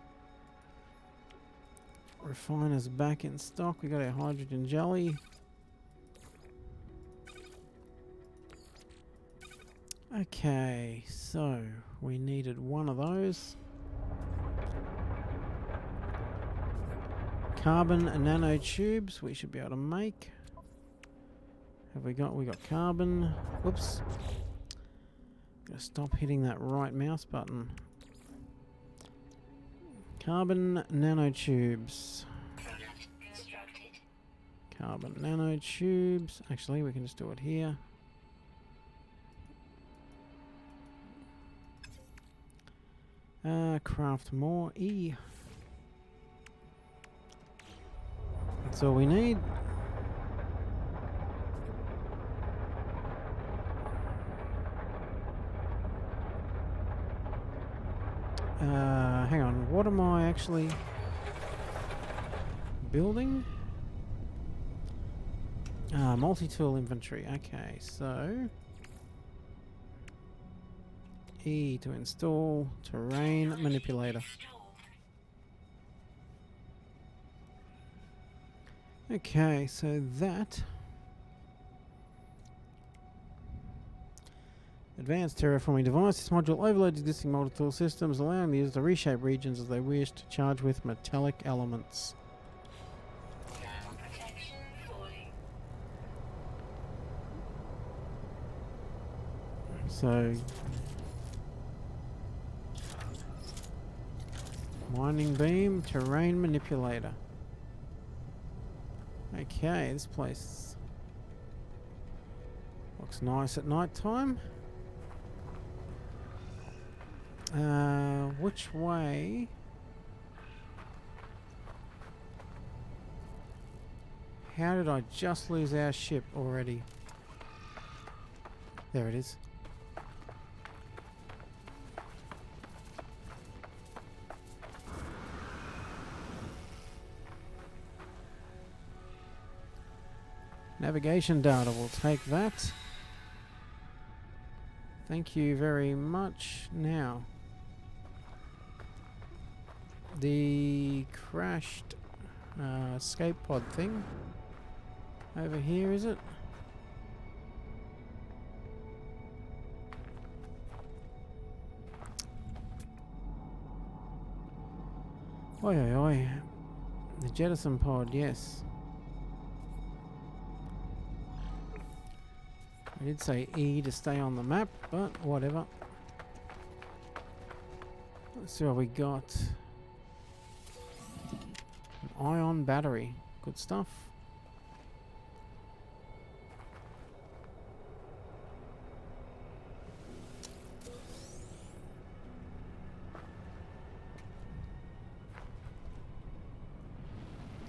Speaker 1: refiners back in stock. We've got our hydrogen jelly. Okay, so we needed one of those. Carbon nanotubes we should be able to make. Have we got carbon. Whoops. Gotta stop hitting that right mouse button. Carbon nanotubes.
Speaker 2: Product constructed.
Speaker 1: Carbon nanotubes. Actually, we can just do it here. Craft more. E. That's all we need. Hang on, what am I actually building? Multi-tool inventory. Okay, so E to install terrain manipulator. Okay, so that advanced terraforming device. This module overloads existing multi-tool systems, allowing the user to reshape regions as they wish to charge with metallic elements.
Speaker 2: Thermal protection falling.
Speaker 1: So Winding beam, terrain manipulator. Okay, this place looks nice at night time. Which way? How did I just lose our ship already? There it is. Navigation data, we'll take that. Thank you very much. Now, the crashed escape pod thing over here, is it? Oi, oi, oi. The jettison pod, yes. I did say E to stay on the map, but whatever. Let's see what we got. An ion battery. Good stuff.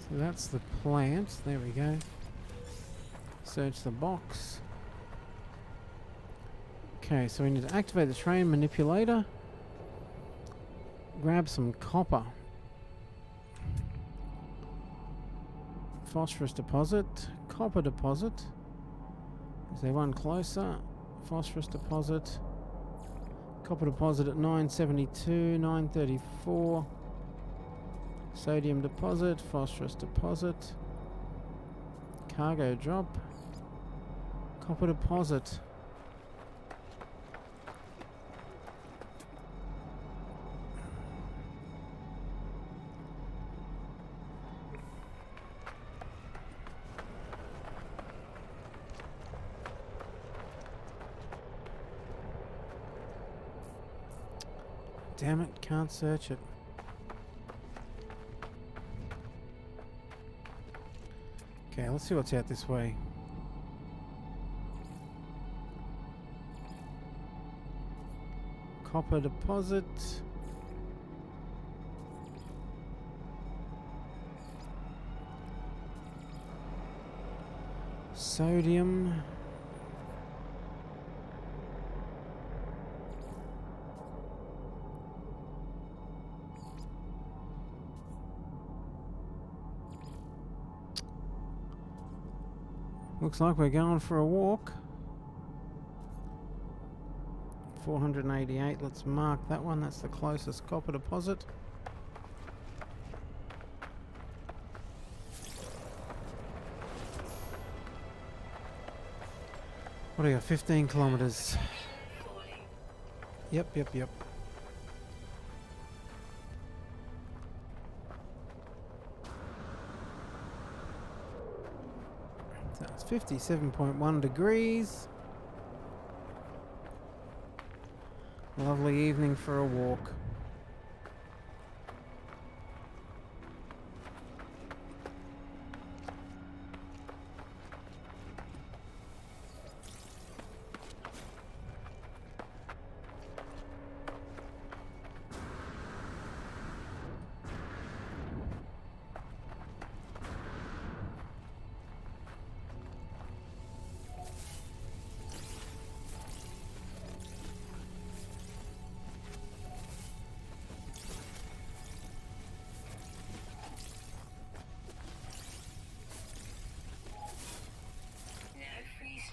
Speaker 1: So that's the plant. There we go. Search the box. Okay, so we need to activate the terrain manipulator. Grab some copper. Phosphorus deposit. Copper deposit. Is there one closer? Phosphorus deposit. Copper deposit at 972, 934. Sodium deposit. Phosphorus deposit. Cargo drop. Copper deposit. Damn it, can't search it. Okay, let's see what's out this way. Copper deposit. Sodium. Looks like we're going for a walk. 488, let's mark that one. That's the closest copper deposit. What do you got? 15 kilometers. Yep. So it's 57.1 degrees. Lovely evening for a walk.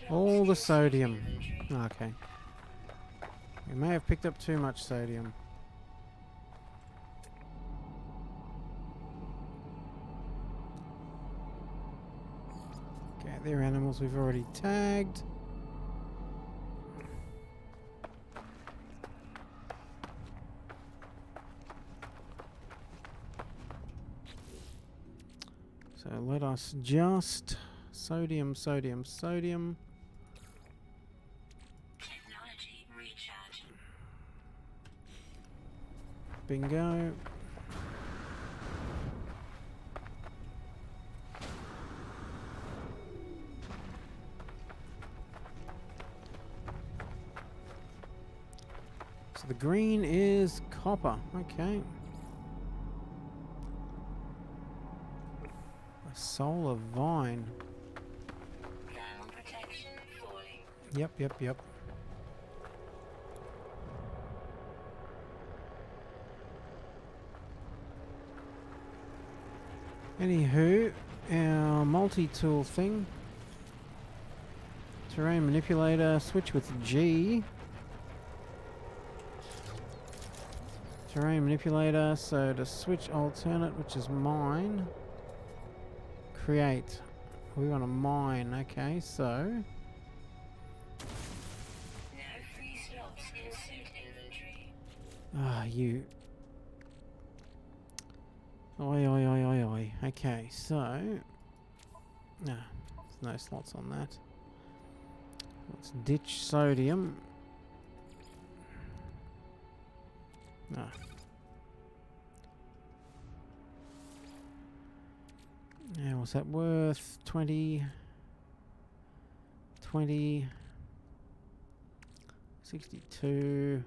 Speaker 1: All the sodium. Okay. We may have picked up too much sodium. Okay, they're animals we've already tagged. So let us just sodium.
Speaker 2: Technology recharging.
Speaker 1: Bingo. So the green is copper. Okay. A solar vine.
Speaker 2: Thermal protection falling.
Speaker 1: Yep. Anywho, our multi-tool thing. Terrain manipulator, switch with G. Terrain manipulator, so to switch alternate, which is mine. Create. We want a mine, okay, so.
Speaker 2: No free slots in suit inventory.
Speaker 1: Ah, you. Oi. Okay, so. Nah, there's no slots on that. Let's ditch sodium. Ah. Yeah, what's that worth? 20, 62.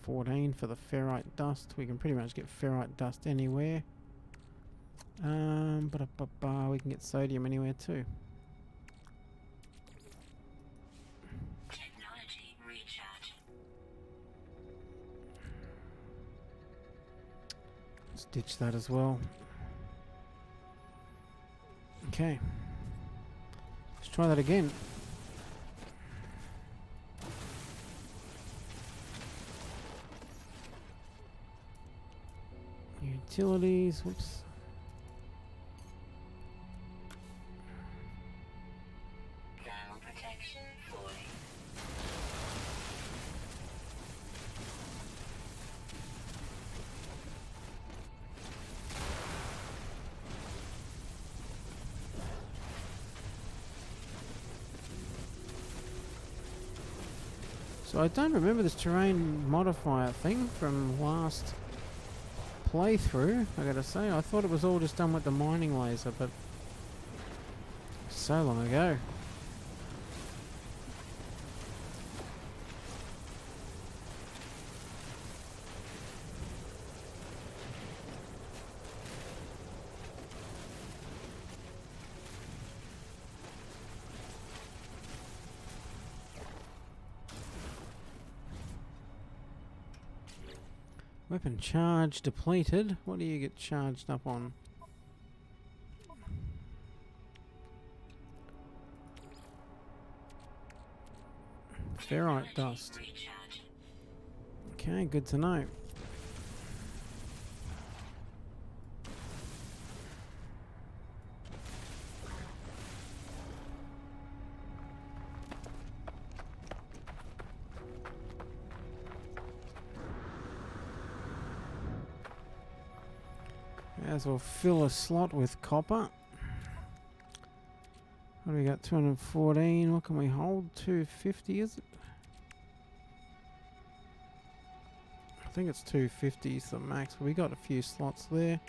Speaker 1: $14 for the ferrite dust. We can pretty much get ferrite dust anywhere. But we can get sodium anywhere too.
Speaker 2: Technology recharge.
Speaker 1: Let's ditch that as well. Okay. Let's try that again. Utilities, whoops.
Speaker 2: Thermal protection falling.
Speaker 1: So I don't remember this terrain modifier thing from last playthrough, I gotta say. I thought it was all just done with the mining laser, but so long ago. Weapon charge depleted. What do you get charged up on? Ferrite dust.
Speaker 2: Recharge.
Speaker 1: Okay, good to know. As well fill a slot with copper. What do we got? 214. What can we hold? 250, is it? I think it's 250 is the max. We got a few slots there.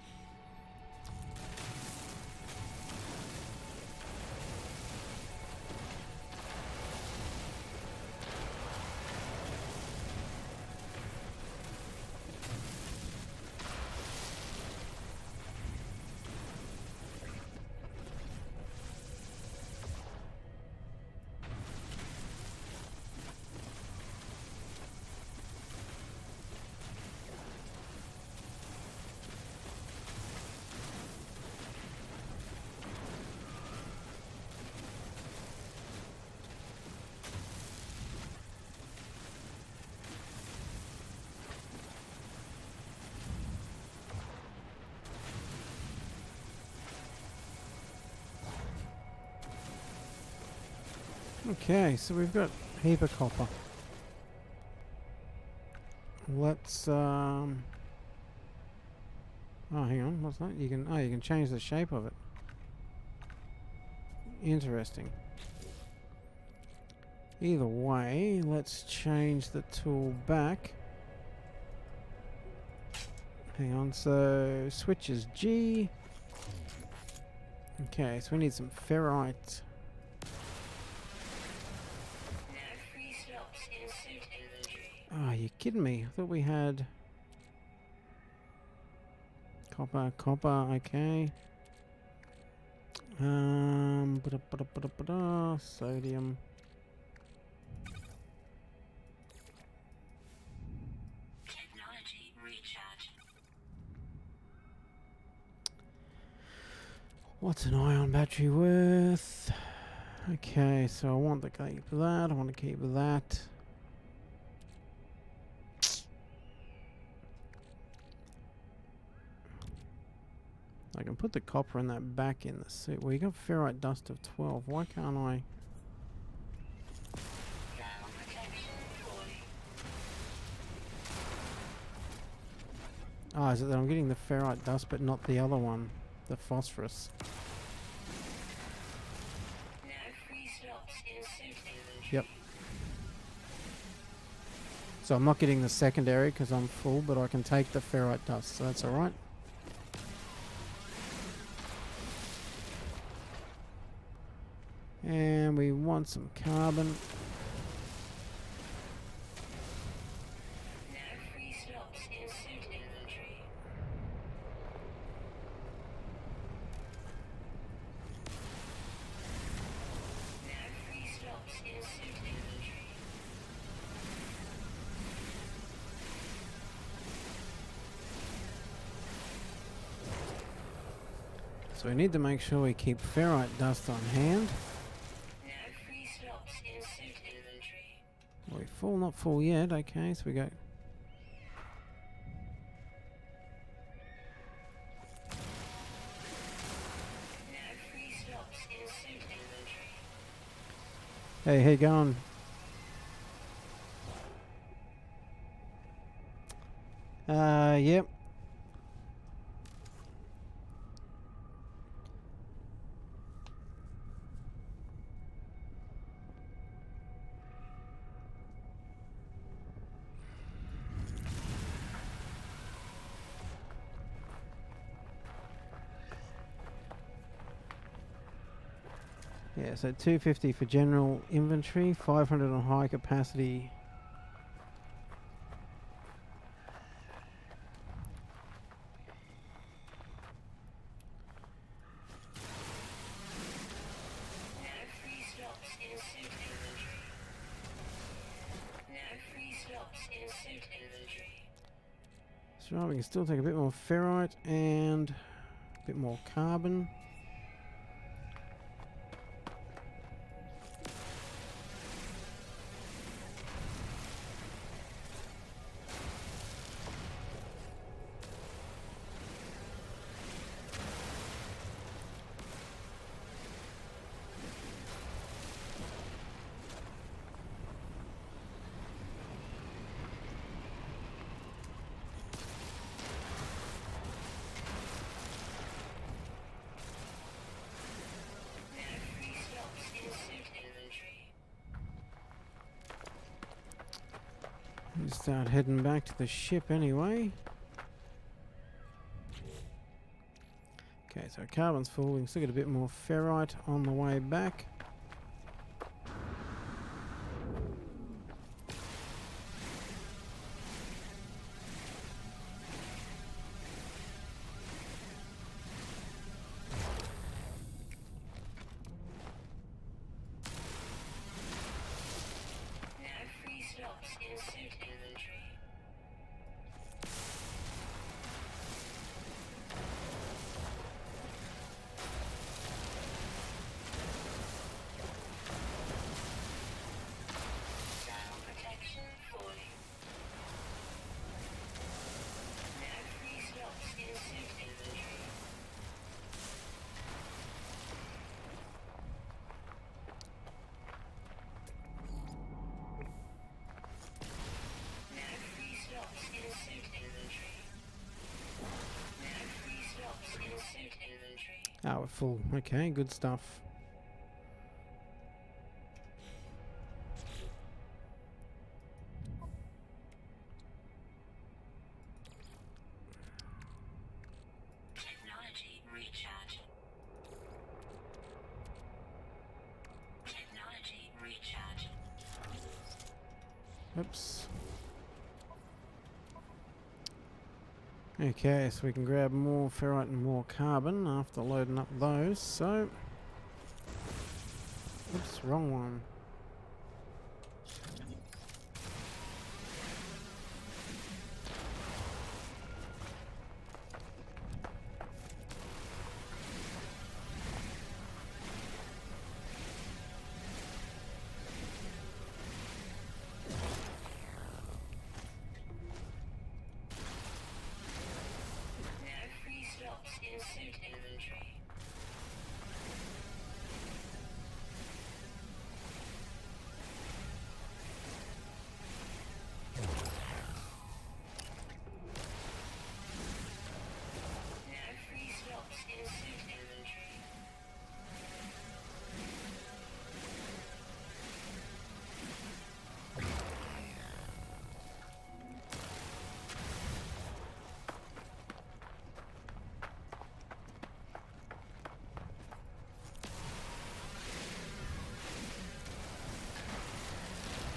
Speaker 1: Okay, so we've got a heap of copper. Let's oh, hang on, what's that? You can change the shape of it. Interesting. Either way, let's change the tool back. Hang on, so switch is G. Okay, so we need some ferrite.
Speaker 2: No free slots in suit inventory.
Speaker 1: Oh, you kidding me? I thought we had copper, okay. Sodium.
Speaker 2: Technology recharge.
Speaker 1: What's an ion battery worth? Okay, so I want to keep that. I want to keep that. I can put the copper and that back in the suit. Well, you got ferrite dust of 12. Why can't I?
Speaker 2: Thermal protection fully.
Speaker 1: Oh, is it that I'm getting the ferrite dust but not the other one? The phosphorus.
Speaker 2: No free slots in suit inventory.
Speaker 1: Yep. So I'm not getting the secondary because I'm full, but I can take the ferrite dust, so that's alright. And we want some carbon.
Speaker 2: No free slots in suit inventory. No free slots in suit inventory.
Speaker 1: So we need to make sure we keep ferrite dust on hand.
Speaker 2: No free slots in suit inventory.
Speaker 1: Are we full? Not full yet. Okay, so we go.
Speaker 2: No free slots in suit inventory.
Speaker 1: Hey, how you going? Yep. Yeah, so 250 for general inventory, 500 on high capacity.
Speaker 2: No free slots in suit inventory. No free slots in suit inventory.
Speaker 1: So right, we can still take a bit more ferrite and a bit more carbon.
Speaker 2: No free slots in suit inventory.
Speaker 1: Let's start heading back to the ship anyway. Okay, so carbon's full. We can still get a bit more ferrite on the way back.
Speaker 2: No free slots in suit inventory. Thermal protection fully. No free slots in suit inventory. No free slots in suit inventory. No free slots in suit inventory.
Speaker 1: Ah, we're full. Okay, good stuff.
Speaker 2: Technology recharge.
Speaker 1: Oops. Okay, so we can grab more ferrite and more carbon after loading up those, so... Oops, wrong one.
Speaker 2: No free slots in suit inventory. No free slots in suit inventory.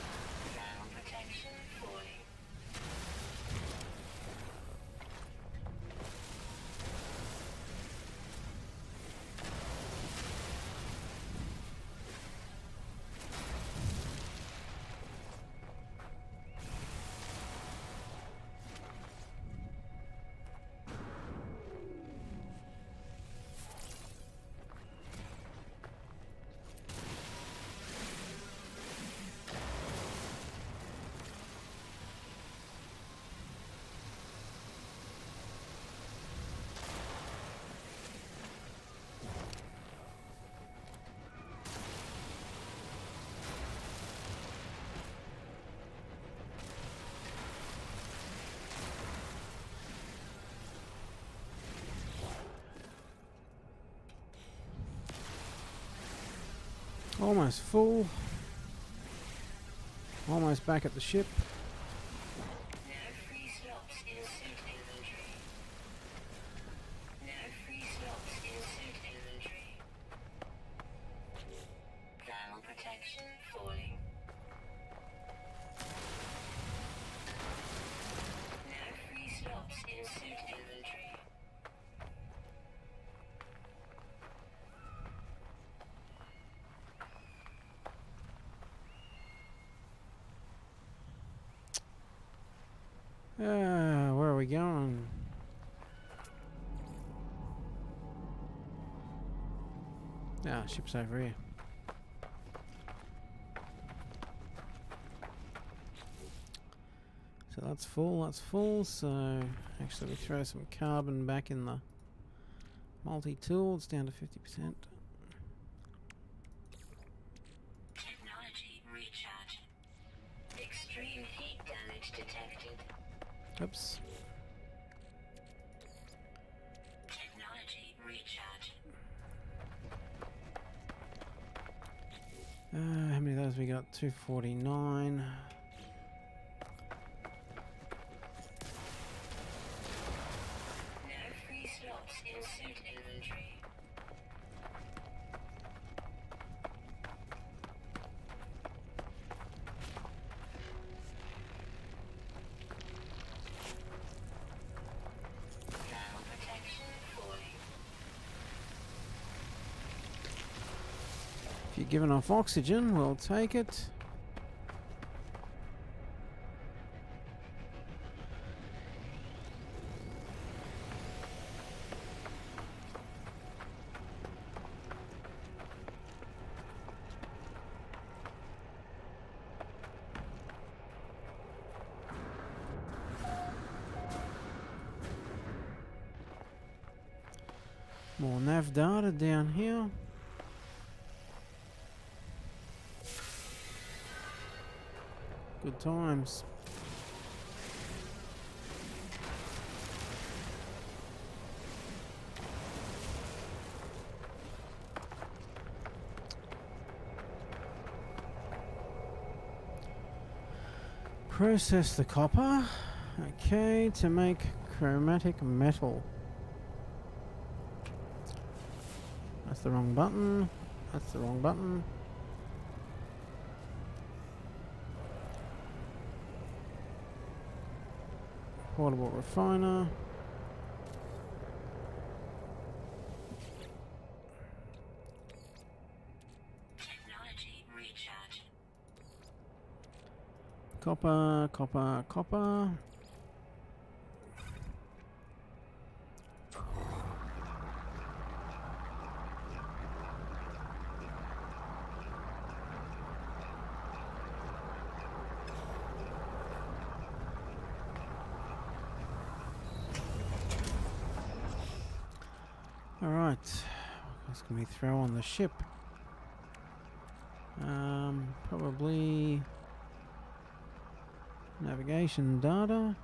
Speaker 2: Thermal protection falling.
Speaker 1: Almost full. Almost back at the ship.
Speaker 2: No free slots in suit inventory. No free slots in suit inventory. Thermal protection falling. No free slots in suit inventory.
Speaker 1: Where are we going? Ah, ship's over here. So that's full, so actually we throw some carbon back in the multi-tool, it's down to 50%.
Speaker 2: Technology recharge. Extreme heat damage detected.
Speaker 1: Oops.
Speaker 2: Technology recharge.
Speaker 1: How many of those we got? 249.
Speaker 2: No free slots in suit inventory. Thermal protection falling.
Speaker 1: If you're given off oxygen, we'll take it. More nav data down here. Good times. Process the copper. Okay, to make chromatic metal. That's the wrong button. That's the wrong button. Portable refiner.
Speaker 2: Technology recharge.
Speaker 1: Copper, copper, copper. Alright, what else can we throw on the ship? Probably navigation data.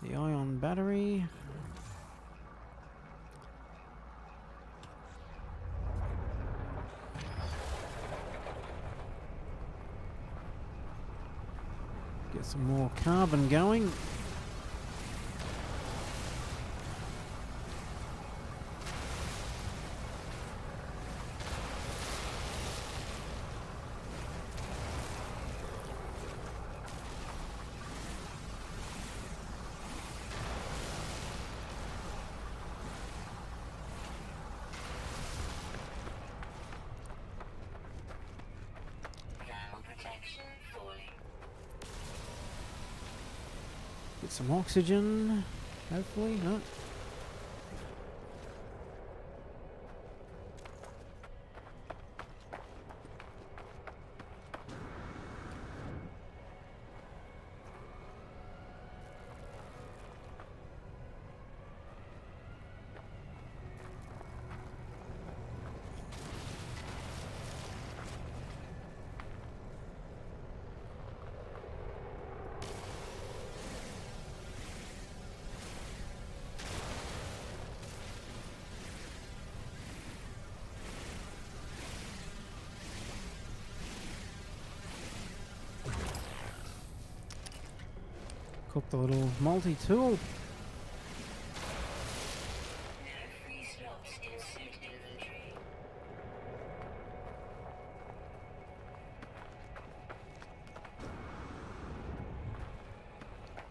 Speaker 1: The ion battery. Get some more carbon going.
Speaker 2: Thermal protection falling.
Speaker 1: Get some oxygen, hopefully. No. Cook the little multi-tool.
Speaker 2: No free slots in suit inventory.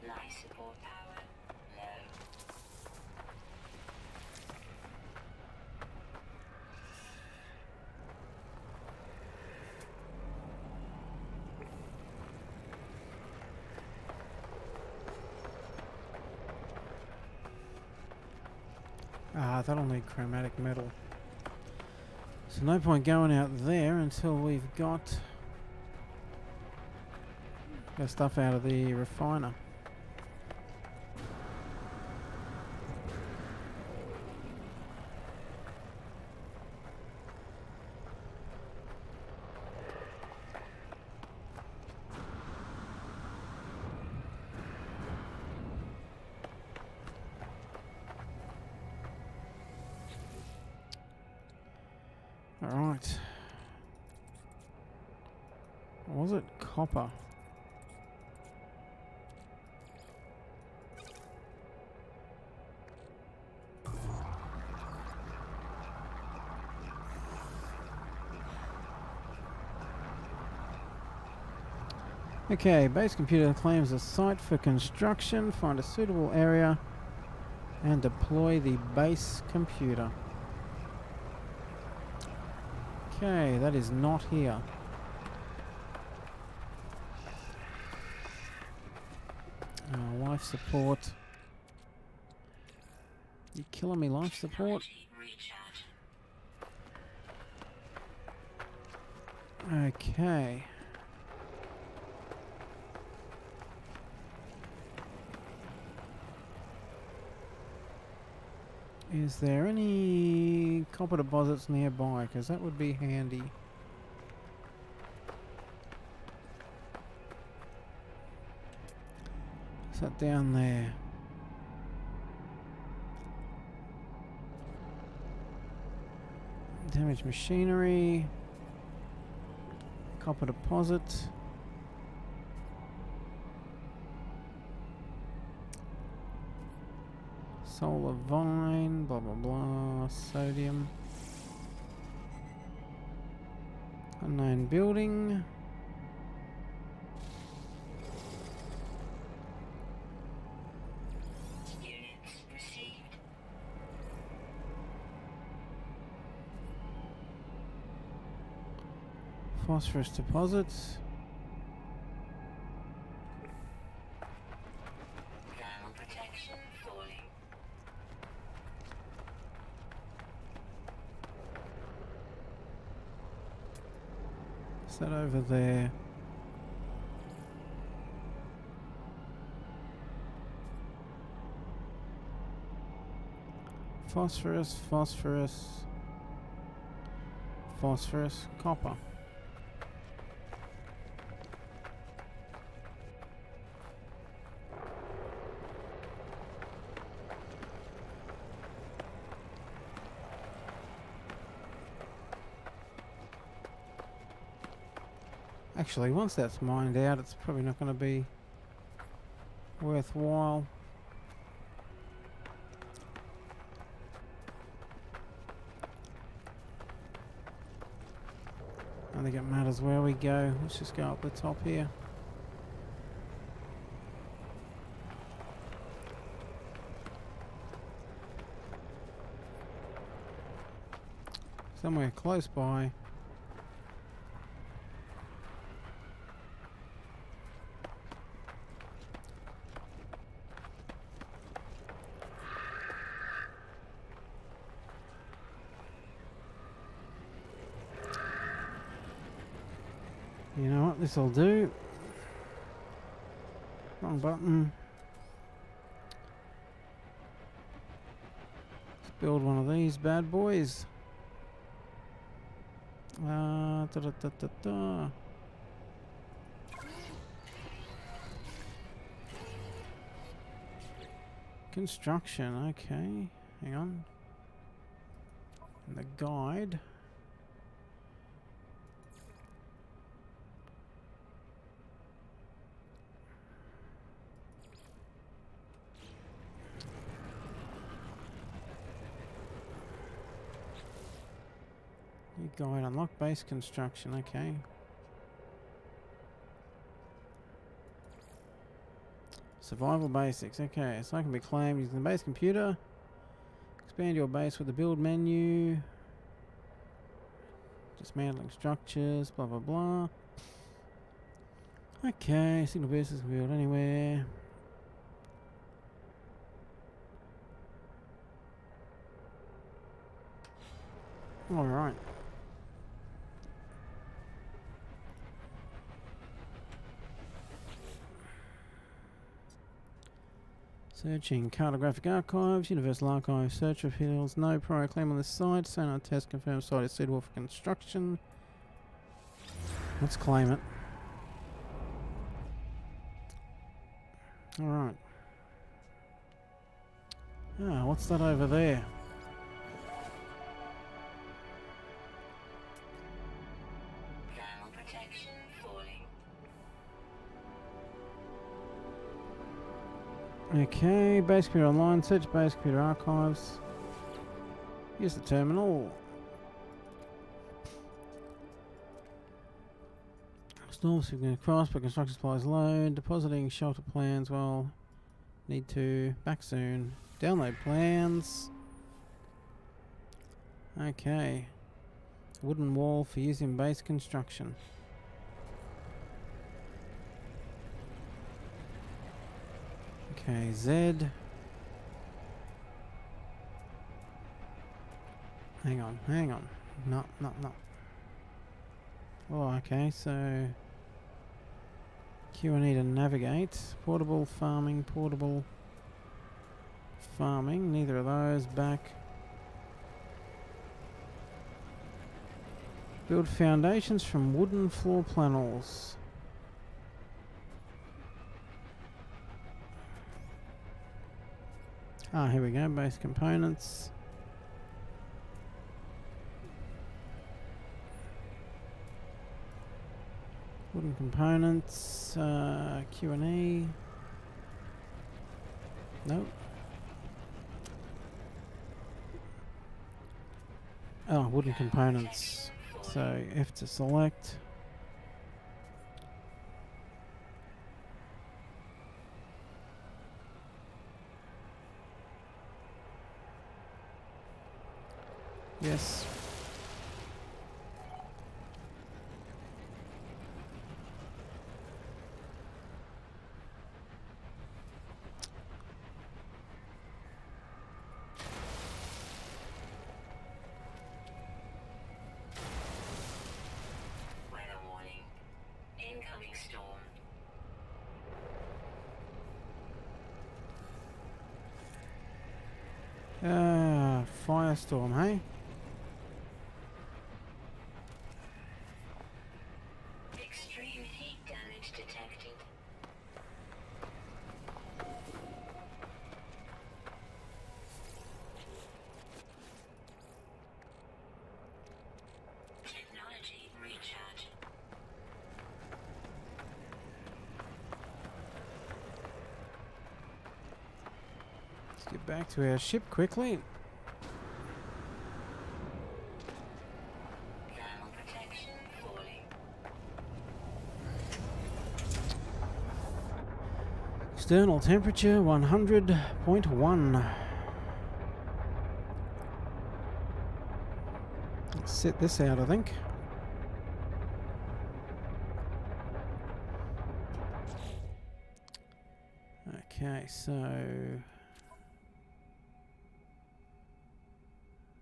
Speaker 2: Life support power low.
Speaker 1: Ah, that'll need chromatic metal. So no point going out there until we've got the stuff out of the refiner. Alright. Was it copper? Okay, base computer claims a site for construction. Find a suitable area and deploy the base computer. Okay, that is not here. Life support. You killing me, life support?
Speaker 2: Technology recharge.
Speaker 1: Okay. Is there any copper deposits nearby? Because that would be handy. Is that down there? Damaged machinery. Copper deposit. Solar vine, blah blah blah, sodium. Unknown building. phosphorus deposits.
Speaker 2: Thermal protection falling.
Speaker 1: Is that over there? Phosphorus, phosphorus, phosphorus, copper. Actually, once that's mined out, it's probably not going to be worthwhile. I think it matters where we go. Let's just go up the top here. Somewhere close by. You know what, this'll do. Wrong button. Let's build one of these bad boys. Da, da, da, da, da. Construction, okay. Hang on. And the guide. New guide, unlock base construction, okay. Survival basics, okay. So I can be claimed using the base computer. Expand your base with the build menu. Dismantling structures, blah blah blah. Okay, single bases can build anywhere. Alright. Searching cartographic archives, Universal Archive, search reveals no prior claim on this site. Sonar test confirms site is suitable for construction. Let's claim it. Alright. Ah, what's that over there?
Speaker 2: Thermal protection falling.
Speaker 1: Okay, base computer online, search base computer archives. Use the terminal. Storm sweeping across, but construction supplies load. Depositing shelter plans, well, need to. Back soon. Download plans. Okay. Wooden wall for use in base construction. Okay, Z. Hang on. No. Oh, okay, so Q&E to navigate. Portable farming, neither of those. Back. Build foundations from wooden floor panels. Ah, here we go, base components. Wooden components, Q&E. Nope. Oh, wooden components. So F to select. Yes. Firestorm, hey?
Speaker 2: Extreme heat damage detected. Technology recharge.
Speaker 1: Let's get back to our ship quickly.
Speaker 2: Thermal protection falling.
Speaker 1: External temperature 100.1. Let's set this out, I think. Okay, so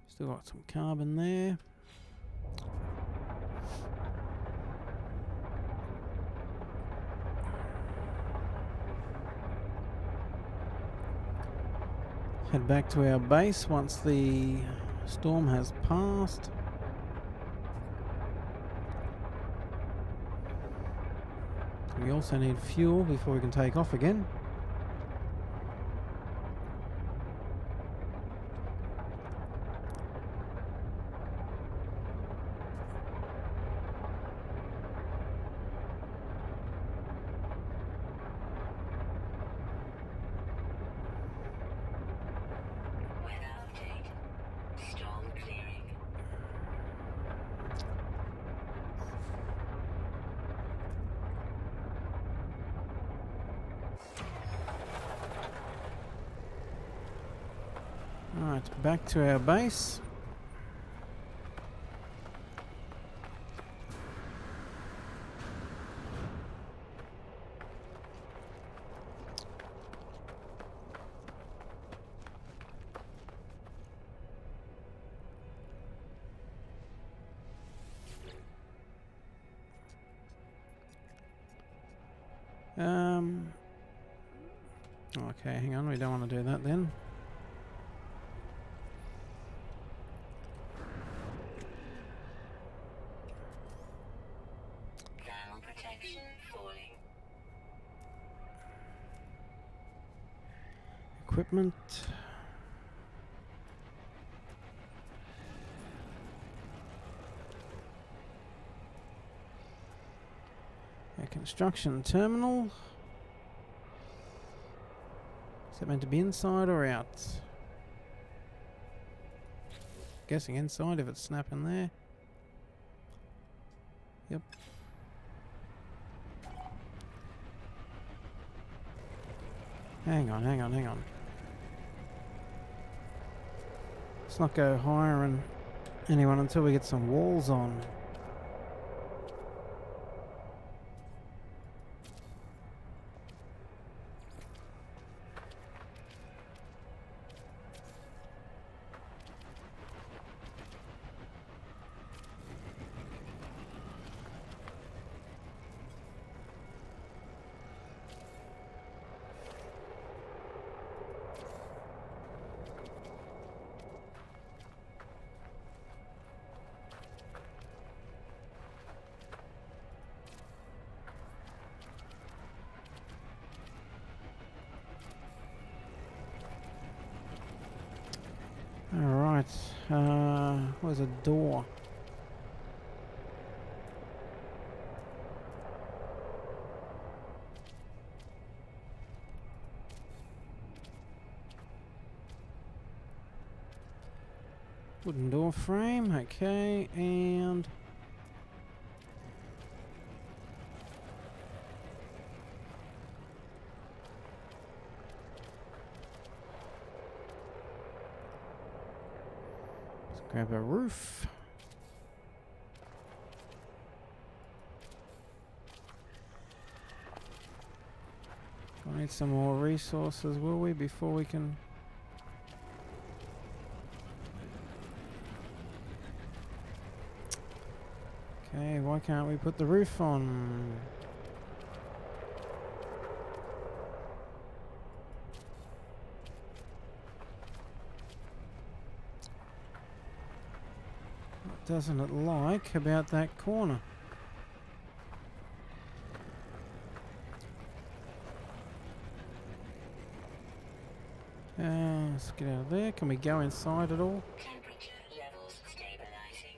Speaker 1: still got some carbon there. Head back to our base once the storm has passed. We also need fuel before we can take off again.
Speaker 2: Weather update. Storm clearing.
Speaker 1: Alright, back to our base. Okay, hang on, we don't want to do that then.
Speaker 2: Thermal protection falling.
Speaker 1: Equipment. A construction terminal. Is it meant to be inside or out? Guessing inside if it's snapping there. Yep. Hang on. Let's not go hiring anyone until we get some walls on. Alright, where's a door? Wooden door frame, okay, and let's grab a roof. We'll need some more resources, will we, before we can... Okay, why can't we put the roof on? doesn't it like about that corner? Let's get out of there. Can we go inside at all?
Speaker 2: Temperature levels stabilizing.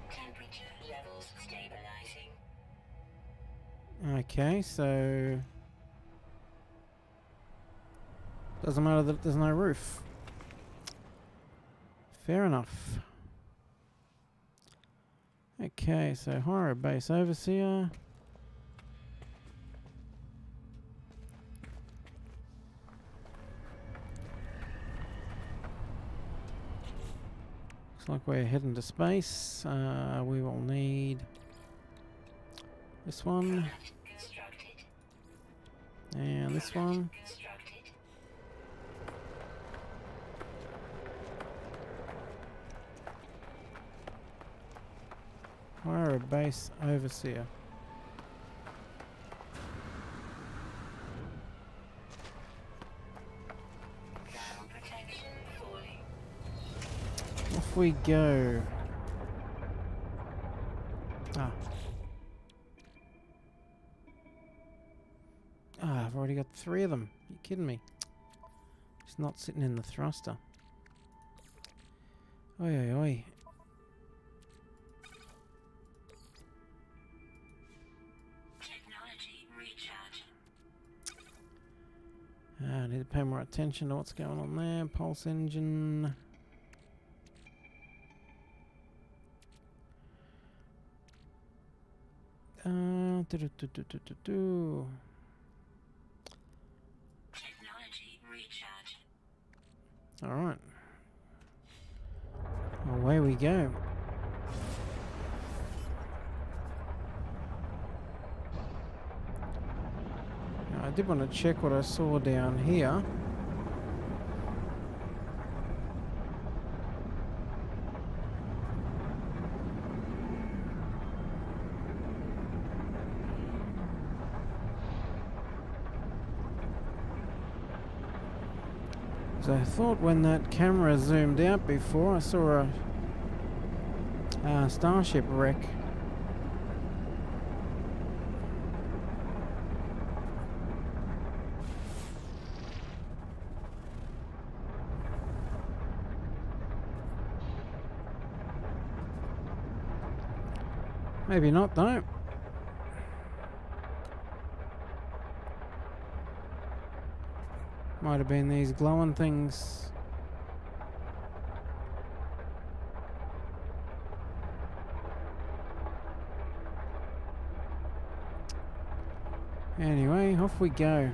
Speaker 2: Temperature levels stabilizing.
Speaker 1: Okay, so doesn't matter that there's no roof. Fair enough. Okay, so hire a base overseer. Looks like we're heading to space. We will need this one
Speaker 2: Product constructed.
Speaker 1: and this one.
Speaker 2: Constructed.
Speaker 1: Hire a base overseer.
Speaker 2: Thermal protection falling.
Speaker 1: Off we go. I've already got 3 of them. Are you kidding me? It's not sitting in the thruster. Oi, oi, oi.
Speaker 2: Technology recharge.
Speaker 1: I need to pay more attention to what's going on there. Pulse engine. Do.
Speaker 2: Technology recharge.
Speaker 1: Alright. Away we go. Now, I did want to check what I saw down here. So I thought when that camera zoomed out before, I saw a starship wreck. Maybe not though. Might have been these glowing things. Anyway, off we go.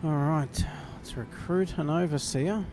Speaker 1: Alright, let's recruit an overseer.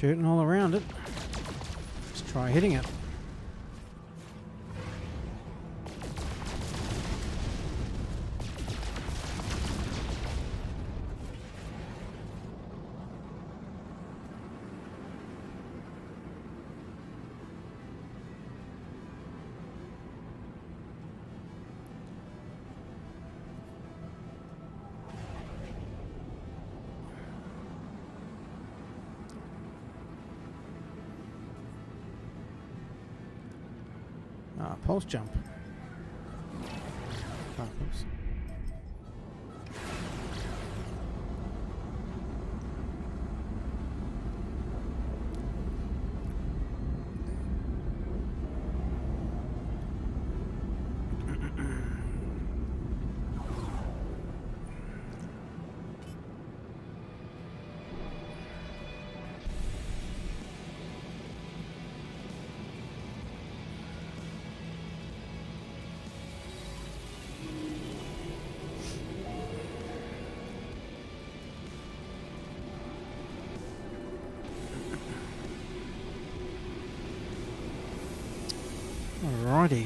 Speaker 1: shooting all around it. Let's try hitting it. Ah, pulse jump. Oh, oops. Alrighty.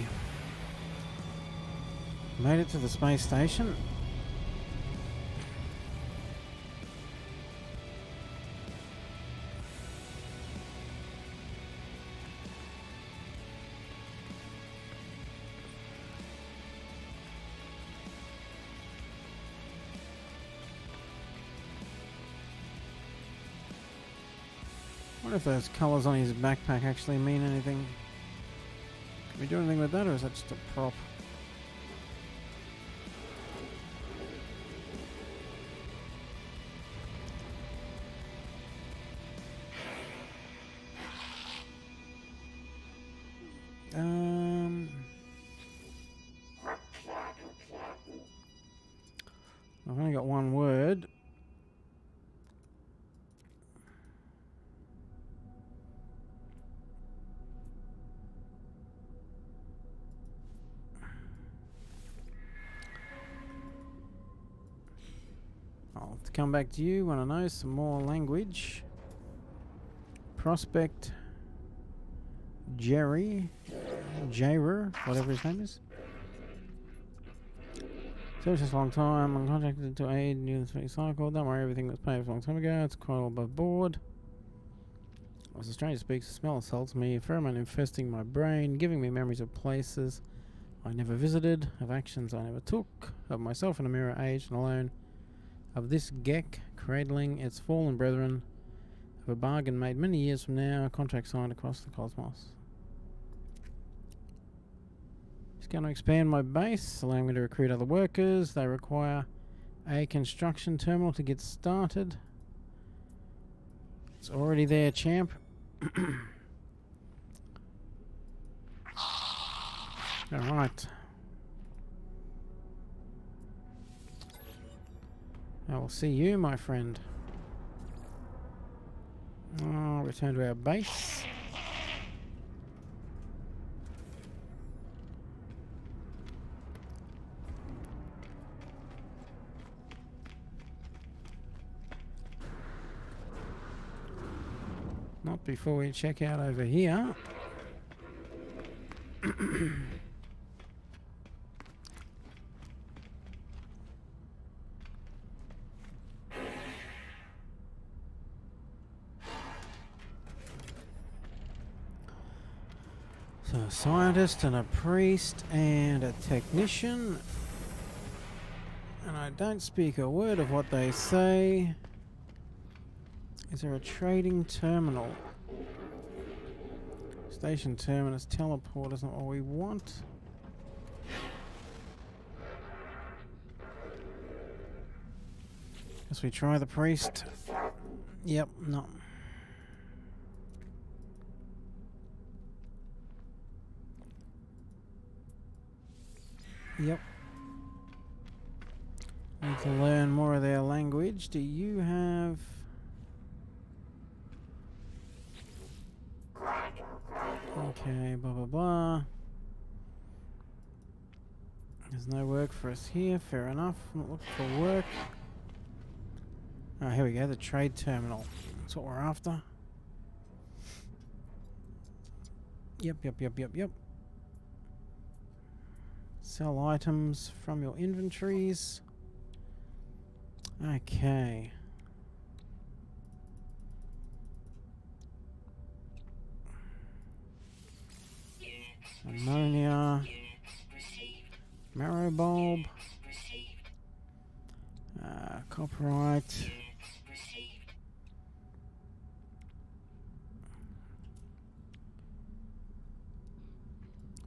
Speaker 1: Made it to the space station. I wonder if those colours on his backpack actually mean anything. Can we do anything with that, or is that just a prop? I've only got one word. I'll have to come back to you when I know some more language. Prospect Jerry, whatever his name is. Searched this a long time. I'm contacted to aid new the space cycle. Don't worry, everything was paid for a long time ago. It's quite all above board. As the stranger speaks, the smell assaults me. A pheromone infesting my brain, giving me memories of places I never visited, of actions I never took, of myself in a mirror, aged and alone, of this Gek cradling its fallen brethren, of a bargain made many years from now, a contract signed across the cosmos. It's going to expand my base, allowing me to recruit other workers. They require a construction terminal to get started. It's already there, champ. Alright. I will see you, my friend. Return to our base. Not before we check out over here. So a scientist and a priest and a technician. And I don't speak a word of what they say. Is there a trading terminal? Station terminus, teleport isn't what we want. Guess we try the priest. Yep, no. Yep. Need to learn more of their language. Do you have... Okay, blah blah blah. There's no work for us here, fair enough. I'm not looking for work. Oh, here we go, the trade terminal. That's what we're after. Yep. Sell items from your inventories. Okay. Ammonia. Marrow bulb. Copperite.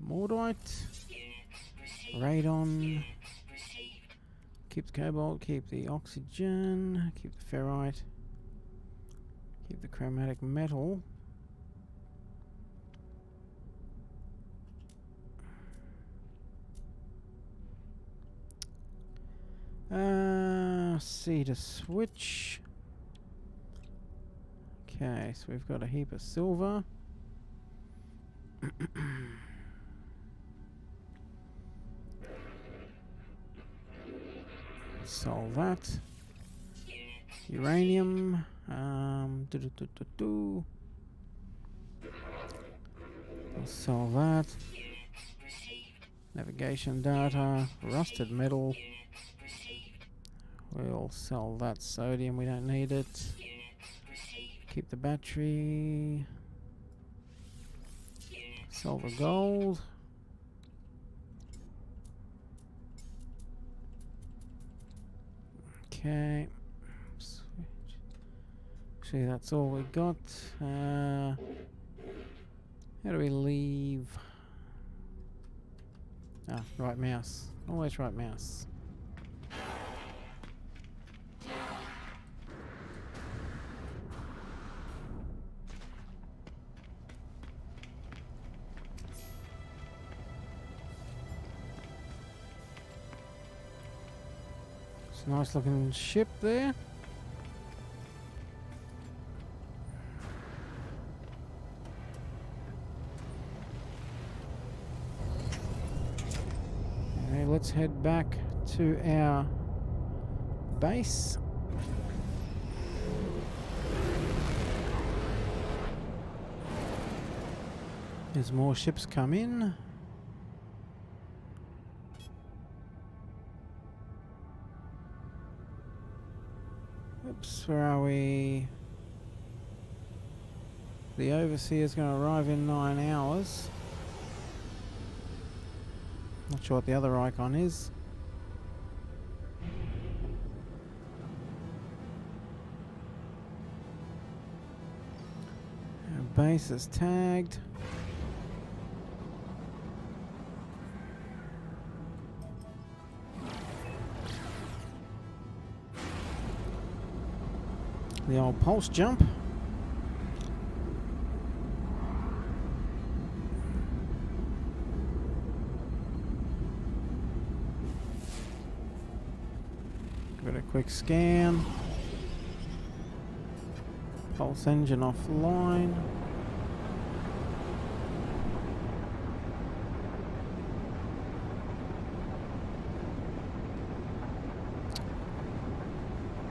Speaker 1: Mordite. Radon. Keep the cobalt, keep the oxygen, keep the ferrite, keep the chromatic metal. C to switch. Okay, so we've got a heap of silver. Solve that. Uranium. We'll solve that. Navigation data. Rusted metal. We'll sell that sodium, we don't need it. Keep the battery. Sell the gold. Okay. Switch. Actually, that's all we got. How do we leave? Ah, right mouse. Always right mouse. It's a nice looking ship there. Okay, let's head back to our base. As more ships come in. Oops, where are we? The Overseer's going to arrive in 9 hours. Not sure what the other icon is. Our base is tagged. The old pulse jump. Give it a quick scan. Pulse engine offline.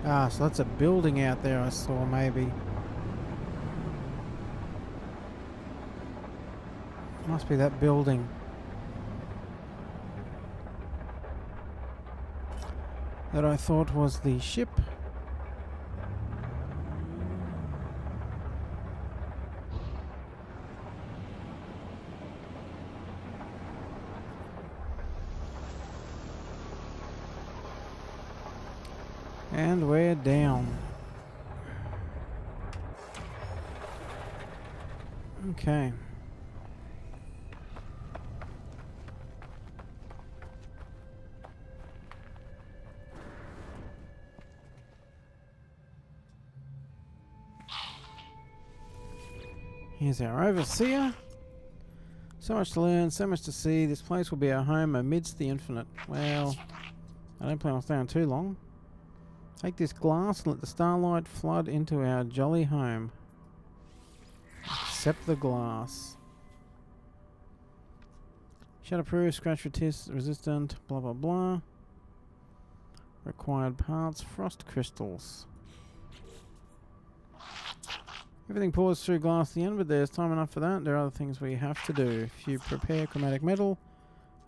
Speaker 1: Ah, so that's a building out there I saw, maybe. Must be that building. That I thought was the ship. And we're down. Okay. Here's our Overseer. So much to learn, so much to see. This place will be our home amidst the infinite. Well, I don't plan on staying too long. Take this glass and let the starlight flood into our jolly home. Accept the glass. Shatterproof, scratch resistant, blah blah blah. Required parts, frost crystals. Everything pours through glass at the end, but there's time enough for that. There are other things we have to do. If you prepare chromatic metal,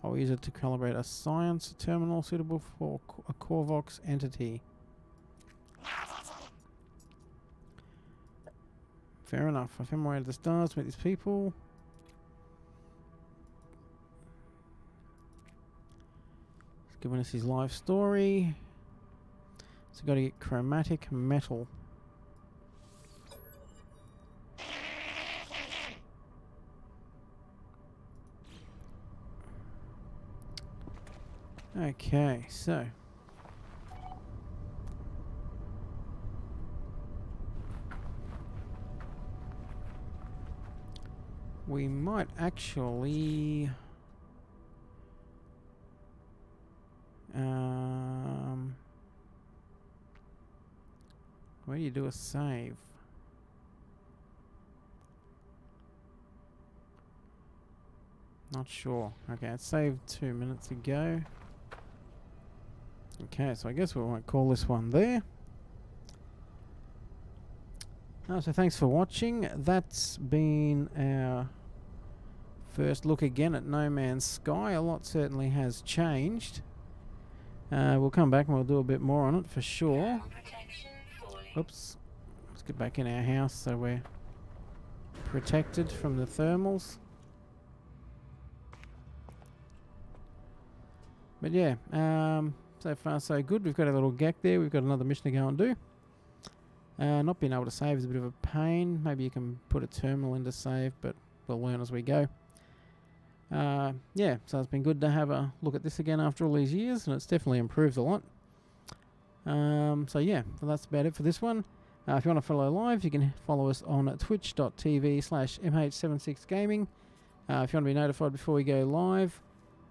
Speaker 1: I'll use it to calibrate a science terminal suitable for a Corvox entity. Fair enough. I found my way to the stars to meet these people. He's giving us his life story. So got to get chromatic metal. Okay, so we might actually where do you do a save? Not sure. Okay, it saved 2 minutes ago. Okay, so I guess we might call this one there. So thanks for watching. That's been our first look again at No Man's Sky. A lot certainly has changed. We'll come back and we'll do a bit more on it for sure. Oops. Let's get back in our house so we're protected from the thermals. But yeah, so far so good. We've got a little GEC there. We've got another mission to go and do. Not being able to save is a bit of a pain. Maybe you can put a terminal in to save, but we'll learn as we go. Yeah, so it's been good to have a look at this again after all these years, and it's definitely improved a lot. So yeah, so that's about it for this one. If you want to follow live, you can follow us on twitch.tv/MH76Gaming. If you want to be notified before we go live,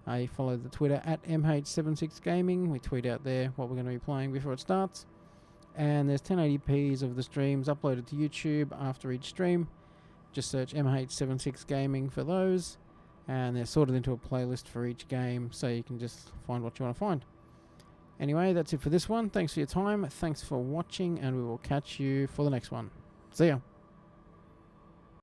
Speaker 1: you follow the Twitter at MH76Gaming. We tweet out there what we're going to be playing before it starts. And there's 1080p's of the streams uploaded to YouTube after each stream. Just search MH76Gaming for those. And they're sorted into a playlist for each game, so you can just find what you want to find. Anyway, that's it for this one. Thanks for your time. Thanks for watching, and we will catch you for the next one. See ya.